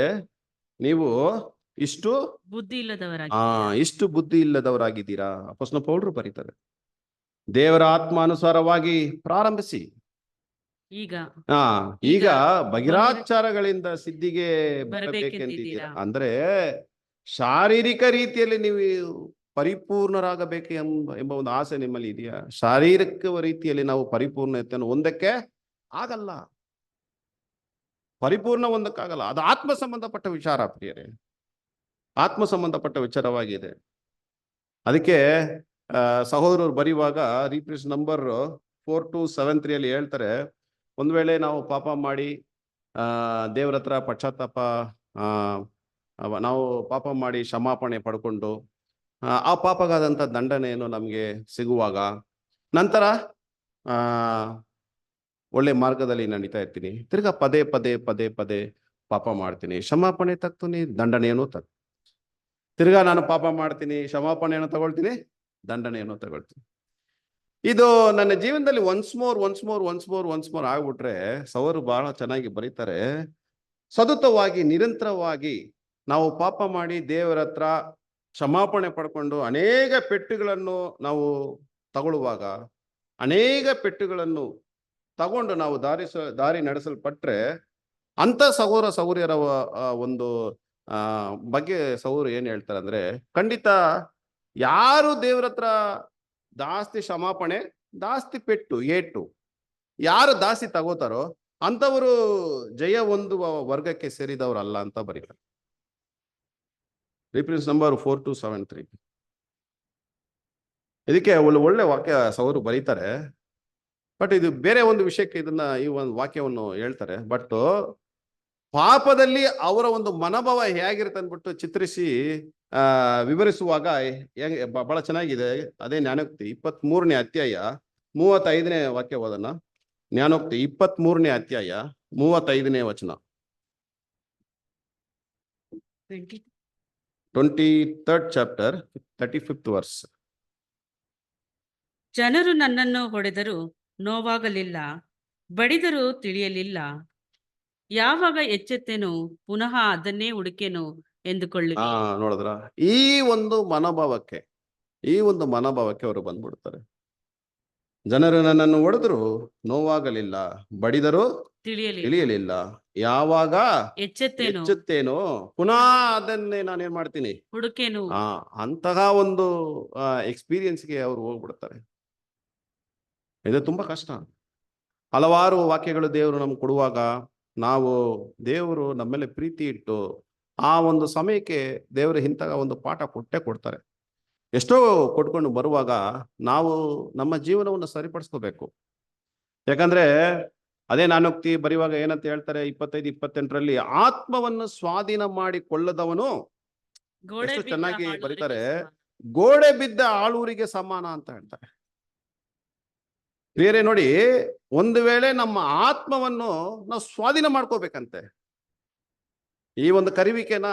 ನೀವು ಇಷ್ಟು ಬುದ್ಧಿ ಇಲ್ಲದವರಾಗಿದ್ದೀರಾ. ಅಪೊಸ್ತಲನಾದ ಪೌಲರು ಬರೀತಾರೆ, ದೇವರ ಆತ್ಮಾನುಸಾರವಾಗಿ ಪ್ರಾರಂಭಿಸಿ ಈಗ ಬಹಿರಾಚಾರಗಳಿಂದ ಸಿದ್ಧಿಗೆ ಬರಬೇಕೆಂದಿದ್ದೀರಾ. ಅಂದ್ರೆ ಶಾರೀರಿಕ ರೀತಿಯಲ್ಲಿ ನೀವು ಪರಿಪೂರ್ಣರಾಗಬೇಕು ಎಂಬ ಒಂದು ಆಸೆ ನಿಮ್ಮಲ್ಲಿ ಇದೆಯಾ? ಶಾರೀರಿಕ ರೀತಿಯಲ್ಲಿ ನಾವು ಪರಿಪೂರ್ಣತೆಯನ್ನು ಹೊಂದಕ್ಕೆ ಆಗಲ್ಲ, ಪರಿಪೂರ್ಣ ಹೊಂದಕ್ಕಾಗಲ್ಲ. ಅದು ಆತ್ಮ ಸಂಬಂಧಪಟ್ಟ ವಿಚಾರ ಪ್ರಿಯರೇ, ಆತ್ಮ ಸಂಬಂಧಪಟ್ಟ ವಿಚಾರವಾಗಿದೆ. ಅದಕ್ಕೆ ಸಹೋದರರು ಬರೆಯುವಾಗ ರೀಪ್ರಿಸ್ ನಂಬರ್ 4273 ಹೇಳ್ತಾರೆ, ಒಂದ್ ವೇಳೆ ನಾವು ಪಾಪ ಮಾಡಿ ದೇವರ ಹತ್ರ ಪಶ್ಚಾತ್ತಾಪ, ನಾವು ಪಾಪ ಮಾಡಿ ಕ್ಷಮಾಪಣೆ ಪಡ್ಕೊಂಡು ಆ ಪಾಪಗಾದಂಥ ದಂಡನೆಯನ್ನು ನಮಗೆ ಸಿಗುವಾಗ ನಂತರ ಒಳ್ಳೆ ಮಾರ್ಗದಲ್ಲಿ ನಡೀತಾ ಇರ್ತೀನಿ, ತಿರ್ಗಾ ಪದೇ ಪದೇ ಪದೇ ಪದೇ ಪಾಪ ಮಾಡ್ತೀನಿ, ಕ್ಷಮಾಪಣೆ ತಗ್ತೀನಿ, ದಂಡನೆಯನ್ನು ತಿರ್ಗಾ ನಾನು ಪಾಪ ಮಾಡ್ತೀನಿ, ಕ್ಷಮಾಪಣೆಯನ್ನು ತಗೊಳ್ತೀನಿ, ದಂಡನೆಯನ್ನು ತಗೊಳ್ತೀನಿ. ಇದು ನನ್ನ ಜೀವನದಲ್ಲಿ ಒನ್ಸ್ ಮೋರ್ ಆಗ್ಬಿಟ್ರೆ, ಸವರು ಬಹಳ ಚೆನ್ನಾಗಿ ಬರೀತಾರೆ, ಸತತವಾಗಿ ನಿರಂತರವಾಗಿ ನಾವು ಪಾಪ ಮಾಡಿ ದೇವರ ಹತ್ರ ಕ್ಷಮಾಪಣೆ ಪಡ್ಕೊಂಡು ಅನೇಕ ಪೆಟ್ಟುಗಳನ್ನು ನಾವು ತಗೊಳ್ಳುವಾಗ, ಅನೇಕ ಪೆಟ್ಟುಗಳನ್ನು ತಗೊಂಡು ನಾವು ದಾರಿ ನಡೆಸಲ್ಪಟ್ರೆ ಅಂತ ಸಹೋದರ ಸಹೋದರಿಯರ ಒಂದು ಬಗ್ಗೆ ಸಹೋದರ ಏನ್ ಹೇಳ್ತಾರೆ ಅಂದ್ರೆ, ಖಂಡಿತ ಯಾರು ದೇವರ ಹತ್ರ ಜಾಸ್ತಿ ಕ್ಷಮಾಪಣೆ, ಜಾಸ್ತಿ ಪೆಟ್ಟು ಏಟು ಯಾರು ಜಾಸ್ತಿ ತಗೋತಾರೋ ಅಂಥವರು ಜಯ ಹೊಂದುವ ವರ್ಗಕ್ಕೆ ಸೇರಿದವರಲ್ಲ ಅಂತ ಬರೀತಾರೆ. Reference number 4273. ಇದಕ್ಕೆ ಒಳ್ಳೆ ವಾಕ್ಯ ಸವರು ಬರೀತಾರೆ. ಬಟ್ ಇದು ಬೇರೆ ಒಂದು ವಿಷಯಕ್ಕೆ ಈ ಒಂದು ವಾಕ್ಯವನ್ನು ಹೇಳ್ತಾರೆ. ಬಟ್ ಪಾಪದಲ್ಲಿ ಅವರ ಒಂದು ಮನೋಭಾವ ಹೇಗಿರುತ್ತೆ ಅಂದ್ಬಿಟ್ಟು ಚಿತ್ರಿಸಿ ವಿವರಿಸುವಾಗ ಬಹಳ ಚೆನ್ನಾಗಿದೆ. ಅದೇ ಜ್ಞಾನೋಕ್ತಿ 23ನೇ ಅಧ್ಯಾಯ 35ನೇ ವಾಕ್ಯ ಓದೋಣ. ಜ್ಞಾನೋಕ್ತಿ 23ನೇ ಅಧ್ಯಾಯ 35ನೇ ವಚನ. 23rd chapter 35th verse. ಜನರು ನನ್ನನ್ನು ಹೊಡೆದರೂ ನೋವಾಗಲಿಲ್ಲ, ಬಡಿದರೂ ತಿಳಿಯಲಿಲ್ಲ. ಯಾವಾಗ ಎಚ್ಚೆತ್ತೇನೋ ಪುನಃ ಅದನ್ನೇ ಹುಡುಕೆನು ಎಂದುಕೊಳ್ಳಿ. ನೋಡಿದ್ರ, ಈ ಒಂದು ಮನೋಭಾವಕ್ಕೆ ಅವರು ಬಂದ್ಬಿಡ್ತಾರೆ. ಜನರು ನನ್ನನ್ನು ಹೊಡೆದ್ರು ನೋವಾಗಲಿಲ್ಲ, ಬಡಿದರೂ ತಿಳಿಯಲಿಲ್ಲ. ಯಾವಾಗ ಎಚ್ಚೆತ್ತೇನೋ ಪುನಃ ಅದನ್ನೇ ನಾನೇನ್ ಮಾಡ್ತೀನಿ, ಹುಡುಕೇನು. ಅಂತಹ ಒಂದು ಎಕ್ಸ್ಪೀರಿಯನ್ಸ್ಗೆ ಅವರು ಹೋಗ್ಬಿಡ್ತಾರೆ. ಇದು ತುಂಬಾ ಕಷ್ಟ. ಹಲವಾರು ವಾಕ್ಯಗಳು ದೇವರು ನಮ್ಗೆ ಕೊಡುವಾಗ ನಾವು ದೇವರು ನಮ್ಮ ಮೇಲೆ ಪ್ರೀತಿ ಇಟ್ಟು ಆ ಒಂದು ಸಮಯಕ್ಕೆ ದೇವರು ಇಂತಹ ಒಂದು ಪಾಠ ಕೊಡ್ತಾರೆ. ಎಷ್ಟೋ ಕೊಟ್ಕೊಂಡು ಬರುವಾಗ ನಾವು ನಮ್ಮ ಜೀವನವನ್ನು ಸರಿಪಡಿಸ್ಕೋಬೇಕು. ಯಾಕಂದ್ರೆ ಅದೇ ಜ್ಞಾನೋಕ್ತಿ ಬರೆಯುವಾಗ ಏನಂತ ಹೇಳ್ತಾರೆ, 25-28ರಲ್ಲಿ ಆತ್ಮವನ್ನು ಸ್ವಾಧೀನ ಮಾಡಿಕೊಳ್ಳದವನು, ಎಷ್ಟು ಚೆನ್ನಾಗಿ ಬರೀತಾರೆ, ಗೋಡೆ ಬಿದ್ದ ಆಳೂರಿಗೆ ಸಮಾನ ಅಂತ ಹೇಳ್ತಾರೆ. ಬೇರೆ ನೋಡಿ, ಒಂದು ವೇಳೆ ನಮ್ಮ ಆತ್ಮವನ್ನು ನಾವು ಸ್ವಾಧೀನ ಮಾಡ್ಕೋಬೇಕಂತೆ. ಈ ಒಂದು ಕರಿವಿಕೆನ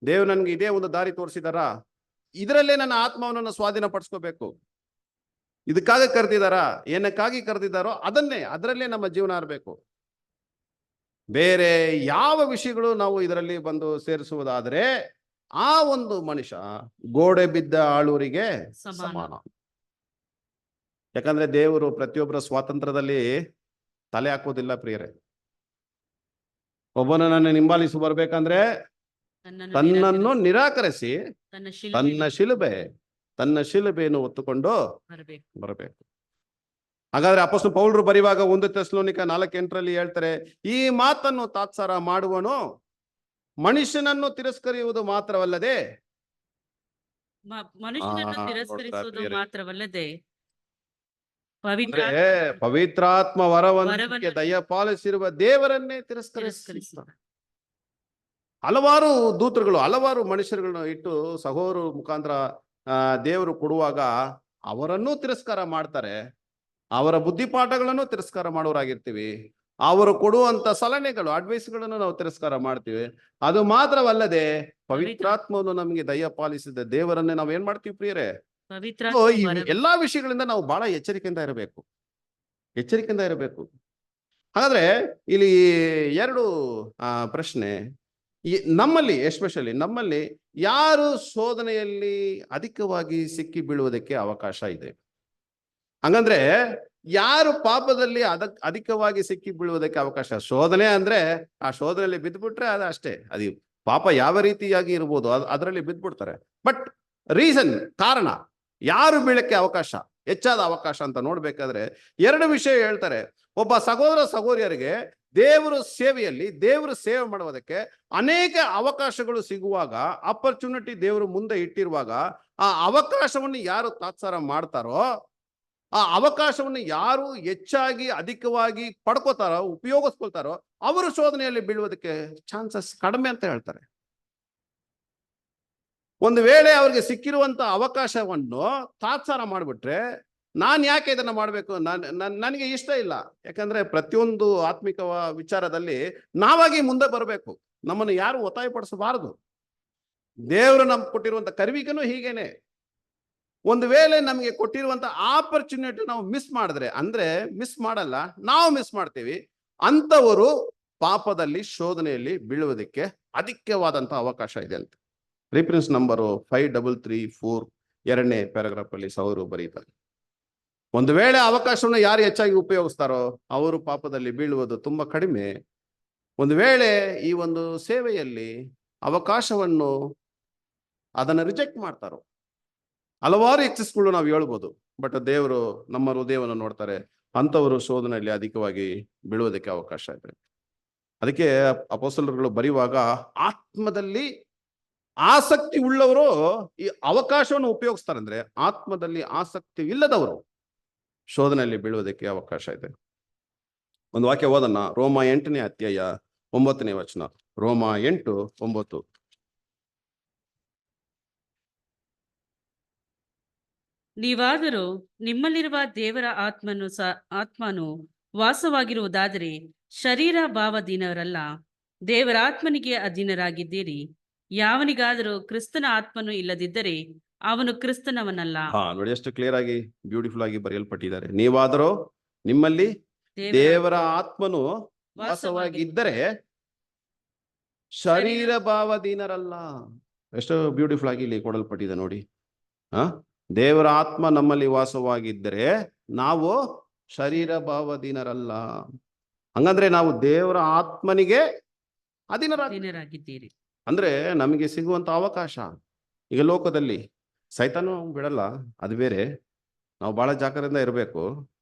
ದೇವ್ರು ನನ್ಗೆ ಇದೇ ಒಂದು ದಾರಿ ತೋರಿಸಿದಾರ, ಇದರಲ್ಲೇ ನನ್ನ ಆತ್ಮವನ್ನು ಸ್ವಾಧೀನ ಪಡಿಸ್ಕೋಬೇಕು. ಇದಕ್ಕಾಗಿ ಕರೆದಿದಾರ, ಏನಕ್ಕಾಗಿ ಕರೆದಿದ್ದಾರೋ ಅದರಲ್ಲೇ ನಮ್ಮ ಜೀವನ ಇರಬೇಕು. ಬೇರೆ ಯಾವ ವಿಷಯಗಳು ನಾವು ಇದರಲ್ಲಿ ಬಂದು ಸೇರಿಸುವುದಾದ್ರೆ ಆ ಒಂದು ಮನುಷ್ಯ ಗೋಡೆ ಬಿದ್ದ ಆಳೂರಿಗೆ ಸಮಾನ. ಯಾಕಂದ್ರೆ ದೇವರು ಪ್ರತಿಯೊಬ್ಬರ ಸ್ವಾತಂತ್ರ್ಯದಲ್ಲಿ ತಲೆ ಹಾಕೋದಿಲ್ಲ ಪ್ರಿಯರೇ. ಒಬ್ಬನನ್ನು ಹಿಂಬಾಲಿಸಿ ಬರ್ಬೇಕಂದ್ರೆ ತನ್ನನ್ನು ನಿರಾಕರಿಸಿ ತನ್ನ ಶಿಲುಬೆಯನ್ನು ಹೊತ್ತುಕೊಂಡು ಬರಬೇಕು. ಹಾಗಾದ್ರೆ ಅಪೊಸ್ತಲ ಪೌಲರು ಬರೆಯುವಾಗ 1 ಥೆಸಲೋನಿಕ 4:8ರಲ್ಲಿ ಹೇಳ್ತಾರೆ, ಈ ಮಾತನ್ನು ತಾತ್ಸಾರ ಮಾಡುವನು ಮನುಷ್ಯನನ್ನು ತಿರಸ್ಕರಿಸುವುದು ಮಾತ್ರವಲ್ಲದೆ ಪವಿತ್ರಾತ್ಮ ವರವನ್ನು ದಯಪಾಲಿಸಿರುವ ದೇವರನ್ನೇ ತಿರಸ್ಕರಿಸುತ್ತಾರೆ. ಹಲವಾರು ದೂತರುಗಳು, ಹಲವಾರು ಮನುಷ್ಯರುಗಳನ್ನ ಇಟ್ಟು ಸಹೋದರ ಮುಖಾಂತರ ದೇವರು ಕೊಡುವಾಗ ಅವರನ್ನೂ ತಿರಸ್ಕಾರ ಮಾಡ್ತಾರೆ. ಅವರ ಬುದ್ಧಿಪಾಠಗಳನ್ನು ತಿರಸ್ಕಾರ ಮಾಡೋರಾಗಿರ್ತೀವಿ. ಅವರು ಕೊಡುವಂತ ಸಲಹೆಗಳು, ಅಡ್ವೈಸ್ಗಳನ್ನು ನಾವು ತಿರಸ್ಕಾರ ಮಾಡ್ತೀವಿ. ಅದು ಮಾತ್ರವಲ್ಲದೆ ಪವಿತ್ರಾತ್ಮವನ್ನು ನಮಗೆ ದಯಪಾಲಿಸಿದ ದೇವರನ್ನೇ ನಾವು ಏನ್ ಮಾಡ್ತೀವಿ ಪ್ರಿಯರೇ? ಎಲ್ಲಾ ವಿಷಯಗಳಿಂದ ನಾವು ಬಹಳ ಎಚ್ಚರಿಕೆಯಿಂದ ಇರಬೇಕು. ಹಾಗಾದ್ರೆ ಇಲ್ಲಿ 2 ಪ್ರಶ್ನೆ. ನಮ್ಮಲ್ಲಿ ಎಸ್ಪೆಷಲಿ ನಮ್ಮಲ್ಲಿ ಯಾರು ಶೋಧನೆಯಲ್ಲಿ ಅಧಿಕವಾಗಿ ಸಿಕ್ಕಿ ಬೀಳುವುದಕ್ಕೆ ಅವಕಾಶ ಇದೆ? ಹಂಗಂದ್ರೆ ಯಾರು ಪಾಪದಲ್ಲಿ ಅಧಿಕವಾಗಿ ಸಿಕ್ಕಿ ಬೀಳುವುದಕ್ಕೆ ಅವಕಾಶ? ಶೋಧನೆ ಅಂದ್ರೆ ಆ ಶೋಧನೆಯಲ್ಲಿ ಬಿದ್ದುಬಿಟ್ರೆ ಅದು ಅಷ್ಟೇ, ಅದು ಪಾಪ ಯಾವ ರೀತಿಯಾಗಿ ಇರ್ಬೋದು ಅದರಲ್ಲಿ ಬಿದ್ದ್ಬಿಡ್ತಾರೆ. ಬಟ್ ರೀಸನ್, ಕಾರಣ, ಯಾರು ಬೀಳಕ್ಕೆ ಅವಕಾಶ, ಹೆಚ್ಚಾದ ಅವಕಾಶ ಅಂತ ನೋಡ್ಬೇಕಾದ್ರೆ 2 ವಿಷಯ ಹೇಳ್ತಾರೆ. ಒಬ್ಬ ಸಹೋದರ ಸಹೋದರಿಯರಿಗೆ ದೇವರ ಸೇವೆ ಮಾಡುವುದಕ್ಕೆ ಅನೇಕ ಅವಕಾಶಗಳು ಸಿಗುವಾಗ, ಆಪರ್ಚುನಿಟಿ ದೇವರು ಮುಂದೆ ಇಟ್ಟಿರುವಾಗ, ಆ ಅವಕಾಶವನ್ನು ಯಾರು ತಾತ್ಸಾರ ಮಾಡ್ತಾರೋ, ಆ ಅವಕಾಶವನ್ನು ಯಾರು ಹೆಚ್ಚಾಗಿ ಅಧಿಕವಾಗಿ ಪಡ್ಕೋತಾರೋ, ಉಪಯೋಗಿಸ್ಕೊಳ್ತಾರೋ, ಅವರು ಶೋಧನೆಯಲ್ಲಿ ಬೀಳುವುದಕ್ಕೆ ಚಾನ್ಸಸ್ ಕಡಿಮೆ ಅಂತ ಹೇಳ್ತಾರೆ. ಒಂದು ವೇಳೆ ಅವ್ರಿಗೆ ಸಿಕ್ಕಿರುವಂತ ಅವಕಾಶವನ್ನು ತಾತ್ಸಾರ ಮಾಡಿಬಿಟ್ರೆ, ನಾನು ಯಾಕೆ ಇದನ್ನ ಮಾಡಬೇಕು, ನನಗೆ ಇಷ್ಟ ಇಲ್ಲ. ಯಾಕಂದ್ರೆ ಪ್ರತಿಯೊಂದು ಆತ್ಮಿಕ ವಿಚಾರದಲ್ಲಿ ನಾವಾಗಿ ಮುಂದೆ ಬರಬೇಕು, ನಮ್ಮನ್ನು ಯಾರು ಒತ್ತಾಯಪಡಿಸಬಾರದು. ದೇವರು ನಮ್ಗೆ ಕೊಟ್ಟಿರುವಂತ ಕರ್ವಿಗನು ಹೀಗೇನೆ. ಒಂದು ವೇಳೆ ನಮಗೆ ಕೊಟ್ಟಿರುವಂತ ಆಪರ್ಚುನಿಟಿ ನಾವು ಮಿಸ್ ಮಾಡಿದ್ರೆ, ಅಂದ್ರೆ ಮಿಸ್ ಮಾಡಲ್ಲ, ನಾವು ಮಿಸ್ ಮಾಡ್ತೀವಿ, ಅಂತವರು ಪಾಪದಲ್ಲಿ ಶೋಧನೆಯಲ್ಲಿ ಬೀಳುವುದಕ್ಕೆ ಅಧಿಕವಾದಂತ ಅವಕಾಶ ಇದೆ ಅಂತ ರಿಫರೆನ್ಸ್ ನಂಬರ್ 5334 2ನೇ ಪ್ಯಾರಾಗ್ರಾಫ್ ಅಲ್ಲಿ ಅವರು ಬರೀತಾರೆ. ಒಂದು ವೇಳೆ ಅವಕಾಶವನ್ನು ಯಾರು ಹೆಚ್ಚಾಗಿ ಉಪಯೋಗಿಸ್ತಾರೋ ಅವರು ಪಾಪದಲ್ಲಿ ಬೀಳುವುದು ತುಂಬಾ ಕಡಿಮೆ. ಒಂದು ವೇಳೆ ಈ ಒಂದು ಸೇವೆಯಲ್ಲಿ ಅವಕಾಶವನ್ನು ಅದನ್ನು ರಿಜೆಕ್ಟ್ ಮಾಡ್ತಾರೋ, ಹಲವಾರು ಎಕ್ಸಸ್ಗಳು ನಾವು ಹೇಳ್ಬೋದು. ಬಟ್ ದೇವರು ನಮ್ಮ ಹೃದಯವನ್ನು ನೋಡ್ತಾರೆ. ಅಂಥವರು ಶೋಧನೆಯಲ್ಲಿ ಅಧಿಕವಾಗಿ ಬೀಳುವುದಕ್ಕೆ ಅವಕಾಶ ಇದೆ. ಅದಕ್ಕೆ ಅಪೊಸ್ತಲರುಗಳು ಬರೆಯುವಾಗ ಆತ್ಮದಲ್ಲಿ ಆಸಕ್ತಿ ಉಳ್ಳವರು ಈ ಅವಕಾಶವನ್ನು ಉಪಯೋಗಿಸ್ತಾರೆ. ಅಂದ್ರೆ ಆತ್ಮದಲ್ಲಿ ಆಸಕ್ತಿ ಇಲ್ಲದವರು ಶೋಧನೆಯಲ್ಲಿ ಬೀಳುವುದಕ್ಕೆ ಅವಕಾಶ ಇದೆ. ಒಂದು ವಾಕ್ಯ ಓದೋಣ. ರೋಮ 8ನೇ ಅಧ್ಯಾಯ 9ನೇ ವಚನ. ರೋಮ 8:9. ನೀವಾದರೂ ನಿಮ್ಮಲ್ಲಿರುವ ದೇವರ ಆತ್ಮನು ವಾಸವಾಗಿರುವುದಾದರೆ ಶರೀರ ಭಾವಧೀನರಲ್ಲ, ದೇವರ ಆತ್ಮನಿಗೆ ಅಧೀನರಾಗಿದ್ದೀರಿ. ಯಾವನಿಗಾದರೂ ಕ್ರಿಸ್ತನ ಆತ್ಮನು ಇಲ್ಲದಿದ್ದರೆ ಅವನು ಕ್ರಿಸ್ತನವನಲ್ಲ. ನೋಡಿ ಎಷ್ಟು ಕ್ಲಿಯರ್ ಆಗಿ ಬ್ಯೂಟಿಫುಲ್ ಆಗಿ ಬರೆಯಲ್ಪಟ್ಟಿದ್ದಾರೆ. ನೀವಾದರೂ ನಿಮ್ಮಲ್ಲಿ ದೇವರ ಆತ್ಮನು ವಾಸವಾಗಿದ್ದರೆ ಶರೀರ ಭಾವಧೀನರಲ್ಲ. ಎಷ್ಟು ಬ್ಯೂಟಿಫುಲ್ ಆಗಿ ಇಲ್ಲಿ ಕೊಡಲ್ಪಟ್ಟಿದೆ ನೋಡಿ. ದೇವರ ಆತ್ಮ ನಮ್ಮಲ್ಲಿ ವಾಸವಾಗಿದ್ದರೆ ನಾವು ಶರೀರ ಭಾವಧೀನರಲ್ಲ. ಹಂಗಂದ್ರೆ ನಾವು ದೇವರ ಆತ್ಮನಿಗೆ ಅಧೀನರಾಗಿದ್ದೀರಿ. ಅಂದ್ರೆ ನಮಗೆ ಸಿಗುವಂತ ಅವಕಾಶ. ಈಗ ಲೋಕದಲ್ಲಿ ಸೈತಾನು ಬಿಡಲ್ಲ, ಅದು ಬೇರೆ. ನಾವು ಬಹಳ ಜಾಗ್ರತೆಯಿಂದ ಇರಬೇಕು.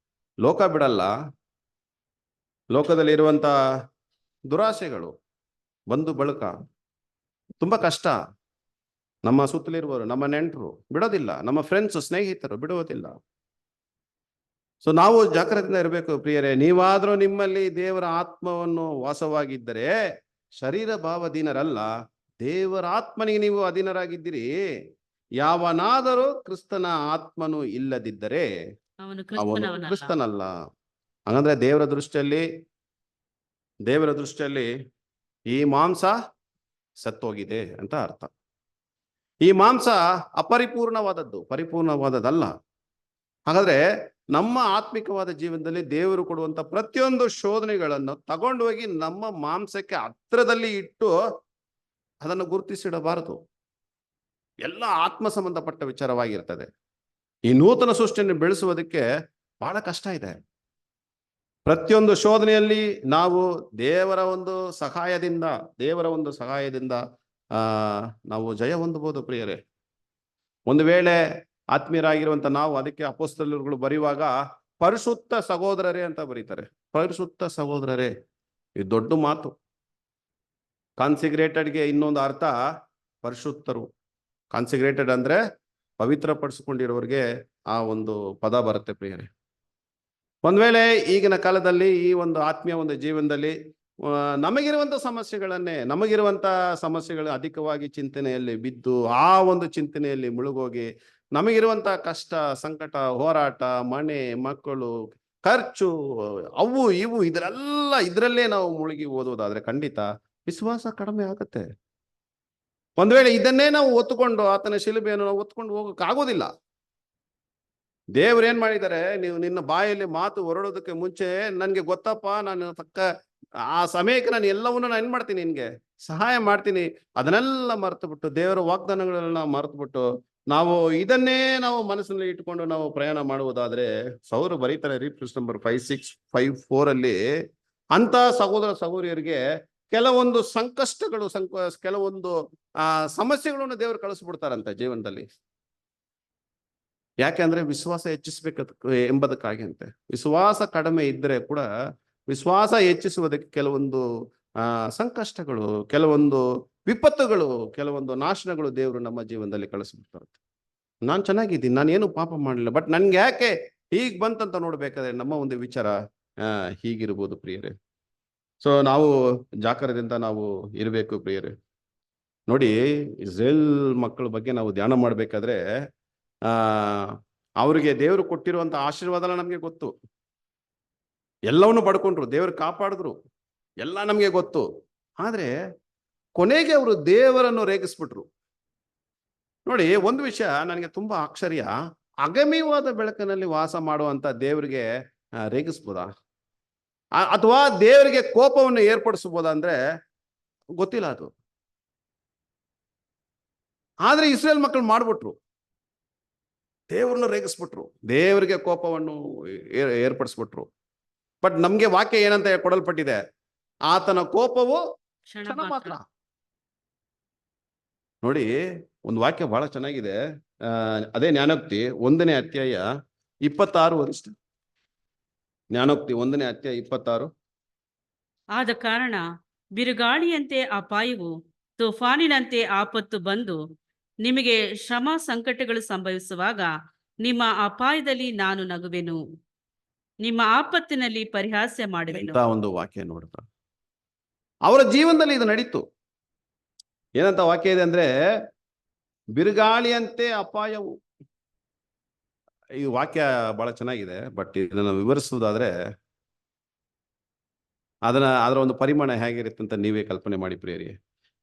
ಲೋಕ ಬಿಡಲ್ಲ. ಲೋಕದಲ್ಲಿ ಇರುವಂತ ದುರಾಸೆಗಳು, ಬಂಧು ಬಳಕ, ತುಂಬಾ ಕಷ್ಟ. ನಮ್ಮ ಸುತ್ತಲಿರುವವರು, ನಮ್ಮ ನೆಂಟರು ಬಿಡೋದಿಲ್ಲ, ನಮ್ಮ ಫ್ರೆಂಡ್ಸ್ ಸ್ನೇಹಿತರು ಬಿಡುವುದಿಲ್ಲ. ಸೊ ನಾವು ಜಾಗ್ರತೆಯಿಂದ ಇರಬೇಕು ಪ್ರಿಯರೇ. ನೀವಾದ್ರೂ ನಿಮ್ಮಲ್ಲಿ ದೇವರ ಆತ್ಮವನ್ನು ವಾಸವಾಗಿದ್ದರೆ ಶರೀರ ಭಾವಧೀನರಲ್ಲ, ದೇವರ ಆತ್ಮನಿಗೆ ನೀವು ಅಧೀನರಾಗಿದ್ದೀರಿ. ಯಾವನಾದರೂ ಕ್ರಿಸ್ತನ ಆತ್ಮನು ಇಲ್ಲದಿದ್ದರೆ ಅವನು ಕ್ರಿಸ್ತನಲ್ಲ. ಹಂಗಂದ್ರೆ ದೇವರ ದೃಷ್ಟಿಯಲ್ಲಿ ಈ ಮಾಂಸ ಸತ್ತೋಗಿದೆ ಅಂತ ಅರ್ಥ. ಈ ಮಾಂಸ ಅಪರಿಪೂರ್ಣವಾದದ್ದು, ಪರಿಪೂರ್ಣವಾದದ್ದಲ್ಲ. ಹಾಗಾದ್ರೆ ನಮ್ಮ ಆತ್ಮಿಕವಾದ ಜೀವನದಲ್ಲಿ ದೇವರು ಕೊಡುವಂತ ಪ್ರತಿಯೊಂದು ಶೋಧನೆಗಳನ್ನು ತಗೊಂಡು ಹೋಗಿ ನಮ್ಮ ಮಾಂಸಕ್ಕೆ ಹತ್ರದಲ್ಲಿ ಇಟ್ಟು ಅದನ್ನು ಗುರುತಿಸಿಡಬಾರದು. ಎಲ್ಲ ಆತ್ಮ ಸಂಬಂಧಪಟ್ಟ ವಿಚಾರವಾಗಿರ್ತದೆ. ಈ ನೂತನ ಸೃಷ್ಟಿಯನ್ನು ಬೆಳೆಸುವುದಕ್ಕೆ ಬಹಳ ಕಷ್ಟ ಇದೆ. ಪ್ರತಿಯೊಂದು ಶೋಧನೆಯಲ್ಲಿ ನಾವು ದೇವರ ಒಂದು ಸಹಾಯದಿಂದ ನಾವು ಜಯ ಹೊಂದಬಹುದು ಪ್ರಿಯರೇ. ಒಂದು ವೇಳೆ ಆತ್ಮೀಯರಾಗಿರುವಂತ ನಾವು, ಅದಕ್ಕೆ ಅಪೊಸ್ತಲರುಗಳು ಬರೆಯುವಾಗ ಪರಿಶುದ್ಧ ಸಹೋದರರೇ ಅಂತ ಬರೀತಾರೆ. ಪರಿಶುದ್ಧ ಸಹೋದರರೇ, ಇದು ದೊಡ್ಡ ಮಾತು. ಕಾನ್ಸಿಗ್ರೇಟೆಡ್ಗೆ ಇನ್ನೊಂದು ಅರ್ಥ ಪರಿಶುದ್ಧರು. ಕಾನ್ಸಿಗ್ರೇಟೆಡ್ ಅಂದ್ರೆ ಪವಿತ್ರಪಡಿಸಿಕೊಂಡಿರೋರಿಗೆ ಆ ಒಂದು ಪದ ಬರುತ್ತೆ ಪ್ರಿಯರೇ. ಒಂದ್ ವೇಳೆ ಈಗಿನ ಕಾಲದಲ್ಲಿ ಈ ಒಂದು ಆತ್ಮೀಯ ಒಂದು ಜೀವನದಲ್ಲಿ ನಮಗಿರುವಂತ ಸಮಸ್ಯೆಗಳು ಅಧಿಕವಾಗಿ ಚಿಂತನೆಯಲ್ಲಿ ಬಿದ್ದು, ಆ ಒಂದು ಚಿಂತನೆಯಲ್ಲಿ ಮುಳುಗೋಗಿ ನಮಗಿರುವಂತ ಕಷ್ಟ, ಸಂಕಟ, ಹೋರಾಟ, ಮನೆ, ಮಕ್ಕಳು, ಖರ್ಚು, ಅವು ಇವು ಇದರಲ್ಲೇ ನಾವು ಮುಳುಗಿ ಓದುವುದಾದ್ರೆ ಖಂಡಿತ ವಿಶ್ವಾಸ ಕಡಿಮೆ ಆಗುತ್ತೆ. ಒಂದ್ ವೇಳೆ ಇದನ್ನೇ ನಾವು ಒತ್ತುಕೊಂಡು, ಆತನ ಶಿಲುಬೆಯನ್ನು ನಾವು ಒತ್ಕೊಂಡು ಹೋಗಕ್ಕಾಗೋದಿಲ್ಲ. ದೇವ್ರು ಏನ್ ಮಾಡಿದ್ದಾರೆ, ನೀವು ನಿನ್ನ ಬಾಯಲ್ಲಿ ಮಾತು ಹೊರಡೋದಕ್ಕೆ ಮುಂಚೆ ನನ್ಗೆ ಗೊತ್ತಪ್ಪ, ನಾನು ಆ ಸಮಯಕ್ಕೆ ನಾನು ಎಲ್ಲವನ್ನೂ ನಾನು ಏನ್ ಮಾಡ್ತೀನಿ, ನಿನ್ಗೆ ಸಹಾಯ ಮಾಡ್ತೀನಿ. ಅದನ್ನೆಲ್ಲ ಮರೆತು ಬಿಟ್ಟು, ದೇವರ ವಾಗ್ದಾನಗಳನ್ನ ಮರೆತು ಬಿಟ್ಟು ಇದನ್ನೇ ನಾವು ಮನಸ್ಸಿನಲ್ಲಿ ಇಟ್ಕೊಂಡು ನಾವು ಪ್ರಯಾಣ ಮಾಡುವುದಾದ್ರೆ, ಸೌರು ಬರೀತಾರೆ ರೀಪ್ರಿಸ್ ನಂಬರ್ 5654 ಅಲ್ಲಿ, ಅಂತ ಸಹೋದರ ಸಹೋದರಿಯರಿಗೆ ಕೆಲವೊಂದು ಸಂಕಷ್ಟಗಳು, ಕೆಲವೊಂದು ಸಮಸ್ಯೆಗಳನ್ನು ದೇವರು ಕಳಿಸ್ಬಿಡ್ತಾರಂತೆ ಜೀವನದಲ್ಲಿ. ಯಾಕೆಂದ್ರೆ ವಿಶ್ವಾಸ ಹೆಚ್ಚಿಸ್ಬೇಕು ಎಂಬುದಕ್ಕಾಗಿ ಅಂತೆ. ವಿಶ್ವಾಸ ಕಡಿಮೆ ಇದ್ರೆ ಕೂಡ ವಿಶ್ವಾಸ ಹೆಚ್ಚಿಸುವುದಕ್ಕೆ ಕೆಲವೊಂದು ಸಂಕಷ್ಟಗಳು, ಕೆಲವೊಂದು ವಿಪತ್ತುಗಳು, ಕೆಲವೊಂದು ನಾಶನಗಳು ದೇವರು ನಮ್ಮ ಜೀವನದಲ್ಲಿ ಕಳಿಸ್ಬಿಡ್ತಾರೆ. ನಾನು ಚೆನ್ನಾಗಿದ್ದೀನಿ, ನಾನೇನು ಪಾಪ ಮಾಡಲಿಲ್ಲ, ಬಟ್ ನನ್ಗೆ ಯಾಕೆ ಹೀಗ್ ಬಂತಂತ ನೋಡ್ಬೇಕಾದ್ರೆ ನಮ್ಮ ಒಂದು ವಿಚಾರ ಹೀಗಿರ್ಬೋದು ಪ್ರಿಯರೇ. ಸೊ ನಾವು ಜಾಗ್ರತೆಯಿಂದ ನಾವು ಇರಬೇಕು ಪ್ರಿಯರೇ. ನೋಡಿ, ಇಸ್ರೇಲ್ ಮಕ್ಕಳ ಬಗ್ಗೆ ನಾವು ಧ್ಯಾನ ಮಾಡ್ಬೇಕಾದ್ರೆ ಅವರಿಗೆ ದೇವರು ಕೊಟ್ಟಿರುವಂತ ಆಶೀರ್ವಾದ ನಮ್ಗೆ ಗೊತ್ತು. ಎಲ್ಲವನ್ನು ಪಡ್ಕೊಂಡ್ರು, ದೇವರು ಕಾಪಾಡಿದ್ರು, ಎಲ್ಲ ನಮ್ಗೆ ಗೊತ್ತು. ಆದ್ರೆ ಕೊನೆಗೆ ಅವರು ದೇವರನ್ನು ರೇಗಿಸ್ಬಿಟ್ರು. ನೋಡಿ, ಒಂದು ವಿಷಯ ನನಗೆ ತುಂಬಾ ಆಶ್ಚರ್ಯ. ಅಗಮ್ಯವಾದ ಬೆಳಕಿನಲ್ಲಿ ವಾಸ ಮಾಡುವಂತ ದೇವರಿಗೆ ರೇಗಿಸ್ಬೋದಾ, ಅಥವಾ ದೇವರಿಗೆ ಕೋಪವನ್ನು ಏರ್ಪಡಿಸಬಹುದಾ ಅಂದ್ರೆ ಗೊತ್ತಿಲ್ಲ ಅದು. ಆದ್ರೆ ಇಸ್ರೇಲ್ ಮಕ್ಕಳು ಮಾಡ್ಬಿಟ್ರು, ದೇವ್ರನ್ನ ರೇಗಿಸ್ಬಿಟ್ರು, ದೇವರಿಗೆ ಕೋಪವನ್ನು ಏರ್ಪಡಿಸ್ಬಿಟ್ರು. ಬಟ್ ನಮ್ಗೆ ವಾಕ್ಯ ಏನಂತ ಕೊಡಲ್ಪಟ್ಟಿದೆ, ಆತನ ಕೋಪವು ಕ್ಷಣ ಮಾತ್ರ. ನೋಡಿ, ಒಂದು ವಾಕ್ಯ ಬಹಳ ಚೆನ್ನಾಗಿದೆ. ಅದೇ ಜ್ಞಾನೋಕ್ತಿ 1ನೇ ಅಧ್ಯಾಯ 26 ವಚನ. ಜ್ಞಾನೋಕ್ತಿ 1ನೇ ಅಧ್ಯಾಯ 26. ಆದ ಕಾರಣ ಬಿರುಗಾಳಿಯಂತೆ ಅಪಾಯವು, ತುಫಾನಿನಂತೆ ಆಪತ್ತು ಬಂದು ನಿಮಗೆ ಶ್ರಮ ಸಂಕಟಗಳು ಸಂಭವಿಸುವಾಗ ನಿಮ್ಮ ಅಪಾಯದಲ್ಲಿ ನಾನು ನಗುವೆನು, ನಿಮ್ಮ ಆಪತ್ತಿನಲ್ಲಿ ಪರಿಹಾಸ್ಯ ಮಾಡುವೆನು. ಎಂತ ಒಂದು ವಾಕ್ಯ ನೋಡ್ತಾ, ಅವರ ಜೀವನದಲ್ಲಿ ಇದು ನಡೀತು. ಏನಂತ ವಾಕ್ಯ ಇದೆ ಅಂದ್ರೆ, ಬಿರುಗಾಳಿಯಂತೆ ಅಪಾಯವು. ಈ ವಾಕ್ಯ ಬಹಳ ಚೆನ್ನಾಗಿದೆ, ಬಟ್ ಇದನ್ನ ವಿವರಿಸುವುದಾದ್ರೆ ಅದರ ಒಂದು ಪರಿಮಾಣ ಹೇಗಿರುತ್ತೆ ಅಂತ ನೀವೇ ಕಲ್ಪನೆ ಮಾಡಿ ಪ್ರಿಯರಿ.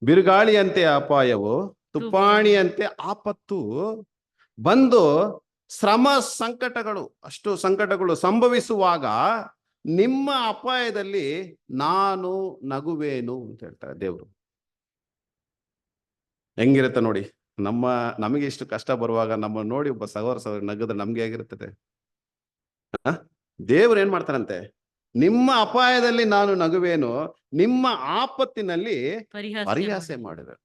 ಬಿರುಗಾಳಿಯಂತೆ ಅಪಾಯವು, ತುಫಾಣಿಯಂತೆ ಆಪತ್ತು ಬಂದು ಶ್ರಮ ಸಂಕಟಗಳು, ಅಷ್ಟು ಸಂಕಟಗಳು ಸಂಭವಿಸುವಾಗ ನಿಮ್ಮ ಅಪಾಯದಲ್ಲಿ ನಾನು ನಗುವೇನು ಅಂತ ಹೇಳ್ತಾರೆ ದೇವರು. ಹೆಂಗಿರುತ್ತೆ ನೋಡಿ, ನಮಗೆ ಇಷ್ಟು ಕಷ್ಟ ಬರುವಾಗ ನಮ್ಮ ನೋಡಿ ಒಬ್ಬ ಸಹೋದರ ನಗದ್ರೆ ನಮ್ಗೆ ಹೇಗಿರ್ತದೆ. ದೇವ್ರು ಏನ್ ಮಾಡ್ತಾರಂತೆ, ನಿಮ್ಮ ಅಪಾಯದಲ್ಲಿ ನಾನು ನಗುವೇನು, ನಿಮ್ಮ ಆಪತ್ತಿನಲ್ಲಿ ಪರಿಹಾಸ್ಯ ಮಾಡಿದೆ.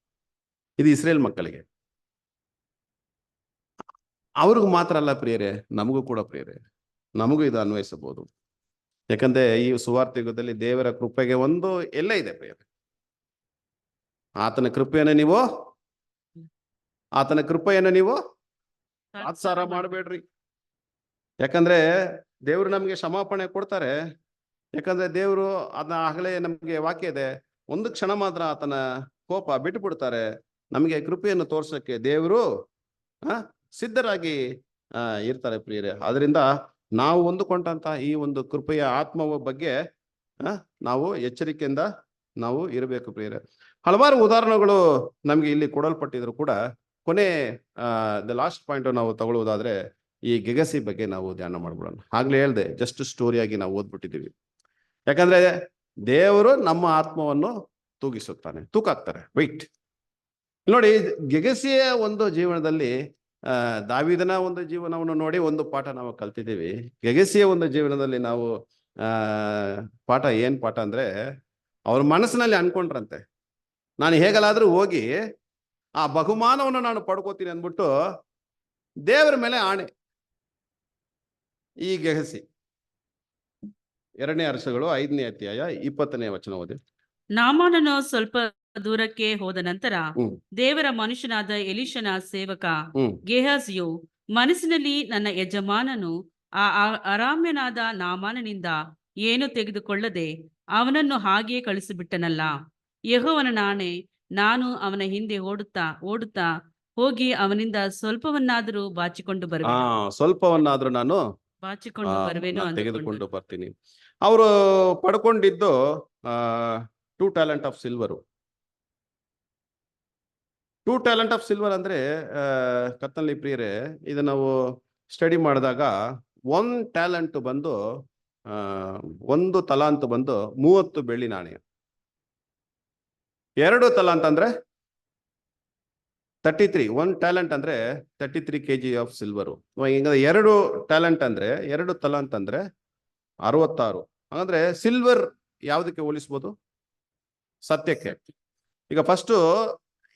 ಇದು ಇಸ್ರೇಲ್ ಮಕ್ಕಳಿಗೆ, ಅವ್ರಿಗೂ ಮಾತ್ರ ಅಲ್ಲ ಪ್ರಿಯರೇ, ನಮಗೂ ಕೂಡ ಪ್ರಿಯರೇ, ನಮಗೂ ಇದು ಅನ್ವಯಿಸಬಹುದು. ಯಾಕಂದ್ರೆ ಈ ಸುವಾರ್ತೆ ಯುಗದಲ್ಲಿ ದೇವರ ಕೃಪೆಗೆ ಒಂದು ಎಲ್ಲ ಇದೆ ಪ್ರಿಯರೇ. ಆತನ ಕೃಪೆಯನ್ನು ನೀವು ತಾತ್ಸಾರ ಮಾಡಬೇಡ್ರಿ. ಯಾಕಂದ್ರೆ ದೇವರು ನಮ್ಗೆ ಕ್ಷಮಾಪಣೆ ಕೊಡ್ತಾರೆ. ಯಾಕಂದ್ರೆ ದೇವರು ಅದನ್ನ ಆಗಲೇ ನಮ್ಗೆ ವಾಕ್ಯ ಇದೆ, ಒಂದು ಕ್ಷಣ ಮಾತ್ರ ಆತನ ಕೋಪ ಬಿಟ್ಟು ಬಿಡ್ತಾರೆ. ನಮಗೆ ಕೃಪೆಯನ್ನು ತೋರ್ಸಕ್ಕೆ ದೇವರು ಸಿದ್ಧರಾಗಿ ಇರ್ತಾರೆ ಪ್ರಿಯರೇ. ಅದರಿಂದ ನಾವು ಹೊಂದಿಕೊಂಡಂತ ಈ ಒಂದು ಕೃಪೆಯ ಆತ್ಮವ ಬಗ್ಗೆ ನಾವು ಎಚ್ಚರಿಕೆಯಿಂದ ನಾವು ಇರಬೇಕು ಪ್ರಿಯರೇ. ಹಲವಾರು ಉದಾಹರಣೆಗಳು ನಮ್ಗೆ ಇಲ್ಲಿ ಕೊಡಲ್ಪಟ್ಟಿದ್ರು ಕೂಡ ಕೊನೆ ದ ಲಾಸ್ಟ್ ಪಾಯಿಂಟ್ ನಾವು ತಗೊಳ್ಳುವುದಾದ್ರೆ ಈ ಗೆಗಸಿ ಬಗ್ಗೆ ನಾವು ಧ್ಯಾನ ಮಾಡ್ಬಿಡೋಣ. ಆಗ್ಲೇ ಹೇಳ್ದೆ, ಜಸ್ಟ್ ಸ್ಟೋರಿಯಾಗಿ ನಾವು ಓದ್ಬಿಟ್ಟಿದ್ದೀವಿ. ಯಾಕಂದ್ರೆ ದೇವರು ನಮ್ಮ ಆತ್ಮವನ್ನು ತೂಕಾಕ್ತಾರೆ ವೈಟ್. ನೋಡಿ, ಗೆಗಸಿಯ ಒಂದು ಜೀವನದಲ್ಲಿ ದಾವೀದನ ಒಂದು ಜೀವನವನ್ನು ನೋಡಿ ಒಂದು ಪಾಠ ನಾವು ಕಲ್ತಿದ್ದೀವಿ. ಗೆಗಸಿಯ ಒಂದು ಜೀವನದಲ್ಲಿ ನಾವು ಏನ್ ಪಾಠ ಅಂದ್ರೆ, ಅವ್ರ ಮನಸ್ಸಿನಲ್ಲಿ ಅನ್ಕೊಂಡ್ರಂತೆ, ನಾನು ಹೇಗಲಾದ್ರೂ ಹೋಗಿ ಆ ಬಹುಮಾನವನ್ನು ನಾನು ಪಡ್ಕೋತೀನಿ ಅಂದ್ಬಿಟ್ಟು ದೇವರ ಮೇಲೆ ಆಣೆ. ಈ ಗೆಗಸಿ 2ನೇ ಅರಸುಗಳು 5ನೇ ಅಧ್ಯಾಯ 20ನೇ ವಚನ ಓದಿ. ನಾಮಾನನು ಸ್ವಲ್ಪ ದೂರಕ್ಕೆ ಹೋದ ನಂತರ ದೇವರ ಮನುಷ್ಯನಾದ ಎಲೀಷನ ಸೇವಕ ಗೆಹಾಜಿಯು ಮನಸ್ಸಿನಲ್ಲಿ, ನನ್ನ ಯಜಮಾನನು ಆ ಅರಾಮ್ಯನಾದ ನಾಮಾನನಿಂದ ಏನು ತೆಗೆದುಕೊಳ್ಳದೆ ಅವನನ್ನು ಹಾಗೆಯೇ ಕಳಿಸಿಬಿಟ್ಟನಲ್ಲ. ಯೆಹೋವನ ನಾಣೆ, ನಾನು ಅವನ ಹಿಂದೆ ಓಡುತ್ತಾ ಹೋಗಿ ಅವನಿಂದ ಸ್ವಲ್ಪವನ್ನಾದರೂ ಸ್ವಲ್ಪವನ್ನಾದ್ರೂ ನಾನು ಬರುವೆನು ತೆಗೆದುಕೊಂಡು ಬರ್ತೀನಿ. ಅವರು ಪಡ್ಕೊಂಡಿದ್ದು 2 talent of silver. 2 talent of silver ಅಂದ್ರೆ ಕರ್ತನಲ್ಲಿ ಪ್ರಿಯರೇ, ಇದು ನಾವು ಸ್ಟಡಿ ಮಾಡಿದಾಗ 1 talent ಬಂದು 1 ತಲಾಂತು ಬಂದು 30 ಬೆಳ್ಳಿ ನಾಣ್ಯ. 2 ತಲಾಂತ್ ಅಂದ್ರೆ 33. 1 talent ಅಂದ್ರೆ 33 kg ಆಫ್ ಸಿಲ್ವರು. ಈಗ 2 talent ಅಂದ್ರೆ 2 ತಲಾಂತ್ ಅಂದ್ರೆ 66. ಅಂದ್ರೆ ಸಿಲ್ವರ್ ಯಾವುದಕ್ಕೆ ಹೋಲಿಸ್ಬೋದು? ಸತ್ಯಕ್ಕೆ. ಈಗ ಫಸ್ಟ್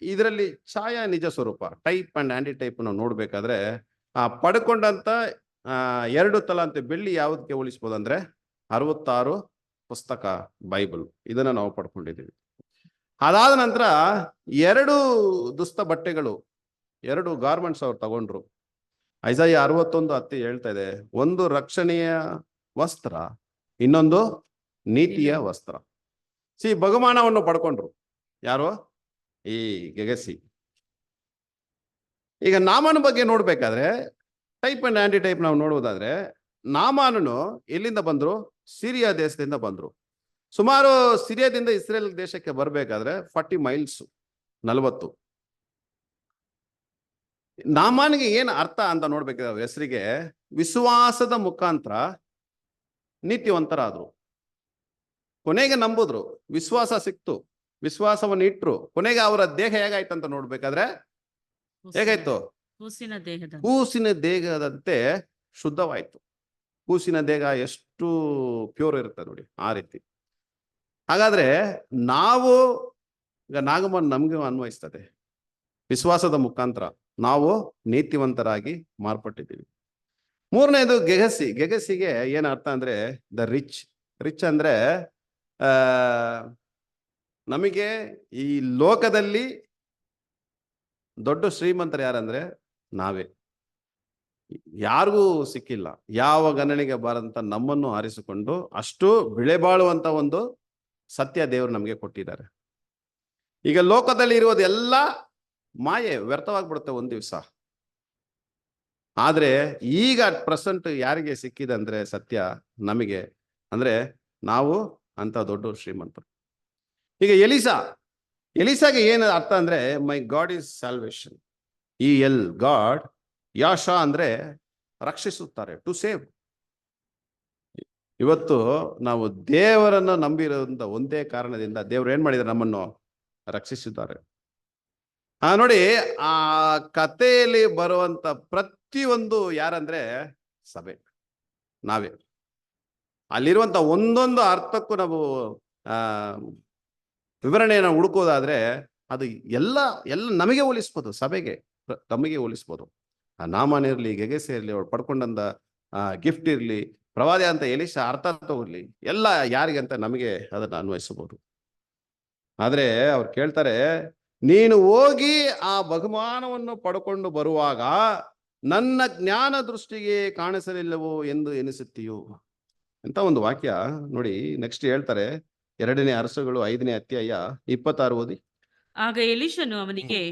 ಇದರಲ್ಲಿ ಛಾಯಾ ನಿಜ ಸ್ವರೂಪ, ಟೈಪ್ ಅಂಡ್ ಆಂಟಿ ಟೈಪ್ ನಾವು ನೋಡ್ಬೇಕಾದ್ರೆ ಪಡ್ಕೊಂಡಂತ 2 ತಲಾಂತ್ ಬೆಳ್ಳಿ ಯಾವುದಕ್ಕೆ ಹೋಲಿಸ್ಬೋದು ಅಂದ್ರೆ 66 ಪುಸ್ತಕ ಬೈಬಲ್, ಇದನ್ನ ನಾವು ಪಡ್ಕೊಂಡಿದ್ದೀವಿ. ಅದಾದ ನಂತರ 2 ದುಸ್ತ ಬಟ್ಟೆಗಳು, 2 ಗಾರ್ಮೆಂಟ್ಸ್ ಅವ್ರು ತಗೊಂಡ್ರು. ಐಸಾಯ 61:10 ಹೇಳ್ತಾ ಇದೆ, ಒಂದು ರಕ್ಷಣೆಯ ವಸ್ತ್ರ, ಇನ್ನೊಂದು ನೀತಿಯ ವಸ್ತ್ರ. ಬಹುಮಾನವನ್ನು ಪಡ್ಕೊಂಡ್ರು ಯಾರು? ಈ ಗೆಗಸಿ. ಈಗ ನಾಮಾನ ಬಗ್ಗೆ ನೋಡ್ಬೇಕಾದ್ರೆ ಟೈಪ್ ಅಂಡ್ ಆಂಟಿ ಟೈಪ್ ನಾವು ನೋಡುವುದಾದ್ರೆ, ನಾಮಾನನು ಎಲ್ಲಿಂದ ಬಂದ್ರು? ಸಿರಿಯಾ ದೇಶದಿಂದ ಬಂದ್ರು. ಸುಮಾರು ಸಿರಿಯಾದಿಂದ ಇಸ್ರೇಲ್ ದೇಶಕ್ಕೆ ಬರ್ಬೇಕಾದ್ರೆ 40 ಮೈಲ್ಸ್, 40. ನಾಮಾನಿಗೆ ಏನು ಅರ್ಥ ಅಂತ ನೋಡ್ಬೇಕಾದ್ರೆ ಹೆಸರಿಗೆ ವಿಶ್ವಾಸದ ಮುಖಾಂತರ ನೀತಿವಂತರಾದ್ರು. ಕೊನೆಗೆ ನಂಬುದ್ರು, ವಿಶ್ವಾಸ ಸಿಕ್ತು, ವಿಶ್ವಾಸವನ್ನು ಇಟ್ರು. ಕೊನೆಗೆ ಅವರ ದೇಹ ಹೇಗಾಯ್ತು ಅಂತ ನೋಡ್ಬೇಕಾದ್ರೆ ಹೇಗಾಯ್ತು? ಕೂಸಿನ ದೇಹದಂತೆ ಶುದ್ಧವಾಯ್ತು. ಕೂಸಿನ ದೇಹ ಎಷ್ಟು ಪ್ಯೂರ್ ಇರುತ್ತೆ ನೋಡಿ, ಆ ರೀತಿ. ಹಾಗಾದ್ರೆ ನಾವು ಈಗ ನಾಗಮನ್ ನಮ್ಗೆ ಅನ್ವಯಿಸ್ತದೆ. ವಿಶ್ವಾಸದ ಮುಖಾಂತರ ನಾವು ನೀತಿವಂತರಾಗಿ ಮಾರ್ಪಟ್ಟಿದ್ದೀವಿ. ಮೂರನೇದು ಗೆಗಸಿ. ಗೆಗಸಿಗೆ ಏನ್ ಅರ್ಥ ಅಂದ್ರೆ ದ ರಿಚ್. ರಿಚ್ ಅಂದ್ರೆ ಆ ನಮಗೆ ಈ ಲೋಕದಲ್ಲಿ ದೊಡ್ಡ ಶ್ರೀಮಂತರು ಯಾರಂದ್ರೆ ನಾವೇ. ಯಾರಿಗೂ ಸಿಕ್ಕಿಲ್ಲ, ಯಾವ ಗಣನೆಗೆ ಬಾರಂತ ನಮ್ಮನ್ನು ಆರಿಸಿಕೊಂಡು ಅಷ್ಟು ಬೆಳೆ ಬಾಳುವಂತ ಒಂದು ಸತ್ಯ ದೇವರು ನಮಗೆ ಕೊಟ್ಟಿದ್ದಾರೆ. ಈಗ ಲೋಕದಲ್ಲಿ ಇರುವುದೆಲ್ಲ ಮಾಯೆ, ವ್ಯರ್ಥವಾಗ್ಬಿಡುತ್ತೆ ಒಂದ್ ದಿವಸ. ಆದ್ರೆ ಈಗ ಪ್ರೆಸೆಂಟ್ ಯಾರಿಗೆ ಸಿಕ್ಕಿದೆ ಅಂದ್ರೆ ಸತ್ಯ ನಮಗೆ, ಅಂದ್ರೆ ನಾವು ಅಂತ ದೊಡ್ಡ ಶ್ರೀಮಂತರು. ಈಗ ಎಲಿಸಾಗೆ ಏನು ಅರ್ಥ ಅಂದ್ರೆ ಮೈ ಗಾಡ್ ಈಸ್ ಸಾಲ್ವೇಶನ್. ಗಾಡ್, ಯಾಶ ಅಂದ್ರೆ ರಕ್ಷಿಸುತ್ತಾರೆ, ಟು ಸೇವ್. ಇವತ್ತು ನಾವು ದೇವರನ್ನು ನಂಬಿರೋದ್ರಿಂದ ಒಂದೇ ಕಾರಣದಿಂದ ದೇವರು ಏನ್ ಮಾಡಿದ್ದಾರೆ, ನಮ್ಮನ್ನು ರಕ್ಷಿಸಿದ್ದಾರೆ. ನೋಡಿ, ಆ ಕಥೆಯಲ್ಲಿ ಬರುವಂತ ಪ್ರತಿಯೊಂದು ಯಾರಂದ್ರೆ ಸಭೆ, ನಾವೇ. ಅಲ್ಲಿರುವಂತ ಒಂದೊಂದು ಅರ್ಥಕ್ಕೂ ನಾವು ವಿವರಣೆಯನ್ನು ಹುಡುಕೋದಾದ್ರೆ ಅದು ಎಲ್ಲ ನಮಗೆ ಹೋಲಿಸ್ಬೋದು, ಸಭೆಗೆ ತಮಗೆ ಹೋಲಿಸ್ಬೋದು. ಆ ನಾಮಾನ್ ಇರ್ಲಿ, ಗೆಗೆಸೆ ಇರ್ಲಿ, ಅವ್ರು ಪಡ್ಕೊಂಡಂತ ಗಿಫ್ಟ್ ಇರ್ಲಿ, ಪ್ರವಾದಿ ಅಂತ ಎಲಿಶ ಅರ್ಥ ತಗೊಳ್ಳಿ, ಎಲ್ಲ ಯಾರಿಗೆ ಅಂತ ನಮಗೆ ಅದನ್ನು ಅನ್ವಯಿಸಬಹುದು. ಆದ್ರೆ ಅವ್ರು ಕೇಳ್ತಾರೆ, ನೀನು ಹೋಗಿ ಆ ಬಹುಮಾನವನ್ನು ಪಡ್ಕೊಂಡು ಬರುವಾಗ ನನ್ನ ಜ್ಞಾನ ದೃಷ್ಟಿಗೆ ಕಾಣಿಸಲಿಲ್ಲವೋ ಎಂದು ಎನಿಸುತ್ತೀಯೋ ಅಂತ ಒಂದು ವಾಕ್ಯ ನೋಡಿ. ನೆಕ್ಸ್ಟ್ ಹೇಳ್ತಾರೆ, 2ನೇ ಅರಸುಗಳು 5ನೇ ಅಧ್ಯಾಯ 26 ಓದಿ. ಆಗ ಎಲೀಷನು ಅವನಿಗೆ,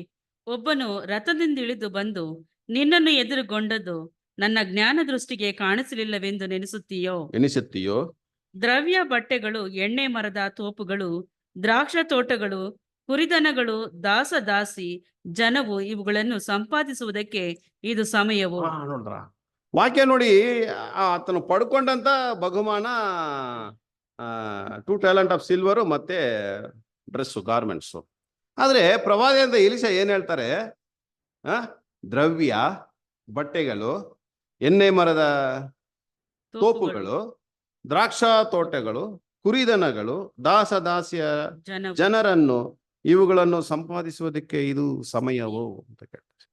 ಒಬ್ಬನು ರಥದಿಂದ ಇಳಿದು ಬಂದು ನಿನ್ನನ್ನು ಎದುರುಗೊಂಡದ್ದು ನನ್ನ ಜ್ಞಾನ ದೃಷ್ಟಿಗೆ ಕಾಣಿಸಲಿಲ್ಲವೆಂದು ಎನಿಸುತ್ತೀಯೋ? ದ್ರವ್ಯ, ಬಟ್ಟೆಗಳು, ಎಣ್ಣೆ ಮರದ ತೋಪುಗಳು, ದ್ರಾಕ್ಷ ತೋಟಗಳು, ಕುರಿದನಗಳು, ದಾಸಿ ಜನವು ಇವುಗಳನ್ನು ಸಂಪಾದಿಸುವುದಕ್ಕೆ ಇದು ಸಮಯವು. ನೋಡ್ರ ವಾಕ್ಯ ನೋಡಿ, ಆತನು ಪಡ್ಕೊಂಡಂತ ಬಹುಮಾನ 2 ಟ್ಯಾಲೆಂಟ್ ಆಫ್ ಸಿಲ್ವರು ಮತ್ತೆ ಡ್ರೆಸ್ಸು, ಗಾರ್ಮೆಂಟ್ಸು. ಆದ್ರೆ ಪ್ರವಾದಿ ಅಂತ ಎಲಿಶ ಏನ್ ಹೇಳ್ತಾರೆ, ದ್ರವ್ಯ, ಬಟ್ಟೆಗಳು, ಎಣ್ಣೆ ಮರದ ತೋಪುಗಳು, ದ್ರಾಕ್ಷಾ ತೋಟಗಳು, ಕುರಿದನಗಳು, ದಾಸಿಯ ಜನರನ್ನು ಇವುಗಳನ್ನು ಸಂಪಾದಿಸುವುದಕ್ಕೆ ಇದು ಸಮಯವೋ ಅಂತ ಕೇಳ್ತಾರೆ.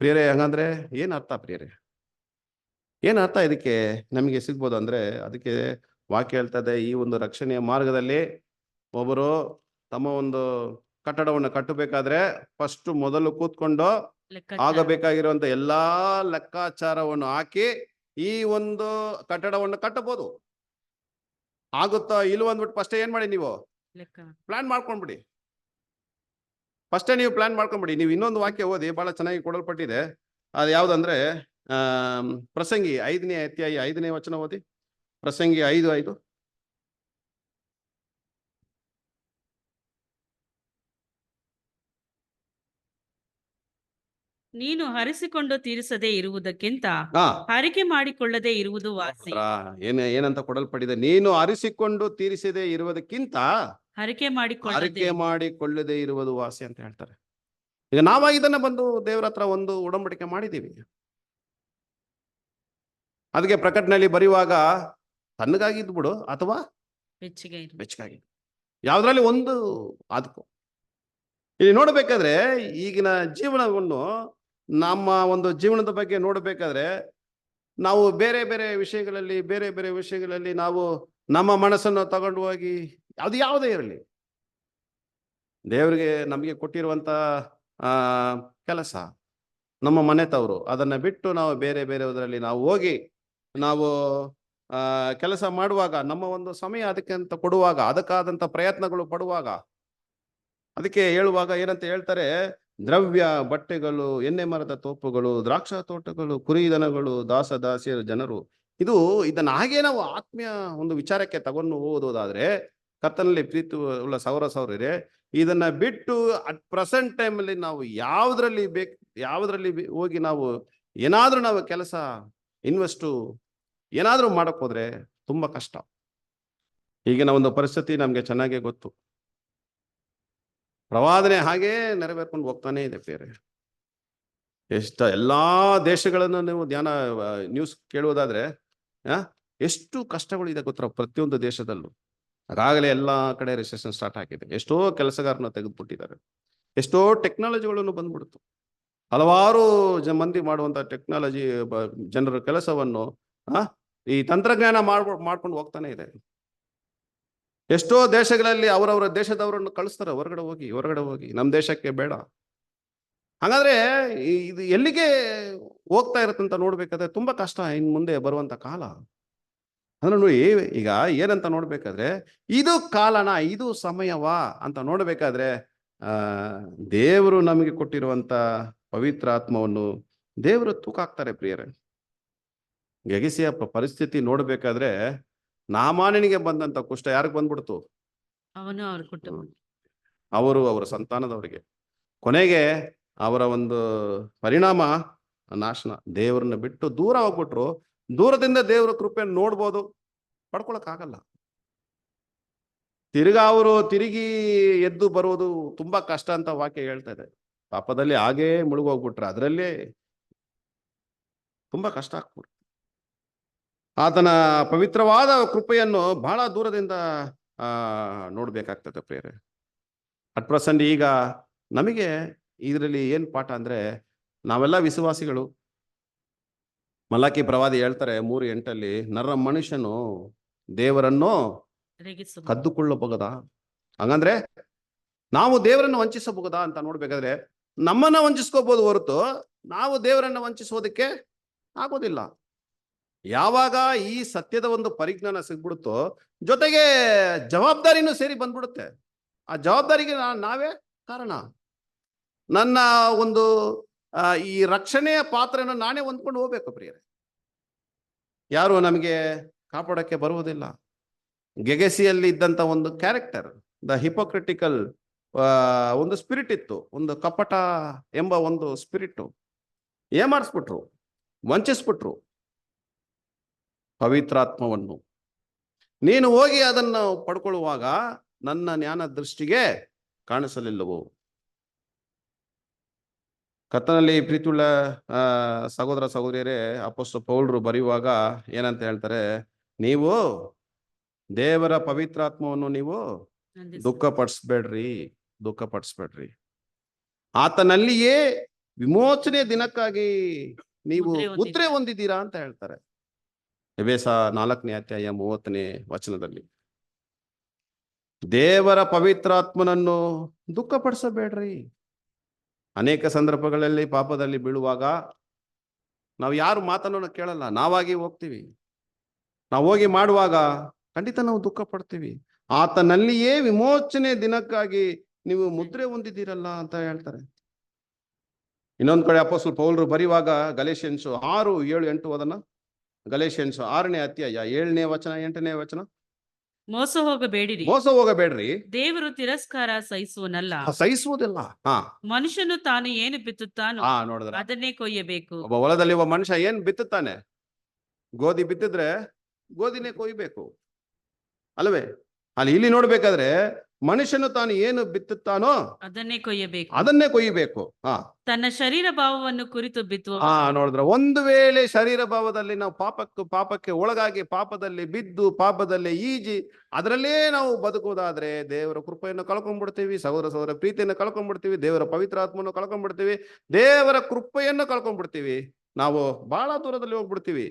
ಪ್ರಿಯರೇ, ಹಂಗಂದ್ರೆ ಏನ್ ಅರ್ಥ ಪ್ರಿಯರೇ? ಏನ್ ಅರ್ಥ ಇದಕ್ಕೆ ನಮಗೆ ಸಿಗ್ಬೋದು ಅಂದ್ರೆ, ಅದಕ್ಕೆ ವಾಕ್ಯ ಹೇಳ್ತದೆ, ಈ ಒಂದು ರಕ್ಷಣೆಯ ಮಾರ್ಗದಲ್ಲಿ ಒಬ್ಬರು ತಮ್ಮ ಒಂದು ಕಟ್ಟಡವನ್ನು ಕಟ್ಟಬೇಕಾದ್ರೆ ಫಸ್ಟ್ ಮೊದಲು ಕೂತ್ಕೊಂಡು ಆಗಬೇಕಾಗಿರುವಂತ ಎಲ್ಲಾ ಲೆಕ್ಕಾಚಾರವನ್ನು ಹಾಕಿ ಈ ಒಂದು ಕಟ್ಟಡವನ್ನು ಕಟ್ಟಬಹುದು. ಆಗುತ್ತಾ ಇಲ್ವ ಅಂದ್ಬಿಟ್ಟು ಫಸ್ಟ್ ಏನ್ ಮಾಡಿ, ನೀವು ಪ್ಲಾನ್ ಮಾಡ್ಕೊಂಡ್ಬಿಡಿ. ಫಸ್ಟೇ ನೀವು ಪ್ಲಾನ್ ಮಾಡ್ಕೊಂಡ್ಬಿಡಿ. ನೀವು ಇನ್ನೊಂದು ವಾಕ್ಯ ಓದಿ, ಬಹಳ ಚೆನ್ನಾಗಿ ಕೊಡಲ್ಪಟ್ಟಿದೆ. ಅದು ಯಾವ್ದಂದ್ರೆ ಪ್ರಸಂಗಿ 5ನೇ ಅಧ್ಯಾಯ 5ನೇ ವಚನ ಓದಿ. ಪ್ರಸಂಗಿ 5:5. ನೀನು ಹರಿಸಿಕೊಂಡು ತೀರಿಸದೇ ಇರುವುದಕ್ಕಿಂತ ಹರಿಕೆ ಮಾಡಿಕೊಳ್ಳದೆ ಇರುವುದು ವಾಸಿ. ಏನಂತ ಕೊಡಲ್ಪಟ್ಟಿದೆ? ನೀನು ಹರಿಸಿಕೊಂಡು ತೀರಿಸದೇ ಇರುವುದಕ್ಕಿಂತ ಹರಿಕೆ ಮಾಡಿಕೊಳ್ಳದೆ ಇರುವುದು ವಾಸಿ ಅಂತ ಹೇಳ್ತಾರೆ. ಈಗ ನಾವಾಗ ಇದನ್ನ ಬಂದು ದೇವರ ಹತ್ರ ಒಂದು ಉಡಂಬಡಿಕೆ ಮಾಡಿದ್ದೀವಿ. ಅದಕ್ಕೆ ಪ್ರಕಟಣೆಯಲ್ಲಿ ಬರೆಯುವಾಗ ತನ್ನಗಾಗಿದ್ದು ಬಿಡು ಅಥವಾ ಬೆಚ್ಚಗಾಗಿ ಯಾವ್ದ್ರಲ್ಲಿ ಒಂದು ಅದಕ್ಕೂ. ಇಲ್ಲಿ ನೋಡ್ಬೇಕಾದ್ರೆ ಈಗಿನ ಜೀವನವನ್ನು, ನಮ್ಮ ಒಂದು ಜೀವನದ ಬಗ್ಗೆ ನೋಡ್ಬೇಕಾದ್ರೆ ನಾವು ಬೇರೆ ಬೇರೆ ವಿಷಯಗಳಲ್ಲಿ ನಾವು ನಮ್ಮ ಮನಸ್ಸನ್ನು ತಗೊಂಡು ಹೋಗಿ, ಅದು ಯಾವುದೇ ಇರಲಿ, ದೇವರಿಗೆ ನಮಗೆ ಕೊಟ್ಟಿರುವಂತ ಕೆಲಸ, ನಮ್ಮ ಮನೆತವರು, ಅದನ್ನ ಬಿಟ್ಟು ನಾವು ಬೇರೆದರಲ್ಲಿ ನಾವು ಹೋಗಿ ನಾವು ಕೆಲಸ ಮಾಡುವಾಗ, ನಮ್ಮ ಒಂದು ಸಮಯ ಅದಕ್ಕೆ ಅಂತ ಕೊಡುವಾಗ, ಅದಕ್ಕಾದಂತ ಪ್ರಯತ್ನಗಳು ಪಡುವಾಗ, ಅದಕ್ಕೆ ಹೇಳುವಾಗ ಏನಂತ ಹೇಳ್ತಾರೆ, ದ್ರವ್ಯ, ಬಟ್ಟೆಗಳು, ಎಣ್ಣೆ ಮರದ ತೋಪುಗಳು, ದ್ರಾಕ್ಷಾ ತೋಟಗಳು, ಕುರಿದನಗಳು, ದಾಸಿಯರ ಜನರು. ಇದನ್ನ ಹಾಗೆ ನಾವು ಆತ್ಮೀಯ ಒಂದು ವಿಚಾರಕ್ಕೆ ತಗೊಂಡು ಓದೋದಾದ್ರೆ, ಕರ್ತನಲ್ಲಿ ಪ್ರೀತಿ ಉಳ್ಳ ಸೌರರೇ, ಇದನ್ನ ಬಿಟ್ಟು ಅಟ್ ಪ್ರೆಸೆಂಟ್ ಟೈಮಲ್ಲಿ ನಾವು ಯಾವ್ದ್ರಲ್ಲಿ ಹೋಗಿ ನಾವು ಏನಾದ್ರೂ ನಾವು ಕೆಲಸ ಇನ್ವೆಸ್ಟು ಏನಾದ್ರೂ ಮಾಡಕ್ ಹೋದ್ರೆ ತುಂಬಾ ಕಷ್ಟ. ಈಗಿನ ಒಂದು ಪರಿಸ್ಥಿತಿ ನಮ್ಗೆ ಚೆನ್ನಾಗೇ ಗೊತ್ತು. ಪ್ರವಾದನೆ ಹಾಗೇ ನೆರವೇರ್ಕೊಂಡು ಹೋಗ್ತಾನೆ ಇದೆ. ಬೇರೆ ಎಲ್ಲಾ ದೇಶಗಳನ್ನು ನೀವು ನ್ಯೂಸ್ ಕೇಳುವುದಾದ್ರೆ ಎಷ್ಟು ಕಷ್ಟಗಳು ಇದೆ ಗೊತ್ತರ ಪ್ರತಿಯೊಂದು ದೇಶದಲ್ಲೂ. ಆಗಾಗಲೇ ಎಲ್ಲಾ ಕಡೆ ರಿಸೆಷನ್ ಸ್ಟಾರ್ಟ್ ಆಗಿದೆ. ಎಷ್ಟೋ ಕೆಲಸಗಾರನ ತೆಗೆದುಬಿಟ್ಟಿದ್ದಾರೆ. ಎಷ್ಟೋ ಟೆಕ್ನಾಲಜಿಗಳನ್ನು ಬಂದ್ಬಿಡ್ತು. ಹಲವಾರು ಮಂದಿ ಮಾಡುವಂತ ಟೆಕ್ನಾಲಜಿ ಜನರ ಕೆಲಸವನ್ನು ಈ ತಂತ್ರಜ್ಞಾನ ಮಾಡ್ಕೊಂಡು ಹೋಗ್ತಾನೆ ಇದೆ. ಎಷ್ಟೋ ದೇಶಗಳಲ್ಲಿ ಅವರವರ ದೇಶದವರನ್ನು ಕಳಿಸ್ತಾರೆ, ಹೊರಗಡೆ ಹೋಗಿ ನಮ್ಮ ದೇಶಕ್ಕೆ ಬೇಡ. ಹಾಗಾದ್ರೆ ಇದು ಎಲ್ಲಿಗೆ ಹೋಗ್ತಾ ಇರತ್ತಂತ ನೋಡ್ಬೇಕಾದ್ರೆ ತುಂಬಾ ಕಷ್ಟ ಇನ್ ಮುಂದೆ ಬರುವಂತ ಕಾಲ. ಅಂದ್ರೆ ನೋಡಿ, ಈಗ ಏನಂತ ನೋಡ್ಬೇಕಾದ್ರೆ ಇದು ಕಾಲನ, ಇದು ಸಮಯವಾ ಅಂತ ನೋಡ್ಬೇಕಾದ್ರೆ ದೇವರು ನಮಗೆ ಕೊಟ್ಟಿರುವಂತ ಪವಿತ್ರ ಆತ್ಮವನ್ನು ದೇವರು ತೂಕ ಹಾಕ್ತಾರೆ ಪ್ರಿಯರೇ. ಗೆಗಸಿಯ ಪರಿಸ್ಥಿತಿ ನೋಡ್ಬೇಕಾದ್ರೆ ನಾಮಾನನಿಗೆ ಬಂದಂತ ಕುಷ್ಠ ಯಾರಿಗೆ ಬಂದ್ಬಿಡ್ತು? ಅವನು ಅವ್ರ ಕುಟುಂಬ, ಅವರ ಸಂತಾನದವರಿಗೆ. ಕೊನೆಗೆ ಅವರ ಒಂದು ಪರಿಣಾಮ ನಾಶನ. ದೇವರನ್ನ ಬಿಟ್ಟು ದೂರ ಹೋಗ್ಬಿಟ್ರು. ದೂರದಿಂದ ದೇವರ ಕೃಪೆಯನ್ನು ನೋಡ್ಬೋದು, ಪಡ್ಕೊಳಕ್ಕಾಗಲ್ಲ. ತಿರುಗಿ ಎದ್ದು ಬರುವುದು ತುಂಬಾ ಕಷ್ಟ ಅಂತ ವಾಕ್ಯ ಹೇಳ್ತಾ ಇದೆ. ಪಾಪದಲ್ಲಿ ಹಾಗೇ ಮುಳುಗೋಗ್ಬಿಟ್ರೆ ಅದರಲ್ಲೇ ತುಂಬಾ ಕಷ್ಟ ಆಗ್ಬಿಡ್ತು. ಆತನ ಪವಿತ್ರವಾದ ಕೃಪೆಯನ್ನು ಬಹಳ ದೂರದಿಂದ ನೋಡ್ಬೇಕಾಗ್ತದೆ ಪ್ರಿಯರೇ. ಅಟ್ ಪ್ರೆಸೆಂಟ್ ಈಗ ನಮಗೆ ಇದರಲ್ಲಿ ಏನ್ ಪಾಠ ಅಂದ್ರೆ, ನಾವೆಲ್ಲ ವಿಶ್ವಾಸಿಗಳು. ಮಲಾಕಿ ಪ್ರವಾದಿ ಹೇಳ್ತಾರೆ 3:8 ನರ ಮನುಷ್ಯನು ದೇವರನ್ನು ಕದ್ದುಕೊಳ್ಳಬಹುದಾ? ಹಂಗಂದ್ರೆ ನಾವು ದೇವರನ್ನು ವಂಚಿಸಬಹುದಾ ಅಂತ ನೋಡ್ಬೇಕಾದ್ರೆ ನಮ್ಮನ್ನ ವಂಚಿಸ್ಕೋಬಹುದು ಹೊರತು ನಾವು ದೇವರನ್ನ ವಂಚಿಸೋದಕ್ಕೆ ಆಗೋದಿಲ್ಲ. ಯಾವಾಗ ಈ ಸತ್ಯದ ಒಂದು ಪರಿಜ್ಞಾನ ಸಿಗ್ಬಿಡುತ್ತೋ, ಜೊತೆಗೆ ಜವಾಬ್ದಾರಿನೂ ಸೇರಿ ಬಂದ್ಬಿಡುತ್ತೆ. ಆ ಜವಾಬ್ದಾರಿಗೆ ನಾವೇ ಕಾರಣ. ನನ್ನ ಒಂದು ಈ ರಕ್ಷಣೆಯ ಪಾತ್ರನ ನಾನೇ ಹೊಂದ್ಕೊಂಡು ಹೋಗ್ಬೇಕು ಪ್ರಿಯರೇ. ಯಾರು ನಮಗೆ ಕಾಪಾಡಕ್ಕೆ ಬರುವುದಿಲ್ಲ. ಗೆಗೆಸಿಯಲ್ಲಿ ಇದ್ದಂತ ಒಂದು ಕ್ಯಾರೆಕ್ಟರ್, ದ ಹಿಪೋಕ್ರಿಟಿಕಲ್ ಒಂದು ಸ್ಪಿರಿಟ್ ಇತ್ತು, ಒಂದು ಕಪಟ ಎಂಬ ಒಂದು ಸ್ಪಿರಿಟ್. ಏಮಾರಿಸ್ಬಿಟ್ರು, ವಂಚಿಸ್ಬಿಟ್ರು ಪವಿತ್ರಾತ್ಮವನ್ನು. ನೀನು ಹೋಗಿ ಅದನ್ನು ಪಡ್ಕೊಳ್ಳುವಾಗ ನನ್ನ ಜ್ಞಾನ ದೃಷ್ಟಿಗೆ ಕಾಣಿಸಲಿಲ್ಲವೋ? ಕರ್ತನಲ್ಲಿ ಪ್ರೀತಿಯುಳ್ಳ ಸಹೋದರ ಸಹೋದರಿಯರೇ, ಅಪೊಸ್ತಲ ಪೌಲರು ಬರೆಯುವಾಗ ಏನಂತ ಹೇಳ್ತಾರೆ? ನೀವು ದೇವರ ಪವಿತ್ರಾತ್ಮವನ್ನು ನೀವು ದುಃಖಪಡಿಸ್ಬೇಡ್ರಿ. ಆತನಲ್ಲಿಯೇ ವಿಮೋಚನೆ ದಿನಕ್ಕಾಗಿ ನೀವು ಮುದ್ರೆ ಹೊಂದಿದ್ದೀರಾ ಅಂತ ಹೇಳ್ತಾರೆ. ಎಫೆಸ 4:30 ದೇವರ ಪವಿತ್ರಾತ್ಮನನ್ನು ದುಃಖಪಡಿಸಬೇಡ್ರಿ. ಅನೇಕ ಸಂದರ್ಭಗಳಲ್ಲಿ ಪಾಪದಲ್ಲಿ ಬೀಳುವಾಗ ನಾವು ಯಾರು ಮಾತನ್ನು ಕೇಳಲ್ಲ, ನಾವಾಗಿ ಹೋಗ್ತೀವಿ. ನಾವು ಹೋಗಿ ಮಾಡುವಾಗ ಖಂಡಿತ ನಾವು ದುಃಖ ಪಡ್ತೀವಿ. ಆತನಲ್ಲಿಯೇ ವಿಮೋಚನೆ ದಿನಕ್ಕಾಗಿ ನೀವು ಮುದ್ರೆ ಹೊಂದಿದ್ದೀರಲ್ಲ ಅಂತ ಹೇಳ್ತಾರೆ. ಇನ್ನೊಂದ್ ಕಡೆ ಅಪೊಸ್ತಲ ಪೌಲರು ಬರೆಯುವಾಗ ಗಲೇಷಿಯನ್ಸ್ 6, 7, 8 ಅದನ್ನ. ಗಲೇಷಿಯನ್ಸ್ 6ನೇ ಅಧ್ಯಾಯ 7ನೇ ವಚನ 8ನೇ ವಚನ. ಮೋಸ ಹೋಗಬೇಡ್ರಿ. ದೇವರು ತಿರಸ್ಕಾರ ಸಹಿಸುವುದಿಲ್ಲ. ಮನುಷ್ಯನು ತಾನು ಏನು ಬಿತ್ತುತ್ತಾನೋ ನೋಡಿದ್ರೆ ಅದನ್ನೇ ಕೊಯ್ಯಬೇಕು. ಒಬ್ಬ ಹೊಲದಲ್ಲಿ ಒಬ್ಬ ಮನುಷ್ಯ ಏನ್ ಬಿತ್ತುತ್ತಾನೆ, ಗೋಧಿ ಬಿತ್ತಿದ್ರೆ ಗೋಧಿನೇ ಕೊಯ್ಬೇಕು ಅಲ್ವೇ? ಇಲ್ಲಿ ನೋಡ್ಬೇಕಾದ್ರೆ ಮನುಷ್ಯನು ತಾನು ಏನು ಬಿತ್ತುತ್ತಾನೋ ಅದನ್ನೇ ಕೊಯ್ಯಬೇಕು. ತನ್ನ ಶರೀರ ಭಾವವನ್ನು ಕುರಿತು ಬಿತ್ತುವ. ನೋಡಿದ್ರ, ಒಂದು ವೇಳೆ ಶರೀರ ಭಾವದಲ್ಲಿ ನಾವು ಪಾಪಕ್ಕೆ ಒಳಗಾಗಿ ಪಾಪದಲ್ಲಿ ಬಿದ್ದು ಪಾಪದಲ್ಲಿ ಈಜಿ ಅದರಲ್ಲೇ ನಾವು ಬದುಕುವುದಾದ್ರೆ ದೇವರ ಕೃಪೆಯನ್ನು ಕಳ್ಕೊಂಡ್ಬಿಡ್ತೀವಿ, ಸಹೋದರ ಪ್ರೀತಿಯನ್ನು ಕಳ್ಕೊಂಡ್ಬಿಡ್ತೀವಿ, ದೇವರ ಪವಿತ್ರಾತ್ಮನ್ನು ಕಳ್ಕೊಂಡ್ಬಿಡ್ತೀವಿ, ದೇವರ ಕೃಪೆಯನ್ನು ಕಳ್ಕೊಂಡ್ಬಿಡ್ತೀವಿ. ನಾವು ಬಹಳ ದೂರದಲ್ಲಿ ಹೋಗ್ಬಿಡ್ತೀವಿ.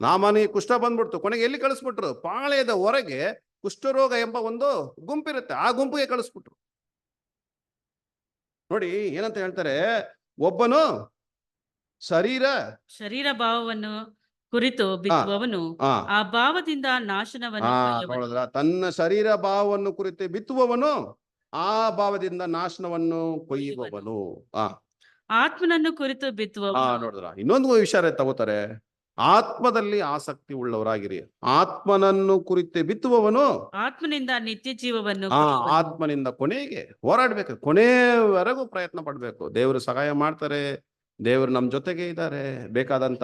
ನಾಮನಿಗೆ ಕುಷ್ಠ ಬಂದ್ಬಿಡ್ತು. ಕೊನೆಗೆ ಎಲ್ಲಿ ಕಳಿಸ್ಬಿಟ್ರು? ಪಾಳೆಯದ ಹೊರಗೆ ಕುಷ್ಠರೋಗ ಎಂಬ ಒಂದು ಗುಂಪಿರುತ್ತೆ, ಆ ಗುಂಪಿಗೆ ಕಳಿಸ್ಬಿಟ್ರು. ನೋಡಿ ಏನಂತ ಹೇಳ್ತಾರೆ, ಒಬ್ಬನು ಶರೀರ ಭಾವವನ್ನು ಕುರಿತು ಬಿತ್ತುವವನು ಆ ಭಾವದಿಂದ ನಾಶನವನ್ನು ನೋಡಿದ್ರ, ತನ್ನ ಶರೀರ ಭಾವವನ್ನು ಕುರಿತು ಬಿತ್ತುವವನು ಆ ಭಾವದಿಂದ ನಾಶನವನ್ನು ಕೊಯ್ಯುವವನು. ಆತ್ಮನನ್ನು ಕುರಿತು ಬಿತ್ತುವವನು. ನೋಡಿದ್ರ, ಇನ್ನೊಂದು ವಿಷಯ ತಗೋತಾರೆ, ಆತ್ಮದಲ್ಲಿ ಆಸಕ್ತಿ ಉಳ್ಳವರಾಗಿರಿ. ಆತ್ಮನನ್ನು ಕುರಿತು ಬಿತ್ತುವವನು ಆತ್ಮನಿಂದ ನಿತ್ಯ ಜೀವವನ್ನು, ಆತ್ಮನಿಂದ ಕೊನೆಗೆ ಹೋರಾಡ್ಬೇಕು, ಕೊನೆವರೆಗೂ ಪ್ರಯತ್ನ ಪಡ್ಬೇಕು. ದೇವರು ಸಹಾಯ ಮಾಡ್ತಾರೆ, ದೇವರು ನಮ್ಮ ಜೊತೆಗೆ ಇದ್ದಾರೆ. ಬೇಕಾದಂತ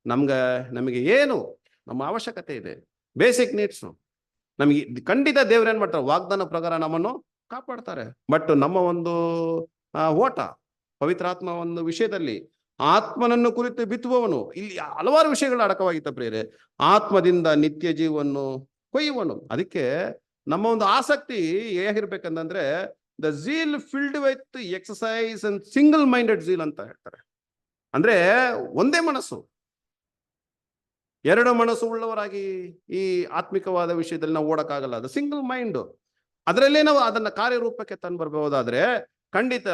ನಮಗೆ ಏನು ನಮ್ಮ ಅವಶ್ಯಕತೆ ಇದೆ, ಬೇಸಿಕ್ ನೀಡ್ಸ್ ನಮಗೆ ಖಂಡಿತ ದೇವ್ರು ಏನ್ ಮಾಡ್ತಾರೆ, ವಾಗ್ದಾನ ಪ್ರಕಾರ ನಮ್ಮನ್ನು ಕಾಪಾಡ್ತಾರೆ. ಬಟ್ ನಮ್ಮ ಒಂದು ಓಟ ಪವಿತ್ರಾತ್ಮ ಒಂದು ವಿಷಯದಲ್ಲಿ ಆತ್ಮನನ್ನು ಕುರಿತು ಬಿತ್ತುವವನು, ಇಲ್ಲಿ ಹಲವಾರು ವಿಷಯಗಳು ಅಡಕವಾಗಿತ್ತ ಪ್ರಿಯರೇ. ಆತ್ಮದಿಂದ ನಿತ್ಯ ಜೀವವನ್ನು ಕೊಯ್ಯುವನು. ಅದಕ್ಕೆ ನಮ್ಮ ಒಂದು ಆಸಕ್ತಿ ಹೇಗಿರ್ಬೇಕಂತಂದ್ರೆ, the zeal filled with exercise and single minded zeal ಅಂತ ಹೇಳ್ತಾರೆ. ಅಂದ್ರೆ ಒಂದೇ ಮನಸ್ಸು, ಎರಡು ಮನಸ್ಸು ಉಳ್ಳವರಾಗಿ ಈ ಆತ್ಮಿಕವಾದ ವಿಷಯದಲ್ಲಿ ನಾವು ಓಡಕ್ಕಾಗಲ್ಲ. ಅದು ಸಿಂಗಲ್ ಮೈಂಡ್. ಅದರಲ್ಲೇ ನಾವು ಅದನ್ನ ಕಾರ್ಯರೂಪಕ್ಕೆ ತಂದು ಬರ್ಬಹುದಾದ್ರೆ ಖಂಡಿತ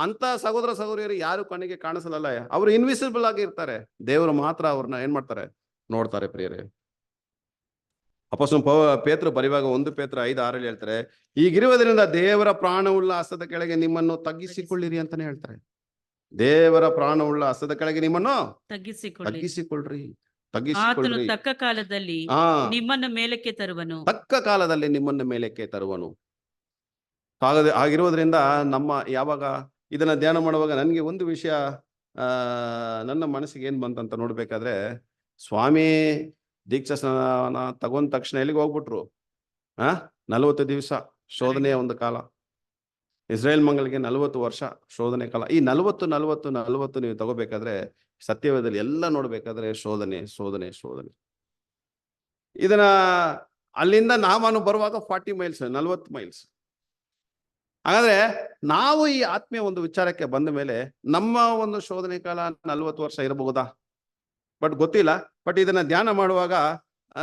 ಅಂತ ಸಹೋದರ ಸಹೋದರಿಯರು ಯಾರು ಕಣ್ಣಿಗೆ ಕಾಣಿಸಲ್ಲ, ಅವರು ಇನ್ವಿಸಿಬಲ್ ಆಗಿ ಇರ್ತಾರೆ. ದೇವರು ಮಾತ್ರ ಅವ್ರನ್ನ ಏನ್ ಮಾಡ್ತಾರೆ, ನೋಡ್ತಾರೆ ಪ್ರಿಯರೇ. ಅಪೊಸ್ತಲ ಪೇತ್ರ ಬರೆಯುವಾಗ 1 ಪೇತ್ರ 5:6 ಹೇಳ್ತಾರೆ, ಈಗಿರುವುದರಿಂದ ದೇವರ ಪ್ರಾಣವುಳ್ಳ ಹಸ್ತದ ಕೆಳಗೆ ನಿಮ್ಮನ್ನು ತಗ್ಗಿಸಿಕೊಳ್ಳಿರಿ ಅಂತಾನೆ ಹೇಳ್ತಾರೆ. ದೇವರ ಪ್ರಾಣವುಳ್ಳ ಹಸ್ತದ ಕೆಳಗೆ ನಿಮ್ಮನ್ನು ತಗ್ಗಿಸಿಕೊಳ್ಳ್ರಿ, ಆತನು ತಗ್ಗಿಸಿಕೊಳ್ಳ್ರಿ. ತಕ್ಕ ಕಾಲದಲ್ಲಿ ಆ ನಿಮ್ಮನ್ನು ಮೇಲಕ್ಕೆ ತರುವನು. ತಕ್ಕ ಕಾಲದಲ್ಲಿ ನಿಮ್ಮನ್ನು ಮೇಲಕ್ಕೆ ತರುವನು. ಆಗಿರುವುದರಿಂದ ನಮ್ಮ ಯಾವಾಗ ಇದನ್ನ ಧ್ಯಾನ ಮಾಡುವಾಗ ನನಗೆ ಒಂದು ವಿಷಯ ನನ್ನ ಮನಸ್ಸಿಗೆ ಏನ್ ಬಂತಂತ ನೋಡ್ಬೇಕಾದ್ರೆ, ಸ್ವಾಮಿ ದೀಕ್ಷಾ ಸ್ನಾನ ತಗೊಂಡ ತಕ್ಷಣ ಎಲ್ಲಿಗೆ ಹೋಗ್ಬಿಟ್ರು? 40 ದಿವಸ ಶೋಧನೆಯ ಒಂದು ಕಾಲ. ಇಸ್ರೇಲ್ ಮಂಗಲ್ಗೆ 40 ವರ್ಷ ಶೋಧನೆ ಕಾಲ. ಈ 40 ನೀವು ತಗೋಬೇಕಾದ್ರೆ ಸತ್ಯವೇದದಲ್ಲಿ ಎಲ್ಲ ನೋಡ್ಬೇಕಾದ್ರೆ ಶೋಧನೆ ಶೋಧನೆ ಶೋಧನೆ. ಇದನ್ನ ಅಲ್ಲಿಂದ ನಾಮಾನು ಬರುವಾಗ 40 ಮೈಲ್ಸ್ 40 ಮೈಲ್ಸ್. ಹಾಗಾದ್ರೆ ನಾವು ಈ ಆತ್ಮೀಯ ಒಂದು ವಿಚಾರಕ್ಕೆ ಬಂದ ಮೇಲೆ ನಮ್ಮ ಒಂದು ಶೋಧನೆ ಕಾಲ 40 ವರ್ಷ ಇರಬಹುದಾ? ಬಟ್ ಗೊತ್ತಿಲ್ಲ. ಬಟ್ ಇದನ್ನ ಧ್ಯಾನ ಮಾಡುವಾಗ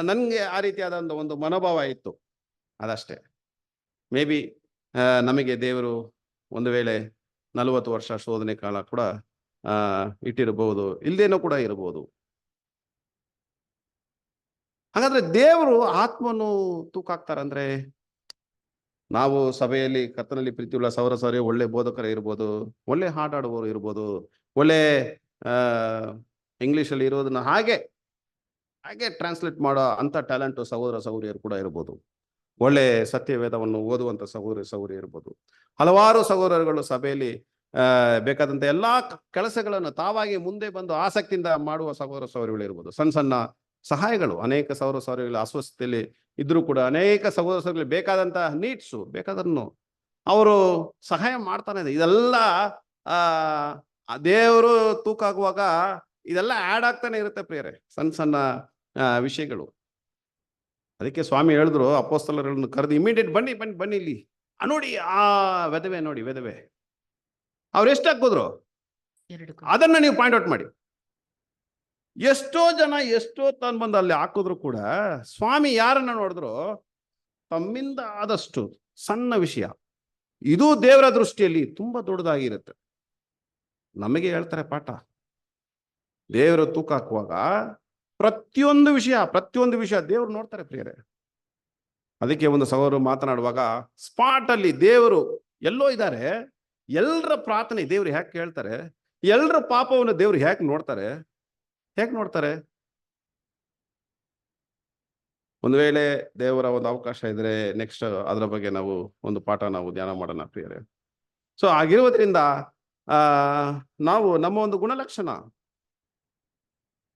ನನ್ಗೆ ಆ ರೀತಿಯಾದ ಒಂದು ಮನೋಭಾವ ಇತ್ತು, ಅದಷ್ಟೇ. ಮೇ ಬಿ ನಮಗೆ ದೇವರು ಒಂದು ವೇಳೆ 40 ವರ್ಷ ಶೋಧನೆ ಕಾಲ ಕೂಡ ಇಟ್ಟಿರಬಹುದು, ಇಲ್ದೇನೋ ಕೂಡ ಇರಬಹುದು. ಹಾಗಾದ್ರೆ ದೇವರು ಆತ್ಮನು ತೂಕಾಕ್ತಾರಂದ್ರೆ, ನಾವು ಸಭೆಯಲ್ಲಿ ಕರ್ತನಲ್ಲಿ ಪ್ರೀತಿಯುಳ್ಳ ಸಹೋದರ ಸಹೋದರಿಯರು ಒಳ್ಳೆ ಬೋಧಕರು ಇರ್ಬೋದು, ಒಳ್ಳೆ ಹಾಡಾಡುವವರು ಇರ್ಬೋದು, ಒಳ್ಳೆ ಇಂಗ್ಲಿಷಲ್ಲಿ ಇರೋದನ್ನ ಹಾಗೆ ಟ್ರಾನ್ಸ್ಲೇಟ್ ಮಾಡೋ ಅಂತ ಟ್ಯಾಲೆಂಟ್ ಸಹೋದರ ಸಹೋದರಿಯರು ಕೂಡ ಇರ್ಬೋದು, ಒಳ್ಳೆ ಸತ್ಯವೇದವನ್ನು ಓದುವಂತ ಸಹೋದರ ಸಹೋದರಿ ಇರ್ಬೋದು. ಹಲವಾರು ಸಹೋದರಗಳು ಸಭೆಯಲ್ಲಿ ಬೇಕಾದಂತ ಎಲ್ಲಾ ಕೆಲಸಗಳನ್ನು ತಾವಾಗಿ ಮುಂದೆ ಬಂದು ಆಸಕ್ತಿಯಿಂದ ಮಾಡುವ ಸಹೋದರ ಸಹೋದರಿಗಳು ಇರ್ಬೋದು. ಸಣ್ಣ ಸಣ್ಣ ಸಹಾಯಗಳು, ಅನೇಕ ಸಹೋದರ ಸಹೋದರಿಗಳ ಅಸ್ವಸ್ಥತೆಯಲ್ಲಿ ಇದ್ರೂ ಕೂಡ ಅನೇಕ ಸಹೋದರ ಸಹೋದರಿಗಳಿಗೆ ಬೇಕಾದಂತ ನೀಡ್ಸು ಬೇಕಾದನ್ನು ಅವರು ಸಹಾಯ ಮಾಡ್ತಾನೆ ಇದೆ. ಇದೆಲ್ಲ ದೇವರು ತೂಕಾಗುವಾಗ ಇದೆಲ್ಲ ಆಡ್ ಆಗ್ತಾನೆ ಇರುತ್ತೆ ಪ್ರಿಯರೇ, ಸಣ್ಣ ಸಣ್ಣ ವಿಷಯಗಳು. ಅದಕ್ಕೆ ಸ್ವಾಮಿ ಹೇಳಿದ್ರು ಅಪೊಸ್ತಲರನ್ನು ಕರೆದು, ಇಮಿಡಿಯೇಟ್ ಬನ್ನಿ ಬನ್ನಿ ಬನ್ನಿ ಇಲ್ಲಿ ನೋಡಿ ಆ ವೆದವೆ ನೋಡಿ ವೆದವೆ ಅವ್ರು ಎಷ್ಟು ಹಾಕಿದ್ರು ಅದನ್ನ ನೀವು ಪಾಯಿಂಟ್ ಔಟ್ ಮಾಡಿ. ಎಷ್ಟೋ ಜನ ಎಷ್ಟೋ ತನ್ ಬಂದು ಅಲ್ಲಿ ಹಾಕಿದ್ರು ಕೂಡ ಸ್ವಾಮಿ ಯಾರನ್ನ ನೋಡಿದ್ರು, ತಮ್ಮಿಂದ ಆದಷ್ಟು ಸಣ್ಣ ವಿಷಯ ಇದು ದೇವರ ದೃಷ್ಟಿಯಲ್ಲಿ ತುಂಬಾ ದೊಡ್ಡದಾಗಿರುತ್ತೆ. ನಮಗೆ ಹೇಳ್ತಾರೆ ಪಾಠ, ದೇವರ ತೂಕ ಹಾಕುವಾಗ ಪ್ರತಿಯೊಂದು ವಿಷಯ ದೇವರು ನೋಡ್ತಾರೆ ಪ್ರಿಯರೇ. ಅದಕ್ಕೆ ಒಂದು ಸಹೋದರರು ಮಾತನಾಡುವಾಗ ಸ್ಪಾಟ್ ಅಲ್ಲಿ ದೇವರು ಎಲ್ಲೋ ಇದ್ದಾರೆ, ಎಲ್ಲರ ಪ್ರಾರ್ಥನೆ ದೇವ್ರು ಹೇಗೆ ಕೇಳ್ತಾರೆ, ಎಲ್ಲರ ಪಾಪವನ್ನು ದೇವ್ರು ಹೇಗೆ ನೋಡ್ತಾರೆ. ಒಂದು ವೇಳೆ ದೇವರ ಒಂದು ಅವಕಾಶ ಇದ್ರೆ ನೆಕ್ಸ್ಟ್ ಅದರ ಬಗ್ಗೆ ನಾವು ಒಂದು ಪಾಠ ನಾವು ಧ್ಯಾನ ಮಾಡೋಣ ಪ್ರಿಯರೇ. ಸೊ ಆಗಿರುವುದರಿಂದ ನಾವು ನಮ್ಮ ಒಂದು ಗುಣಲಕ್ಷಣ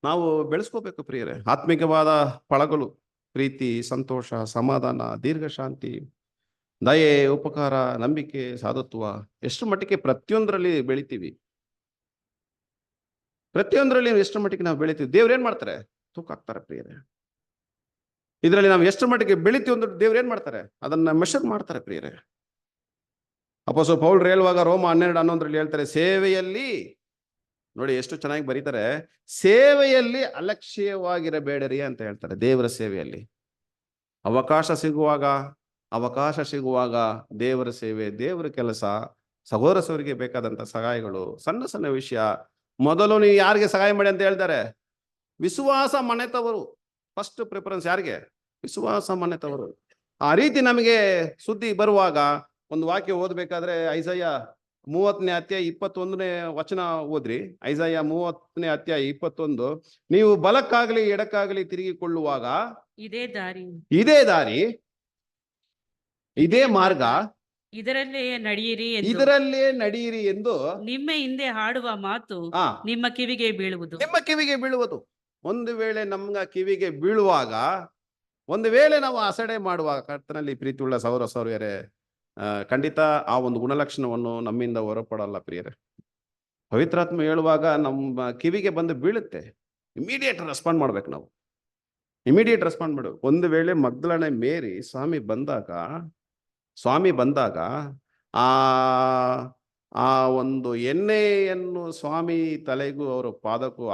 ನಾವು ಬೆಳೆಸ್ಕೋಬೇಕು ಪ್ರಿಯರೇ. ಆತ್ಮಿಕವಾದ ಫಲಗಳು ಪ್ರೀತಿ, ಸಂತೋಷ, ಸಮಾಧಾನ, ದೀರ್ಘ ಶಾಂತಿ, ದಯೆ, ಉಪಕಾರ, ನಂಬಿಕೆ, ಸಾಧುತ್ವ. ಎಷ್ಟು ಮಟ್ಟಿಗೆ ಪ್ರತಿಯೊಂದರಲ್ಲಿ ಬೆಳಿತೀವಿ, ಪ್ರತಿಯೊಂದರಲ್ಲಿ ಎಷ್ಟು ಮಟ್ಟಿಗೆ ನಾವು ಬೆಳಿತೀವಿ, ದೇವ್ರು ಏನ್ ಮಾಡ್ತಾರೆ, ತೂಕ ಹಾಕ್ತಾರೆ ಪ್ರಿಯರೇ. ಇದರಲ್ಲಿ ನಾವು ಎಷ್ಟು ಮಟ್ಟಿಗೆ ಬೆಳಿತೀವಿ ಅಂದ್ರೆ ದೇವ್ರು ಏನ್ ಮಾಡ್ತಾರೆ, ಅದನ್ನ ಮೆಷರ್ ಮಾಡ್ತಾರೆ ಪ್ರಿಯರೇ. ಅಪೊಸ್ತಲ ಪೌಲರು ಹೇಳುವಾಗ ರೋಮ 12:11 ಹೇಳ್ತಾರೆ, ಸೇವೆಯಲ್ಲಿ ನೋಡಿ ಎಷ್ಟು ಚೆನ್ನಾಗಿ ಬರೀತಾರೆ, ಸೇವೆಯಲ್ಲಿ ಅಲಕ್ಷ್ಯವಾಗಿರಬೇಡರಿ ಅಂತ ಹೇಳ್ತಾರೆ. ದೇವರ ಸೇವೆಯಲ್ಲಿ ಅವಕಾಶ ಸಿಗುವಾಗ ದೇವರ ಸೇವೆ, ದೇವರ ಕೆಲಸ, ಸಹೋದರ ಸಹೋದರಿಗೆ ಬೇಕಾದಂತ ಸಹಾಯಗಳು, ಸಣ್ಣ ಸಣ್ಣ ವಿಷಯ. ಮೊದಲು ನೀವು ಯಾರಿಗೆ ಸಹಾಯ ಮಾಡಿ ಅಂತ ಹೇಳ್ತಾರೆ, ವಿಶ್ವಾಸ ಮನೆತವರು. ಫಸ್ಟ್ ಪ್ರಿಫರೆನ್ಸ್ ಯಾರಿಗೆ, ವಿಶ್ವಾಸ ಮನೆತವರು. ಆ ರೀತಿ ನಮಗೆ ಸುದ್ದಿ ಬರುವಾಗ ಒಂದು ವಾಕ್ಯ ಓದಬೇಕಾದ್ರೆ ಐಸಾಯ 30ನೇ ಅಧ್ಯಾಯ 21ನೇ ವಚನ ಓದ್ರಿ. ಐಸಾಯ 30ನೇ ಅಧ್ಯಾಯ 21, ನೀವು ಬಲಕ್ಕಾಗಲಿ ಎಡಕ್ಕಾಗಲಿ ತಿರುಗಿಕೊಳ್ಳುವಾಗ ಇದೇ ದಾರಿ ಇದೇ ಮಾರ್ಗ, ಇದರಲ್ಲೇ ನಡಿಯಿರಿ ಎಂದು ನಿಮ್ಮ ಹಿಂದೆ ಹಾಡುವ ಮಾತು ನಿಮ್ಮ ಕಿವಿಗೆ ಬೀಳುವುದು. ಒಂದು ವೇಳೆ ನಮ್ಗ ಕಿವಿಗೆ ಬೀಳುವಾಗ, ಒಂದು ವೇಳೆ ನಾವು ಅಸಡೆ ಮಾಡುವಾಗ, ಕರ್ತನಲ್ಲಿ ಪ್ರೀತಿಯುಳ್ಳ ಸಹೋದರ ಸಹೋದರಿಯರೇ, ಖಂಡಿತ ಆ ಒಂದು ಗುಣಲಕ್ಷಣವನ್ನು ನಮ್ಮಿಂದ ಹೊರಪಡಲ್ಲ ಪ್ರಿಯರೇ. ಪವಿತ್ರಾತ್ಮ ಹೇಳುವಾಗ ನಮ್ಮ ಕಿವಿಗೆ ಬಂದು ಬೀಳುತ್ತೆ, ಇಮಿಡಿಯೇಟ್ ರೆಸ್ಪಾಂಡ್ ಮಾಡ್ಬೇಕು ನಾವು, ಇಮಿಡಿಯೇಟ್ ರೆಸ್ಪಾಂಡ್ ಮಾಡು. ಒಂದು ವೇಳೆ ಮಗ್ದಲನೆ ಮೇರಿ ಸ್ವಾಮಿ ಬಂದಾಗ ಆ ಆ ಒಂದು ಎಣ್ಣೆಯನ್ನು ಸ್ವಾಮಿ ತಲೆಗೂ ಅವರ ಪಾದಕ್ಕೂ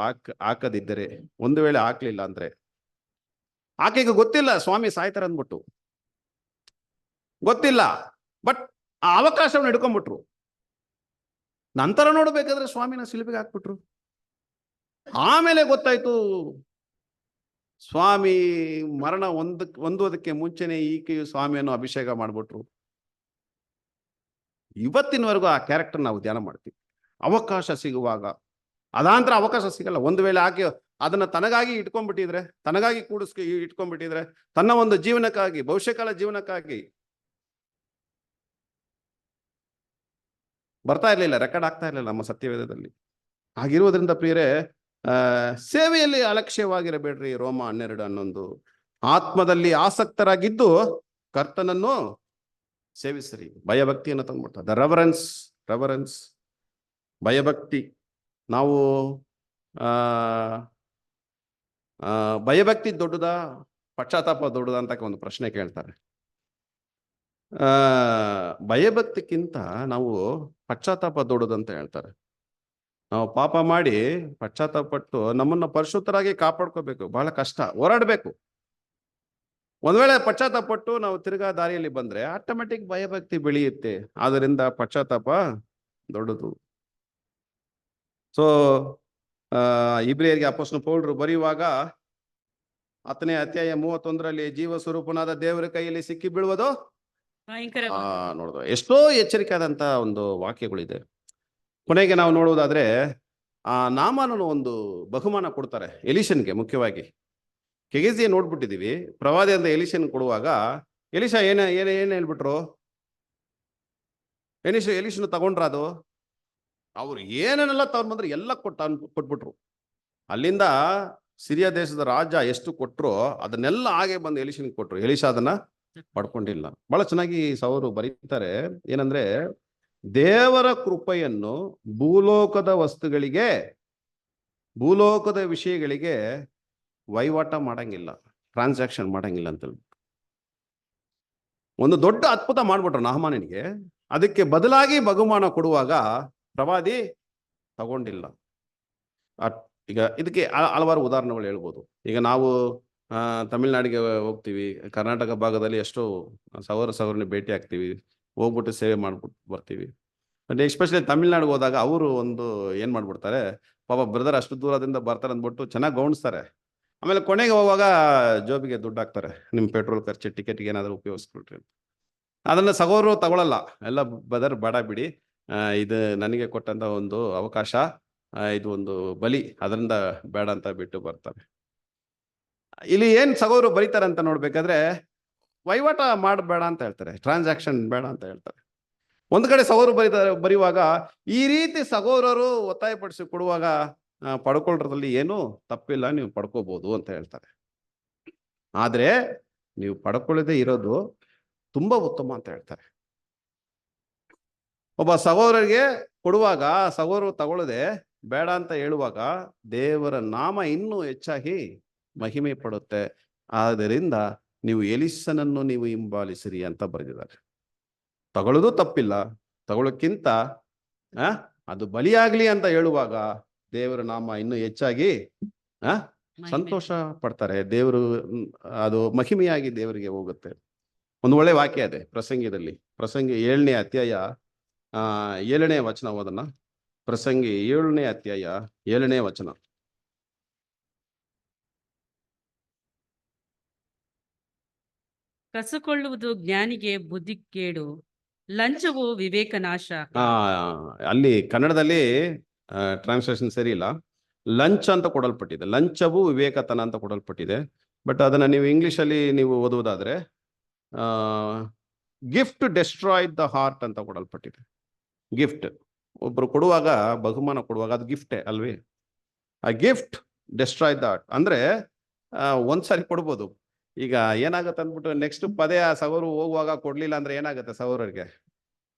ಹಾಕದಿದ್ದರೆ, ಒಂದು ವೇಳೆ ಹಾಕ್ಲಿಲ್ಲ ಅಂದ್ರೆ, ಆಕೆಗೆ ಗೊತ್ತಿಲ್ಲ ಸ್ವಾಮಿ ಸಾಯ್ತಾರೆ ಅಂದ್ಬಿಟ್ಟು, ಗೊತ್ತಿಲ್ಲ. ಬಟ್ ಆ ಅವಕಾಶವನ್ನು ಹಿಡ್ಕೊಂಡ್ಬಿಟ್ರು. ನಂತರ ನೋಡ್ಬೇಕಾದ್ರೆ ಸ್ವಾಮಿನ ಶಿಲುಬೆಗೆ ಹಾಕ್ಬಿಟ್ರು. ಆಮೇಲೆ ಗೊತ್ತಾಯ್ತು ಸ್ವಾಮಿ ಮರಣ ಹೊಂದುವುದಕ್ಕೆ ಮುಂಚೆನೆ ಈಕೆಯು ಸ್ವಾಮಿಯನ್ನು ಅಭಿಷೇಕ ಮಾಡ್ಬಿಟ್ರು. ಇವತ್ತಿನವರೆಗೂ ಆ ಕ್ಯಾರೆಕ್ಟರ್ ನಾವು ಧ್ಯಾನ ಮಾಡ್ತೀವಿ. ಅವಕಾಶ ಸಿಗುವಾಗ, ಅದಾಂತರ ಅವಕಾಶ ಸಿಗಲ್ಲ. ಒಂದು ವೇಳೆ ಆಕೆ ಅದನ್ನ ತನಗಾಗಿ ಇಟ್ಕೊಂಡ್ಬಿಟ್ಟಿದ್ರೆ, ತನಗಾಗಿ ಇಟ್ಕೊಂಡ್ಬಿಟ್ಟಿದ್ರೆ, ತನ್ನ ಒಂದು ಜೀವನಕ್ಕಾಗಿ, ಭವಿಷ್ಯಕಾಲ ಜೀವನಕ್ಕಾಗಿ ಬರ್ತಾ ಇರ್ಲಿಲ್ಲ, ರೆಕಾರ್ಡ್ ಆಗ್ತಾ ಇರ್ಲಿಲ್ಲ ನಮ್ಮ ಸತ್ಯವೇದದಲ್ಲಿ. ಹಾಗಿರುವುದರಿಂದ ಪ್ರಿಯರೇ, ಸೇವೆಯಲ್ಲಿ ಅಲಕ್ಷ್ಯವಾಗಿರಬೇಡ್ರಿ. ರೋಮ 12:11. ಆತ್ಮದಲ್ಲಿ ಆಸಕ್ತರಾಗಿದ್ದು ಕರ್ತನನ್ನು ಸೇವಿಸಿರಿ. ಭಯಭಕ್ತಿಯನ್ನು ತಂದ್ಬಿಡ್ತಾರೆ. The reverence ಭಯಭಕ್ತಿ. ನಾವು ಭಯಭಕ್ತಿ ದೊಡ್ಡದಾ, ಪಶ್ಚಾತ್ತಾಪ ದೊಡ್ಡದಾ ಅಂತ ಒಂದು ಪ್ರಶ್ನೆ ಕೇಳ್ತಾರೆ. ಭಯಭಕ್ತಿಗಿಂತ ನಾವು ಪಶ್ಚಾತ್ತಾಪ ದೊಡ್ಡದಂತ ಹೇಳ್ತಾರೆ. ನಾವು ಪಾಪ ಮಾಡಿ ಪಶ್ಚಾತ್ತಾಪ ಪಟ್ಟು ನಮ್ಮನ್ನ ಪರಿಶುದ್ಧರಾಗಿ ಕಾಪಾಡ್ಕೋಬೇಕು. ಬಹಳ ಕಷ್ಟ, ಹೋರಾಡ್ಬೇಕು. ಒಂದ್ ವೇಳೆ ಪಶ್ಚಾತ್ತಾಪ ಪಟ್ಟು ನಾವು ತಿರ್ಗಾ ದಾರಿಯಲ್ಲಿ ಬಂದ್ರೆ ಆಟೋಮೆಟಿಕ್ ಭಯಭಕ್ತಿ ಬೆಳೆಯುತ್ತೆ. ಆದ್ದರಿಂದ ಪಶ್ಚಾತ್ತಾಪ ದೊಡ್ಡದು. ಸೊ ಇಬ್ರಿಯರಿಗೆ ಅಪೊಸ್ತಲನಾದ ಪೌಲರು ಬರೆಯುವಾಗ 10ನೇ ಅಧ್ಯಾಯ 31ರಲ್ಲಿ ಜೀವ ಸ್ವರೂಪನಾದ ದೇವರ ಕೈಯಲ್ಲಿ ಸಿಕ್ಕಿ ಬೀಳುವುದು ಭಯಂಕರ. ನೋಡುದು ಎಷ್ಟೋ ಎಚ್ಚರಿಕೆ ಆದಂತ ಒಂದು ವಾಕ್ಯಗಳಿದೆ. ಕೊನೆಗೆ ನಾವು ನೋಡುವುದಾದ್ರೆ ಆ ನಾಮಾನನು ಒಂದು ಬಹುಮಾನ ಕೊಡ್ತಾರೆ ಎಲಿಷನ್ಗೆ. ಮುಖ್ಯವಾಗಿ ಕೆಗೆಜಿಯ ನೋಡ್ಬಿಟ್ಟಿದೀವಿ. ಪ್ರವಾದಿ ಅಂತ ಎಲಿಷನ್ ಕೊಡುವಾಗ ಎಲಿಷ ಏನ್ ಹೇಳ್ಬಿಟ್ರು? ಎಲಿಷನ್ ತಗೊಂಡ್ರ ಅದು ಅವ್ರು ಏನೇನೆಲ್ಲ ತಗೊಂಡ್ಬಂದ್ರೆ ಎಲ್ಲ ಕೊಟ್ಬಿಟ್ರು. ಅಲ್ಲಿಂದ ಸಿರಿಯಾ ದೇಶದ ರಾಜ ಎಷ್ಟು ಕೊಟ್ರು ಅದನ್ನೆಲ್ಲ ಹಾಗೆ ಬಂದು ಎಲಿಷನ್ಗೆ ಕೊಟ್ರು. ಎಲಿಷ ಅದನ್ನ ಪಡ್ಕೊಂಡಿಲ್ಲ. ಬಹಳ ಚೆನ್ನಾಗಿ ಸೌರು ಬರೀತಾರೆ. ಏನಂದ್ರೆ, ದೇವರ ಕೃಪೆಯನ್ನು ಭೂಲೋಕದ ವಸ್ತುಗಳಿಗೆ, ಭೂಲೋಕದ ವಿಷಯಗಳಿಗೆ ವಹಿವಾಟ ಮಾಡಂಗಿಲ್ಲ, ಟ್ರಾನ್ಸಾಕ್ಷನ್ ಮಾಡಂಗಿಲ್ಲ ಅಂತ ಒಂದು ದೊಡ್ಡ ಅದ್ಭುತ ಮಾಡ್ಬಿಟ್ರು ನಾಹಮಾನನಿಗೆ. ಅದಕ್ಕೆ ಬದಲಾಗಿ ಬಹುಮಾನ ಕೊಡುವಾಗ ಪ್ರವಾದಿ ತಗೊಂಡಿಲ್ಲ. ಈಗ ಇದಕ್ಕೆ ಹಲವಾರು ಉದಾಹರಣೆಗಳು ಹೇಳ್ಬೋದು. ಈಗ ನಾವು ತಮಿಳ್ನಾಡಿಗೆ ಹೋಗ್ತೀವಿ, ಕರ್ನಾಟಕ ಭಾಗದಲ್ಲಿ ಎಷ್ಟೋ ಸಹೋದರನ ಭೇಟಿ ಆಗ್ತೀವಿ, ಹೋಗ್ಬಿಟ್ಟು ಸೇವೆ ಮಾಡ್ಬಿಟ್ಟು ಬರ್ತೀವಿ. ಬಟ್ ಎಸ್ಪೆಷಲಿ ತಮಿಳ್ನಾಡಿಗೆ ಹೋದಾಗ ಅವರು ಒಂದು ಏನ್ ಮಾಡ್ಬಿಡ್ತಾರೆ, ಪಾಪ ಬ್ರದರ್ ಅಷ್ಟು ದೂರದಿಂದ ಬರ್ತಾರೆ ಅಂದ್ಬಿಟ್ಟು ಚೆನ್ನಾಗಿ ಗೌಣಿಸ್ತಾರೆ. ಆಮೇಲೆ ಕೊನೆಗೆ ಹೋಗುವಾಗ ಜೋಬಿಗೆ ದುಡ್ಡು ಹಾಕ್ತಾರೆ, ನಿಮ್ಮ ಪೆಟ್ರೋಲ್ ಖರ್ಚು, ಟಿಕೆಟ್ಗೆ ಏನಾದರೂ ಉಪಯೋಗಿಸ್ಕೊಳ್ರಿ ಅಂತ. ಅದನ್ನ ಸಹೋದರರು ತಗೊಳಲ್ಲ. ಎಲ್ಲ ಬ್ರದರ್ ಬೇಡ ಬಿಡಿ, ಇದು ನನಗೆ ಕೊಟ್ಟಂತ ಒಂದು ಅವಕಾಶ, ಇದು ಒಂದು ಬಲಿ, ಅದರಿಂದ ಬೇಡ ಅಂತ ಬಿಟ್ಟು ಬರ್ತಾರೆ. ಇಲ್ಲಿ ಏನ್ ಸಹೋದರರು ಬರೀತಾರೆ ಅಂತ ನೋಡ್ಬೇಕಾದ್ರೆ, ವಹಿವಾಟ ಮಾಡಬೇಡ ಅಂತ ಹೇಳ್ತಾರೆ, ಟ್ರಾನ್ಸಾಕ್ಷನ್ ಬೇಡ ಅಂತ ಹೇಳ್ತಾರೆ. ಒಂದ್ ಕಡೆ ಸಹೋದರರು ಬರೆಯುವಾಗ ಈ ರೀತಿ ಸಹೋದರರು ಒತ್ತಾಯಪಡಿಸಿ ಕೊಡುವಾಗ ಪಡ್ಕೊಳ್ಳೋದ್ರಲ್ಲಿ ಏನು ತಪ್ಪಿಲ್ಲ, ನೀವು ಪಡ್ಕೋಬಹುದು ಅಂತ ಹೇಳ್ತಾರೆ. ಆದ್ರೆ ನೀವು ಪಡ್ಕೊಳ್ಳದೆ ಇರೋದು ತುಂಬಾ ಉತ್ತಮ ಅಂತ ಹೇಳ್ತಾರೆ. ಒಬ್ಬ ಸಹೋದರರಿಗೆ ಕೊಡುವಾಗ ಸಹೋದರರು ತಗೊಳ್ಳದೆ ಬೇಡ ಅಂತ ಹೇಳುವಾಗ ದೇವರ ನಾಮ ಇನ್ನೂ ಹೆಚ್ಚಾಗಿ ಮಹಿಮೆ ಪಡುತ್ತೆ. ಆದ್ದರಿಂದ ನೀವು ಎಲಿಸನನ್ನು ನೀವು ಹಿಂಬಾಲಿಸಿರಿ ಅಂತ ಬರೆದಿದ್ದಾರೆ. ತಗೊಳ್ಳೋದು ತಪ್ಪಿಲ್ಲ, ತಗೊಳ್ಳೋಕ್ಕಿಂತ ಅದು ಬಲಿಯಾಗ್ಲಿ ಅಂತ ಹೇಳುವಾಗ ದೇವರ ನಾಮ ಇನ್ನೂ ಹೆಚ್ಚಾಗಿ ಸಂತೋಷ ಪಡ್ತಾರೆ. ದೇವರು ಅದು ಮಹಿಮೆಯಾಗಿ ದೇವರಿಗೆ ಹೋಗುತ್ತೆ. ಒಂದು ಒಳ್ಳೆ ವಾಕ್ಯ ಇದೆ ಪ್ರಸಂಗಿಯಲ್ಲಿ. ಪ್ರಸಂಗಿ 7ನೇ ಅಧ್ಯಾಯ 7ನೇ ವಚನ ಓದೋಣ. ಪ್ರಸಂಗಿ 7ನೇ ಅಧ್ಯಾಯ 7ನೇ ವಚನ. ಕಸುಕೊಳ್ಳುವುದು ಜ್ಞಾನಿಗೆ ಬುದ್ಧಿಗೇಡು, ಲಂಚವು ವಿವೇಕ ನಾಶ. ಅಲ್ಲಿ ಕನ್ನಡದಲ್ಲಿ ಟ್ರಾನ್ಸ್ಲೇಷನ್ ಸರಿ ಇಲ್ಲ, ಲಂಚ ಅಂತ ಕೊಡಲ್ಪಟ್ಟಿದೆ. ಲಂಚವು ವಿವೇಕತನ ಅಂತ ಕೊಡಲ್ಪಟ್ಟಿದೆ. ಬಟ್ ಅದನ್ನ ನೀವು ಇಂಗ್ಲಿಷಲ್ಲಿ ನೀವು ಓದುವುದಾದ್ರೆ ಗಿಫ್ಟ್ ಡೆಸ್ಟ್ರಾಯ್ಡ್ ದ ಹಾರ್ಟ್ ಅಂತ ಕೊಡಲ್ಪಟ್ಟಿದೆ. ಗಿಫ್ಟ್ ಒಬ್ರು ಕೊಡುವಾಗ, ಬಹುಮಾನ ಕೊಡುವಾಗ ಅದು ಗಿಫ್ಟೇ ಅಲ್ವೇ? ಆ ಗಿಫ್ಟ್ ಡೆಸ್ಟ್ರಾಯ್ ದ ಹಾರ್ಟ್ ಅಂದ್ರೆ ಒಂದ್ಸಾರಿ ಕೊಡ್ಬೋದು. ಈಗ ಏನಾಗುತ್ತೆ ಅಂದ್ಬಿಟ್ಟು ನೆಕ್ಸ್ಟ್ ಪದೇ ಆ ಸಹೋರು ಹೋಗುವಾಗ ಕೊಡ್ಲಿಲ್ಲ ಅಂದ್ರೆ ಏನಾಗುತ್ತೆ? ಸಹೋದರರಿಗೆ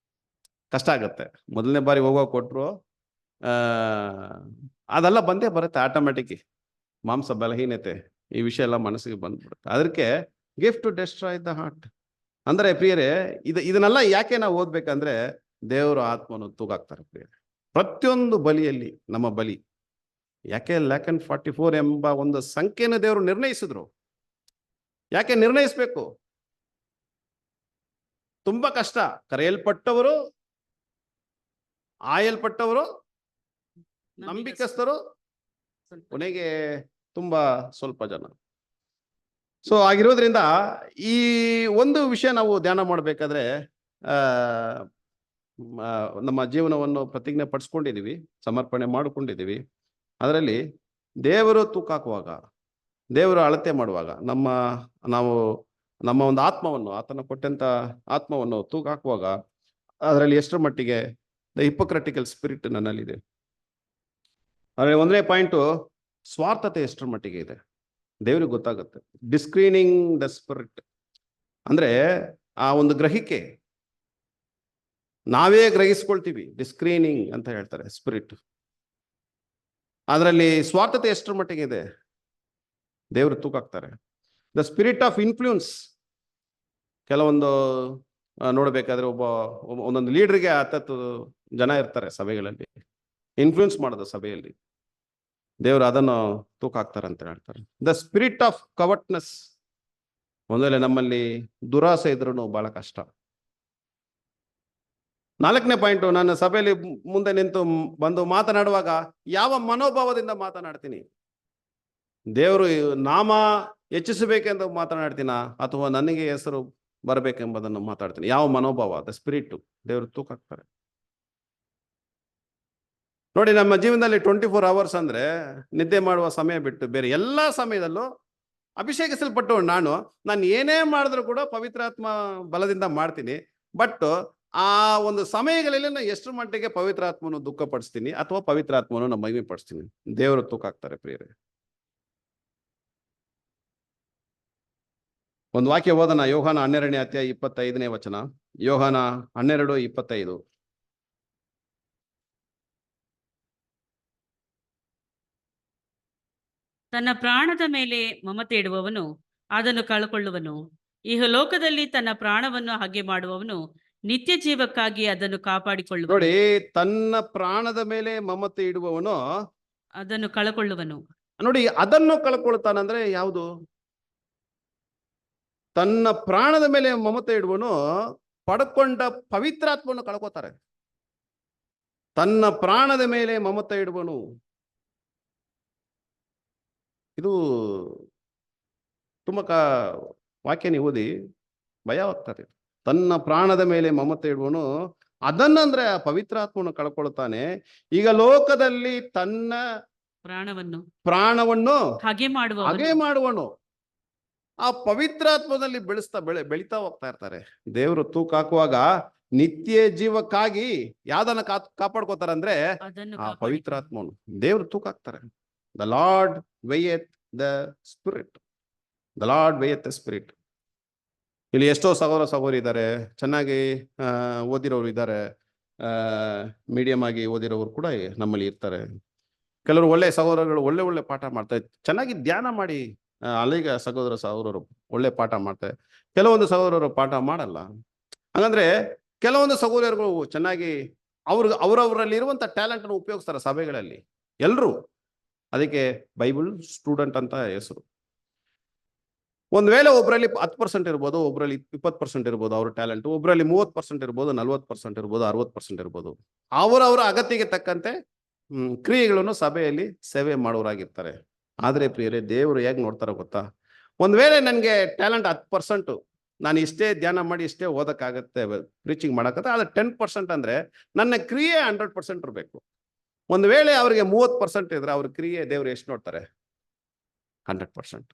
ಕಷ್ಟ ಆಗುತ್ತೆ. ಮೊದಲನೇ ಬಾರಿ ಹೋಗುವಾಗ ಕೊಟ್ರು ಅದೆಲ್ಲ ಬಂದೇ ಬರುತ್ತೆ ಆಟೋಮೆಟಿಕ್. ಮಾಂಸ ಬಲಹೀನತೆ ಈ ವಿಷಯ ಎಲ್ಲ ಮನಸ್ಸಿಗೆ ಬಂದ್ಬಿಡುತ್ತೆ. ಅದಕ್ಕೆ ಗಿಫ್ಟ್ ಡೆಸ್ಟ್ರಾಯ್ ದ ಹಾರ್ಟ್. ಅಂದ್ರೆ ಪ್ರಿಯರೇ, ಇದನ್ನೆಲ್ಲ ಯಾಕೆ ನಾವು ಓದ್ಬೇಕಂದ್ರೆ ದೇವರು ಆತ್ಮನು ತೂಗಾಕ್ತಾರೆ ಪ್ರಿಯರೇ. ಪ್ರತಿಯೊಂದು ಬಲಿಯಲ್ಲಿ ನಮ್ಮ ಬಲಿ ಯಾಕೆ 1144 ಎಂಬ ಒಂದು ಸಂಖ್ಯೆಯನ್ನು ದೇವರು ನಿರ್ಣಯಿಸಿದ್ರು. ಯಾಕೆ ನಿರ್ಣಯಿಸ್ಬೇಕು? ತುಂಬಾ ಕಷ್ಟ. ಕರೆಯಲ್ಪಟ್ಟವರು, ಆಯಲ್ಪಟ್ಟವರು, ನಂಬಿಕಸ್ಥರು, ಸ್ವಲ್ಪ ಕೊನೆಗೆ ತುಂಬಾ ಸ್ವಲ್ಪ ಜನ. ಸೊ ಆಗಿರೋದ್ರಿಂದ ಈ ಒಂದು ವಿಷಯ ನಾವು ಧ್ಯಾನ ಮಾಡಬೇಕಾದ್ರೆ ಆ ನಮ್ಮ ಜೀವನವನ್ನು ಪ್ರತಿಜ್ಞೆ ಪಡಿಸ್ಕೊಂಡಿದೀವಿ, ಸಮರ್ಪಣೆ ಮಾಡಿಕೊಂಡಿದ್ದೀವಿ. ಅದರಲ್ಲಿ ದೇವರು ತೂಕಾಕುವಾಗ, ದೇವರು ಅಳತೆ ಮಾಡುವಾಗ ನಾವು ನಮ್ಮ ಒಂದು ಆತ್ಮವನ್ನು, ಆತನ ಕೊಟ್ಟಂತ ಆತ್ಮವನ್ನು ತೂಕಾಕುವಾಗ ಅದರಲ್ಲಿ ಎಷ್ಟರ ಮಟ್ಟಿಗೆ ದ ಹಿಪೋಕ್ರಟಿಕಲ್ ಸ್ಪಿರಿಟ್ ನನ್ನಲ್ಲಿದೆ. ಅದರಲ್ಲಿ ಒಂದನೇ ಪಾಯಿಂಟು, ಸ್ವಾರ್ಥತೆ ಎಷ್ಟರ ಮಟ್ಟಿಗೆ ಇದೆ ದೇವ್ರಿಗೆ ಗೊತ್ತಾಗುತ್ತೆ. ಡಿಸ್ಕ್ರೀನಿಂಗ್ ದ ಸ್ಪಿರಿಟ್ ಅಂದ್ರೆ ಆ ಒಂದು ಗ್ರಹಿಕೆ ನಾವೇ ಗ್ರಹಿಸ್ಕೊಳ್ತೀವಿ, ಡಿಸ್ಕ್ರೀನಿಂಗ್ ಅಂತ ಹೇಳ್ತಾರೆ ಸ್ಪಿರಿಟ್. ಅದರಲ್ಲಿ ಸ್ವಾರ್ಥತೆ ಎಷ್ಟರ ಮಟ್ಟಿಗೆ ಇದೆ ದೇವರು ತೂಕಾಕ್ತಾರೆ. ದ ಸ್ಪಿರಿಟ್ ಆಫ್ ಇನ್ಫ್ಲೂಯೆನ್ಸ್, ಕೆಲವೊಂದು ನೋಡ್ಬೇಕಾದ್ರೆ ಒಂದೊಂದು ಲೀಡರ್ಗೆ 10 ಜನ ಇರ್ತಾರೆ ಸಭೆಗಳಲ್ಲಿ, ಇನ್ಫ್ಲೂಯೆನ್ಸ್ ಮಾಡೋದು ಸಭೆಯಲ್ಲಿ, ದೇವರು ಅದನ್ನು ತೂಕಾಕ್ತಾರೆ ಅಂತ ಹೇಳ್ತಾರೆ. ದ ಸ್ಪಿರಿಟ್ ಆಫ್ ಕವಟ್ನೆಸ್, ಒಂದು ವೇಳೆ ನಮ್ಮಲ್ಲಿ ದುರಾಸೆ ಇದ್ರೂ ಬಹಳ ಕಷ್ಟ. 4ನೇ ಪಾಯಿಂಟು, ನನ್ನ ಸಭೆಯಲ್ಲಿ ಮುಂದೆ ನಿಂತು ಬಂದು ಮಾತನಾಡುವಾಗ ಯಾವ ಮನೋಭಾವದಿಂದ ಮಾತನಾಡ್ತೀನಿ? ದೇವರು ನಾಮ ಹೆಚ್ಚಿಸಬೇಕೆಂದು ಮಾತನಾಡ್ತೀನ, ಅಥವಾ ನನಗೆ ಹೆಸರು ಬರಬೇಕೆಂಬುದನ್ನು ಮಾತಾಡ್ತೀನಿ? ಯಾವ ಮನೋಭಾವ? ದ ಸ್ಪಿರಿಟ್ ದೇವರು ತೂಕಾಕ್ತಾರೆ. ನೋಡಿ, ನಮ್ಮ ಜೀವನದಲ್ಲಿ 24 ಅವರ್ಸ್ ಅಂದ್ರೆ ನಿದ್ದೆ ಮಾಡುವ ಸಮಯ ಬಿಟ್ಟು ಬೇರೆ ಎಲ್ಲಾ ಸಮಯದಲ್ಲೂ ಅಭಿಷೇಕಿಸಲ್ಪಟ್ಟು ನಾನು ಏನೇ ಮಾಡಿದ್ರು ಕೂಡ ಪವಿತ್ರಾತ್ಮ ಬಲದಿಂದ ಮಾಡ್ತೀನಿ. ಬಟ್ ಆ ಒಂದು ಸಮಯಗಳಲ್ಲಿ ನಾನು ಎಷ್ಟು ಮಟ್ಟಿಗೆ ಪವಿತ್ರಾತ್ಮನು ದುಃಖಪಡಿಸ್ತೀನಿ ಅಥವಾ ಪವಿತ್ರಾತ್ಮನು ಮಹಿಮೆ ಪಡಿಸ್ತೀನಿ? ದೇವರು ತೂಕಾಕ್ತಾರೆ ಪ್ರಿಯರೇ. ಒಂದು ವಾಕ್ಯ ಓದನ, ಯೋಹಾನ 12ನೇ ಅಧ್ಯಾಯ 25ನೇ ವಚನ. ಯೋಹಾನ 12:25. ತನ್ನ ಪ್ರಾಣದ ಮೇಲೆ ಮಮತೆ ಇಡುವವನು ಅದನ್ನು ಕಳಕೊಳ್ಳುವನು. ಲೋಕದಲ್ಲಿ ತನ್ನ ಪ್ರಾಣವನ್ನು ಹಾಗೆ ಮಾಡುವವನು ನಿತ್ಯ ಜೀವಕ್ಕಾಗಿ ಅದನ್ನು ಕಾಪಾಡಿಕೊಳ್ಳುವನು. ನೋಡಿ, ತನ್ನ ಪ್ರಾಣದ ಮೇಲೆ ಮಮತೆ ಇಡುವವನು ಅದನ್ನು ಕಳಕೊಳ್ಳುವನು. ನೋಡಿ, ಅದನ್ನು ಕಳ್ಕೊಳ್ತಾನಂದ್ರೆ ಯಾವುದು? ತನ್ನ ಪ್ರಾಣದ ಮೇಲೆ ಮಮತೆ ಇಡುವನು ಪಡ್ಕೊಂಡ ಪವಿತ್ರಾತ್ಮವನ್ನು ಕಳ್ಕೋತಾರೆ. ತನ್ನ ಪ್ರಾಣದ ಮೇಲೆ ಮಮತೆ ಇಡುವನು, ಇದು ತುಂಬಾ ವಾಕ್ಯ ನೀವು ಓದಿ ಭಯ ಆಗ್ತದೆ. ತನ್ನ ಪ್ರಾಣದ ಮೇಲೆ ಮಮತೆ ಇಡುವನು ಅದನ್ನಂದ್ರೆ ಆ ಪವಿತ್ರಾತ್ಮವನ್ನು ಕಳ್ಕೊಳ್ತಾನೆ. ಈಗ ಲೋಕದಲ್ಲಿ ತನ್ನ ಪ್ರಾಣವನ್ನು ಹಾಗೆ ಮಾಡುವನು ಆ ಪವಿತ್ರಾತ್ಮದಲ್ಲಿ ಬೆಳಿತಾ ಹೋಗ್ತಾ ಇರ್ತಾರೆ. ದೇವರು ತೂಕಾಕುವಾಗ ನಿತ್ಯ ಜೀವಕ್ಕಾಗಿ ಯಾವ್ದನ್ನ ಕಾಪಾಡ್ಕೋತಾರಂದ್ರೆ ಆ ಪವಿತ್ರಾತ್ಮನು ದೇವರು ತೂಕಾಕ್ತಾರೆ. The Lord weigheth the spirit, the Lord weigheth the spirit. ಇಲ್ಲಿ ಎಷ್ಟೋ ಸಹೋದರ ಸಹೋದರಿ ಇದ್ದಾರೆ, ಚೆನ್ನಾಗಿ ಓದಿರೋರು ಇದ್ದಾರೆ, ಮೀಡಿಯಂ ಆಗಿ ಓದಿರೋರು ಕೂಡ ನಮ್ಮಲ್ಲಿ ಇರ್ತಾರೆ. ಕೆಲವರು ಒಳ್ಳೆ ಸಹೋದರಗಳು ಒಳ್ಳೆ ಪಾಠ ಮಾಡ್ತಾರೆ, ಚೆನ್ನಾಗಿ ಧ್ಯಾನ ಮಾಡಿ ಅಲ್ಲಿಗ ಸಹೋದರರು ಒಳ್ಳೆ ಪಾಠ ಮಾಡ್ತಾರೆ. ಕೆಲವೊಂದು ಸಹೋದರರು ಪಾಠ ಮಾಡಲ್ಲ. ಹಂಗಂದ್ರೆ ಕೆಲವೊಂದು ಸಹೋದರರು ಚೆನ್ನಾಗಿ ಅವರವರಲ್ಲಿ ಇರುವಂತ ಟ್ಯಾಲೆಂಟ್ ಅನ್ನು ಉಪಯೋಗಿಸ್ತಾರೆ ಸಭೆಗಳಲ್ಲಿ ಎಲ್ರು. ಅದಕ್ಕೆ ಬೈಬಲ್ ಸ್ಟೂಡೆಂಟ್ ಅಂತ ಹೆಸರು. ಒಂದ್ ವೇಳೆ ಒಬ್ಬರಲ್ಲಿ 10% ಇರ್ಬೋದು, ಒಬ್ಬರಲ್ಲಿ 20% ಇರ್ಬೋದು ಅವ್ರ ಟ್ಯಾಲೆಂಟ್, ಒಬ್ಬರಲ್ಲಿ 30% ಇರ್ಬೋದು, 40% ಇರ್ಬೋದು, 60% ಇರ್ಬೋದು. ಅವರವರ ಅಗತ್ಯಕ್ಕೆ ತಕ್ಕಂತೆ ಕ್ರಿಯೆಗಳನ್ನು ಸಭೆಯಲ್ಲಿ ಸೇವೆ ಮಾಡೋರಾಗಿರ್ತಾರೆ. ಆದ್ರೆ ಪ್ರಿಯರೇ, ದೇವರು ಹೇಗೆ ನೋಡ್ತಾರೋ ಗೊತ್ತಾ? ಒಂದ್ ವೇಳೆ ನನ್ಗೆ ಟ್ಯಾಲೆಂಟ್ 10%, ನಾನು ಇಷ್ಟೇ ಧ್ಯಾನ ಮಾಡಿ ಇಷ್ಟೇ ಓದಕ್ಕಾಗತ್ತೆ, ಪ್ರೀಚಿಂಗ್ ಮಾಡಕತ್ತೆ, ಆದ್ರೆ 10% ಅಂದ್ರೆ ನನ್ನ ಕ್ರಿಯೆ 100% ಇರಬೇಕು. ಒಂದ್ ವೇಳೆ ಅವ್ರಿಗೆ 30% ಇದ್ರೆ ಅವ್ರ ಕ್ರಿಯೆ ದೇವ್ರು ಎಷ್ಟು ನೋಡ್ತಾರೆ? 100%.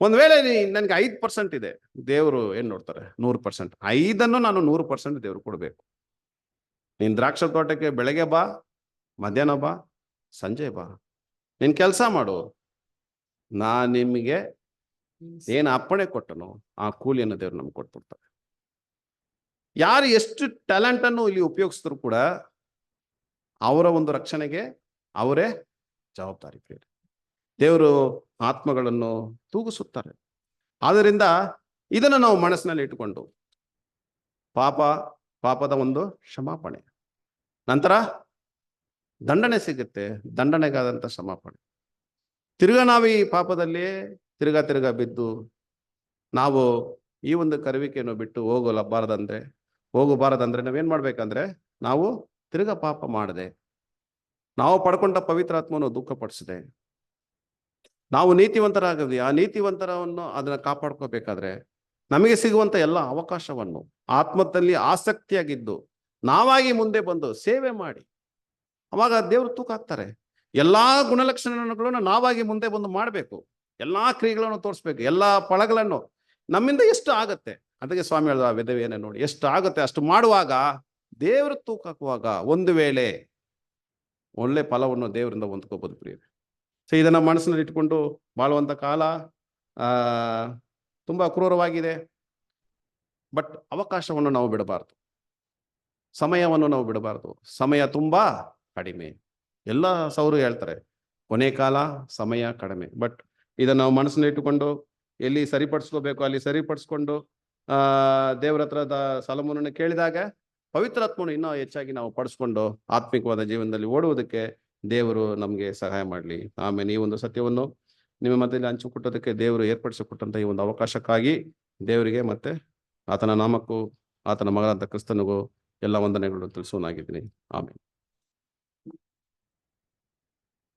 ಒಂದ್ ವೇಳೆ ನನ್ಗೆ 5% ಇದೆ, ದೇವರು ಏನ್ ನೋಡ್ತಾರೆ? 100%. 5ಅನ್ನು ನಾನು 100% ದೇವ್ರು ಕೊಡ್ಬೇಕು. ನೀನ್ ದ್ರಾಕ್ಷ ತೋಟಕ್ಕೆ ಬೆಳಗ್ಗೆ ಬಾ, ಮಧ್ಯಾಹ್ನ ಬಾ, ಸಂಜೆ ಬಾ, ನೀನ್ ಕೆಲಸ ಮಾಡು, ನಾನ್ ನಿಮಗೆ ಏನ್ ಅಪ್ಪಣೆ ಕೊಟ್ಟನು ಆ ಕೂಲಿಯನ್ನು ದೇವ್ರು ನಮ್ಗೆ ಕೊಟ್ಬಿಡ್ತಾರೆ. ಯಾರು ಎಷ್ಟು ಟ್ಯಾಲೆಂಟ್ ಅನ್ನು ಇಲ್ಲಿ ಉಪಯೋಗಿಸಿದ್ರು ಕೂಡ ಅವರ ಒಂದು ರಕ್ಷಣೆಗೆ ಅವರೇ ಜವಾಬ್ದಾರಿ. ದೇವರು ಆತ್ಮಗಳನ್ನು ತೂಗಿಸುತ್ತಾರೆ. ಆದ್ದರಿಂದ ಇದನ್ನು ನಾವು ಮನಸ್ಸಿನಲ್ಲಿ ಇಟ್ಟುಕೊಂಡು ಪಾಪದ ಒಂದು ಕ್ಷಮಾಪಣೆ. ನಂತರ ದಂಡನೆ ಸಿಗುತ್ತೆ, ದಂಡನೆಗಾದಂಥ ಕ್ಷಮಾಪಣೆ. ತಿರ್ಗಾ ನಾವು ಈ ಪಾಪದಲ್ಲಿ ತಿರ್ಗಾ ಬಿದ್ದು ನಾವು ಈ ಒಂದು ಕರುವಿಕೆಯನ್ನು ಬಿಟ್ಟು ಹೋಗಬಾರದಂದ್ರೆ ನಾವೇನ್ ಮಾಡ್ಬೇಕಂದ್ರೆ, ನಾವು ತಿರ್ಗಾ ಪಾಪ ಮಾಡದೆ, ನಾವು ಪಡ್ಕೊಂಡ ಪವಿತ್ರಾತ್ಮವನ್ನು ದುಃಖಪಡಿಸದೆ, ನಾವು ನೀತಿವಂತರಾಗದೆ, ಆ ನೀತಿವಂತರವನ್ನು ಅದನ್ನ ಕಾಪಾಡ್ಕೋಬೇಕಾದ್ರೆ ನಮಗೆ ಸಿಗುವಂತ ಎಲ್ಲ ಅವಕಾಶವನ್ನು ಆತ್ಮದಲ್ಲಿ ಆಸಕ್ತಿಯಾಗಿದ್ದು ನಾವಾಗಿ ಮುಂದೆ ಬಂದು ಸೇವೆ ಮಾಡಿ, ಅವಾಗ ದೇವರು ತೂಕ ಹಾಕ್ತಾರೆ. ಎಲ್ಲಾ ಗುಣಲಕ್ಷಣಗಳನ್ನು ನಾವಾಗಿ ಮುಂದೆ ಬಂದು ಮಾಡಬೇಕು, ಎಲ್ಲಾ ಕ್ರಿಯೆಗಳನ್ನು ತೋರಿಸ್ಬೇಕು, ಎಲ್ಲಾ ಫಲಗಳನ್ನು ನಮ್ಮಿಂದ ಎಷ್ಟು ಆಗತ್ತೆ. ಅದಕ್ಕೆ ಸ್ವಾಮಿ ಹೇಳಿದ ವಿಧವೆಯನ್ನೇ ನೋಡಿ, ಎಷ್ಟು ಆಗುತ್ತೆ ಅಷ್ಟು ಮಾಡುವಾಗ ದೇವರು ತೂಕ ಹಾಕುವಾಗ ಒಂದು ವೇಳೆ ಒಳ್ಳೆ ಫಲವನ್ನು ದೇವರಿಂದ ಹೊಂದ್ಕೋಬಹುದು ಪ್ರಿಯರೇ. ಸೊ ಇದನ್ನ ಮನಸ್ಸಿನಲ್ಲಿ ಇಟ್ಕೊಂಡು ಬಾಳುವಂತ ಕಾಲ ತುಂಬಾ ಕ್ರೂರವಾಗಿದೆ. ಬಟ್ ಅವಕಾಶವನ್ನು ನಾವು ಬಿಡಬಾರ್ದು, ಸಮಯವನ್ನು ನಾವು ಬಿಡಬಾರ್ದು. ಸಮಯ ತುಂಬಾ ಕಡಿಮೆ. ಎಲ್ಲ ಸೌರು ಹೇಳ್ತಾರೆ ಕೊನೆ ಕಾಲ, ಸಮಯ ಕಡಿಮೆ. ಬಟ್ ಇದನ್ನ ನಾವು ಮನಸ್ಸಿನಲ್ಲಿ ಇಟ್ಟುಕೊಂಡು ಎಲ್ಲಿ ಸರಿಪಡಿಸ್ಕೋಬೇಕು ಅಲ್ಲಿ ಸರಿಪಡಿಸ್ಕೊಂಡು ದೇವರ ಹತ್ರದ ಸಲಮನನ್ನು ಕೇಳಿದಾಗ ಪವಿತ್ರಾತ್ಮನು ಇನ್ನೂ ಹೆಚ್ಚಾಗಿ ನಾವು ಪಡಿಸ್ಕೊಂಡು ಆತ್ಮಿಕವಾದ ಜೀವನದಲ್ಲಿ ಓಡುವುದಕ್ಕೆ ದೇವರು ನಮಗೆ ಸಹಾಯ ಮಾಡಲಿ. ಆಮೇಲೆ ಈ ಒಂದು ಸತ್ಯವನ್ನು ನಿಮ್ಮ ಮಧ್ಯದಲ್ಲಿ ಹಂಚಿಕೊಟ್ಟೋದಕ್ಕೆ ದೇವರು ಏರ್ಪಡಿಸಿಕೊಟ್ಟಂತ ಈ ಒಂದು ಅವಕಾಶಕ್ಕಾಗಿ ದೇವರಿಗೆ ಮತ್ತೆ ಆತನ ನಾಮಕ್ಕೂ ಆತನ ಮಗನಾದ ಕ್ರಿಸ್ತನಿಗೂ ಎಲ್ಲ ವಂದನೆಗಳು ತಿಳಿಸೋನಾಗಿದ್ದೀನಿ. ಆಮೇಲೆ